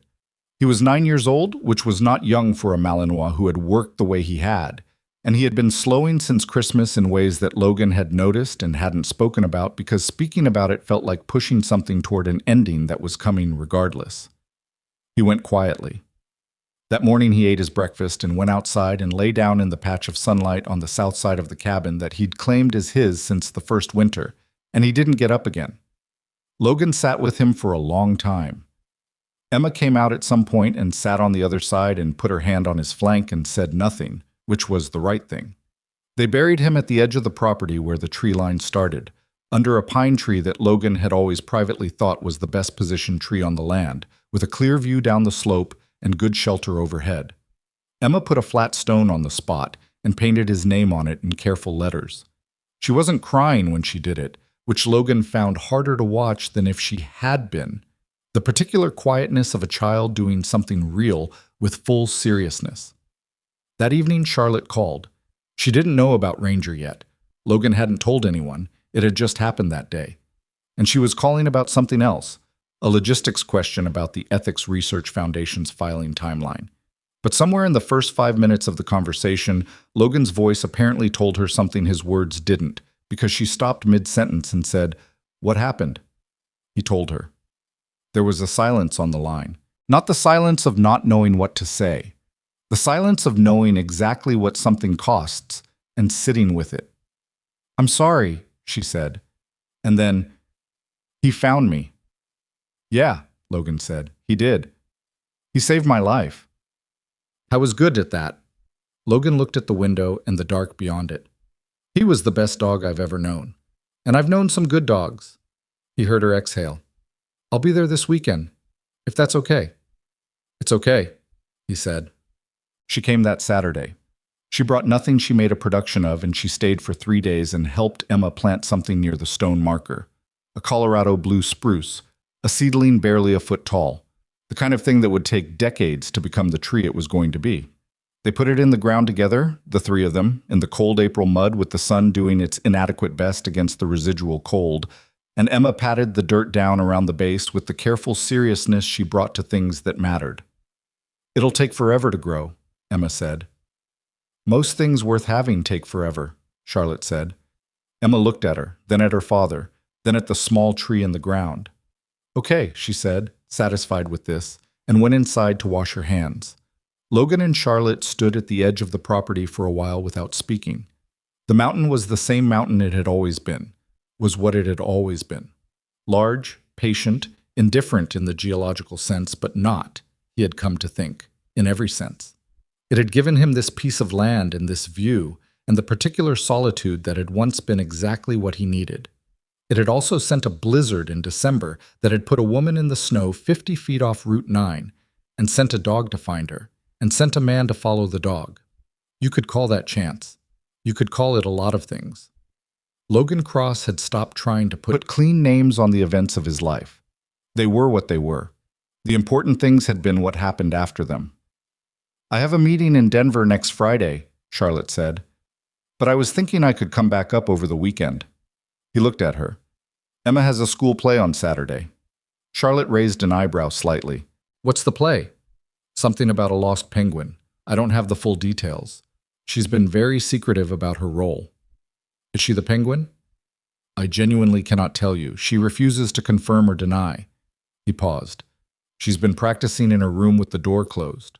He was 9 years old, which was not young for a Malinois who had worked the way he had, and he had been slowing since Christmas in ways that Logan had noticed and hadn't spoken about because speaking about it felt like pushing something toward an ending that was coming regardless. He went quietly. That morning he ate his breakfast and went outside and lay down in the patch of sunlight on the south side of the cabin that he'd claimed as his since the first winter, and he didn't get up again. Logan sat with him for a long time. Emma came out at some point and sat on the other side and put her hand on his flank and said nothing, which was the right thing. They buried him at the edge of the property where the tree line started, under a pine tree that Logan had always privately thought was the best positioned tree on the land, with a clear view down the slope and good shelter overhead. Emma put a flat stone on the spot and painted his name on it in careful letters. She wasn't crying when she did it, which Logan found harder to watch than if she had been. The particular quietness of a child doing something real with full seriousness. That evening, Charlotte called. She didn't know about Ranger yet. Logan hadn't told anyone. It had just happened that day. And she was calling about something else, a logistics question about the Ethics Research Foundation's filing timeline. But somewhere in the first 5 minutes of the conversation, Logan's voice apparently told her something his words didn't, because she stopped mid-sentence and said, "What happened?" He told her. There was a silence on the line. Not the silence of not knowing what to say. The silence of knowing exactly what something costs and sitting with it. "I'm sorry," she said. And then, "He found me." "Yeah," Logan said. "He did. He saved my life." I was good at that. Logan looked at the window and the dark beyond it. He was the best dog I've ever known. And I've known some good dogs. He heard her exhale. "I'll be there this weekend, if that's okay." "It's okay," he said. She came that Saturday. She brought nothing she made a production of, and she stayed for 3 days and helped Emma plant something near the stone marker. A Colorado blue spruce, a seedling barely a foot tall, the kind of thing that would take decades to become the tree it was going to be. They put it in the ground together, the three of them, in the cold April mud with the sun doing its inadequate best against the residual cold, and Emma patted the dirt down around the base with the careful seriousness she brought to things that mattered. "It'll take forever to grow," Emma said. "Most things worth having take forever," Charlotte said. Emma looked at her, then at her father, then at the small tree in the ground. "Okay," she said, satisfied with this, and went inside to wash her hands. Logan and Charlotte stood at the edge of the property for a while without speaking. The mountain was the same mountain it had always been, was what it had always been. Large, patient, indifferent in the geological sense, but not, he had come to think, in every sense. It had given him this piece of land and this view, and the particular solitude that had once been exactly what he needed. It had also sent a blizzard in December that had put a woman in the snow 50 feet off Route 9, and sent a dog to find her, and sent a man to follow the dog. You could call that chance. You could call it a lot of things. Logan Cross had stopped trying to put clean names on the events of his life. They were what they were. The important things had been what happened after them. "I have a meeting in Denver next Friday," Charlotte said. "But I was thinking I could come back up over the weekend." He looked at her. "Emma has a school play on Saturday." Charlotte raised an eyebrow slightly. "What's the play?" "Something about a lost penguin. I don't have the full details. She's been very secretive about her role." "Is she the penguin?" "I genuinely cannot tell you. She refuses to confirm or deny." He paused. She's been practicing in her room with the door closed.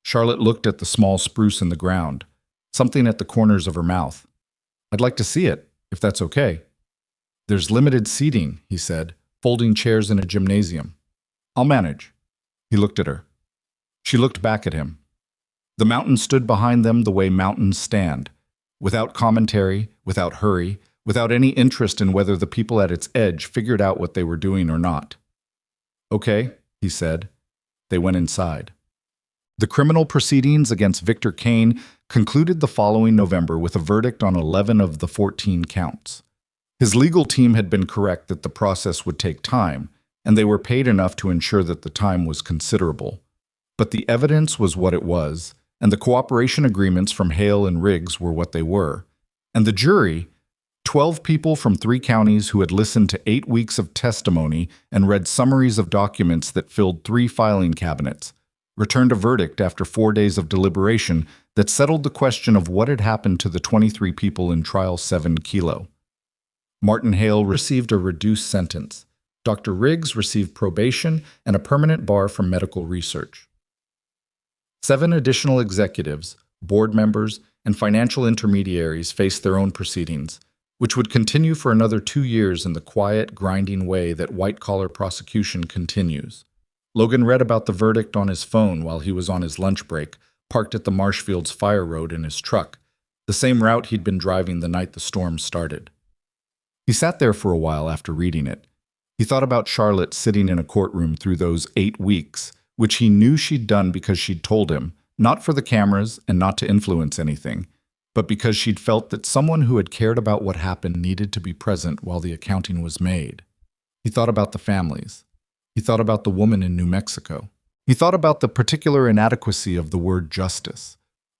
Charlotte looked at the small spruce in the ground, something at the corners of her mouth. I'd like to see it, if that's okay. There's limited seating, he said, folding chairs in a gymnasium. I'll manage. He looked at her. She looked back at him. The mountain stood behind them the way mountains stand, without commentary, without hurry, without any interest in whether the people at its edge figured out what they were doing or not. Okay, he said. They went inside. The criminal proceedings against Victor Kane concluded the following November with a verdict on 11 of the 14 counts. His legal team had been correct that the process would take time, and they were paid enough to ensure that the time was considerable. But the evidence was what it was, and the cooperation agreements from Hale and Riggs were what they were. And the jury, 12 people from 3 counties who had listened to 8 weeks of testimony and read summaries of documents that filled 3 filing cabinets, returned a verdict after 4 days of deliberation that settled the question of what had happened to the 23 people in Trial 7 Kilo. Martin Hale received a reduced sentence. Dr. Riggs received probation and a permanent bar from medical research. 7 additional executives, board members, and financial intermediaries faced their own proceedings, which would continue for another 2 years in the quiet, grinding way that white-collar prosecution continues. Logan read about the verdict on his phone while he was on his lunch break, parked at the Marshfields Fire Road in his truck, the same route he'd been driving the night the storm started. He sat there for a while after reading it. He thought about Charlotte sitting in a courtroom through those 8 weeks, which he knew she'd done because she'd told him, not for the cameras and not to influence anything, but because she'd felt that someone who had cared about what happened needed to be present while the accounting was made. He thought about the families. He thought about the woman in New Mexico. He thought about the particular inadequacy of the word justice,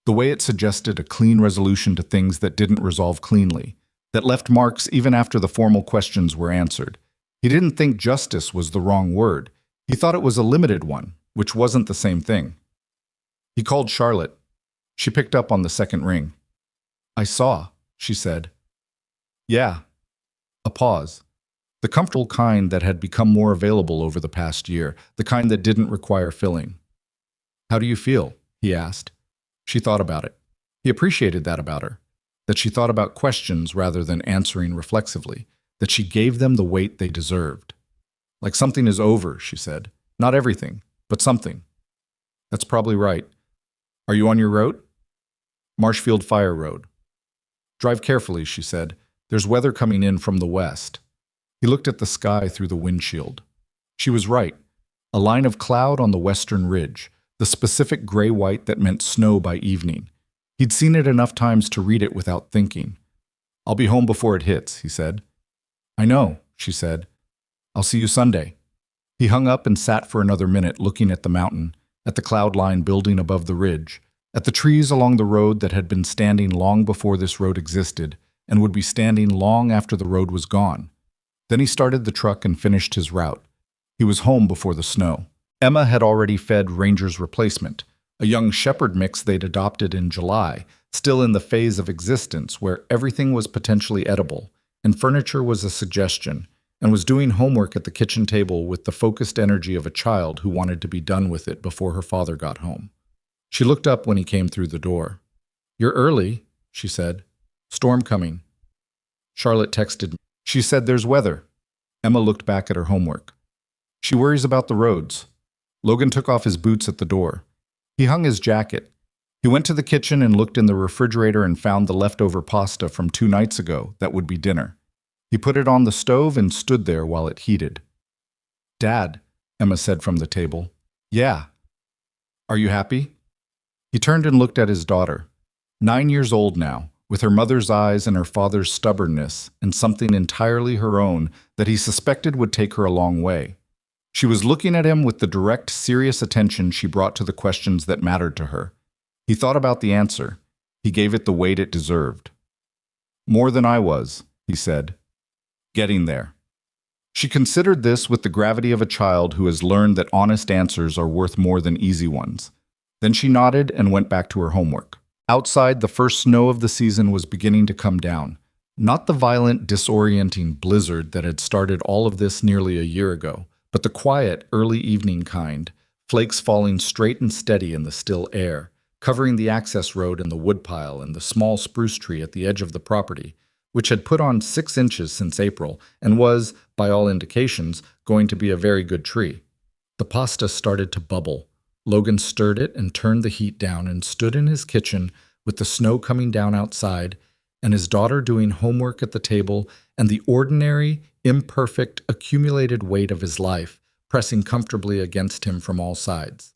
the way it suggested a clean resolution to things that didn't resolve cleanly, that left marks even after the formal questions were answered. He didn't think justice was the wrong word. He thought it was a limited one, which wasn't the same thing. He called Charlotte. She picked up on the second ring. I saw, she said. Yeah. A pause. The comfortable kind that had become more available over the past year, the kind that didn't require filling. How do you feel? He asked. She thought about it. He appreciated that about her, that she thought about questions rather than answering reflexively, that she gave them the weight they deserved. Like something is over, she said. Not everything, but something. That's probably right. Are you on your road? Marshfield Fire Road. Drive carefully, she said. There's weather coming in from the west. He looked at the sky through the windshield. She was right. A line of cloud on the western ridge, the specific gray-white that meant snow by evening. He'd seen it enough times to read it without thinking. I'll be home before it hits, he said. I know, she said. I'll see you Sunday. He hung up and sat for another minute looking at the mountain, at the cloud line building above the ridge, at the trees along the road that had been standing long before this road existed and would be standing long after the road was gone. Then he started the truck and finished his route. He was home before the snow. Emma had already fed Ranger's replacement, a young shepherd mix they'd adopted in July, still in the phase of existence where everything was potentially edible, and furniture was a suggestion, and was doing homework at the kitchen table with the focused energy of a child who wanted to be done with it before her father got home. She looked up when he came through the door. You're early, she said. Storm coming. Charlotte texted me. She said there's weather. Emma looked back at her homework. She worries about the roads. Logan took off his boots at the door. He hung his jacket. He went to the kitchen and looked in the refrigerator and found the leftover pasta from 2 nights ago that would be dinner. He put it on the stove and stood there while it heated. Dad, Emma said from the table. Yeah. Are you happy? He turned and looked at his daughter, 9 years old now, with her mother's eyes and her father's stubbornness and something entirely her own that he suspected would take her a long way. She was looking at him with the direct, serious attention she brought to the questions that mattered to her. He thought about the answer. He gave it the weight it deserved. More than I was, he said. Getting there. She considered this with the gravity of a child who has learned that honest answers are worth more than easy ones. Then she nodded and went back to her homework. Outside, the first snow of the season was beginning to come down. Not the violent, disorienting blizzard that had started all of this nearly a year ago, but the quiet, early evening kind, flakes falling straight and steady in the still air, covering the access road and the woodpile and the small spruce tree at the edge of the property, which had put on 6 inches since April and was, by all indications, going to be a very good tree. The pasta started to bubble. Logan stirred it and turned the heat down and stood in his kitchen with the snow coming down outside and his daughter doing homework at the table and the ordinary, imperfect, accumulated weight of his life pressing comfortably against him from all sides.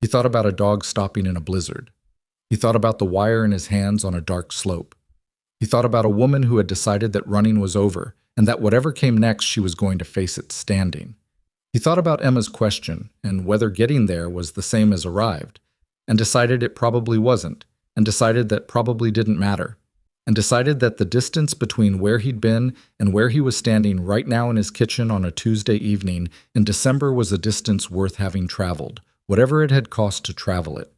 He thought about a dog stopping in a blizzard. He thought about the wire in his hands on a dark slope. He thought about a woman who had decided that running was over and that whatever came next she was going to face it standing. He thought about Emma's question and whether getting there was the same as arrived, and decided it probably wasn't, and decided that probably didn't matter, and decided that the distance between where he'd been and where he was standing right now in his kitchen on a Tuesday evening in December was a distance worth having traveled, whatever it had cost to travel it.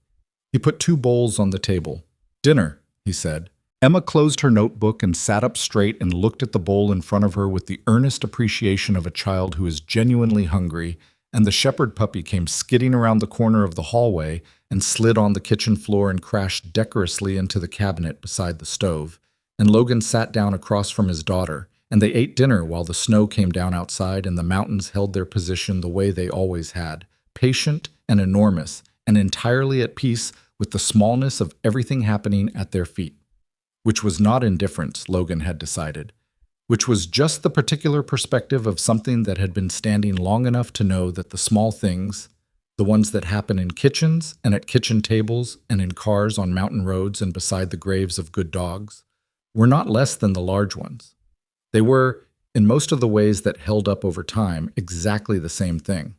He put 2 bowls on the table. "Dinner," he said. Emma closed her notebook and sat up straight and looked at the bowl in front of her with the earnest appreciation of a child who is genuinely hungry, and the shepherd puppy came skidding around the corner of the hallway and slid on the kitchen floor and crashed decorously into the cabinet beside the stove. And Logan sat down across from his daughter, and they ate dinner while the snow came down outside and the mountains held their position the way they always had, patient and enormous, and entirely at peace with the smallness of everything happening at their feet. Which was not indifference, Logan had decided, which was just the particular perspective of something that had been standing long enough to know that the small things, the ones that happen in kitchens and at kitchen tables and in cars on mountain roads and beside the graves of good dogs, were not less than the large ones. They were, in most of the ways that held up over time, exactly the same thing.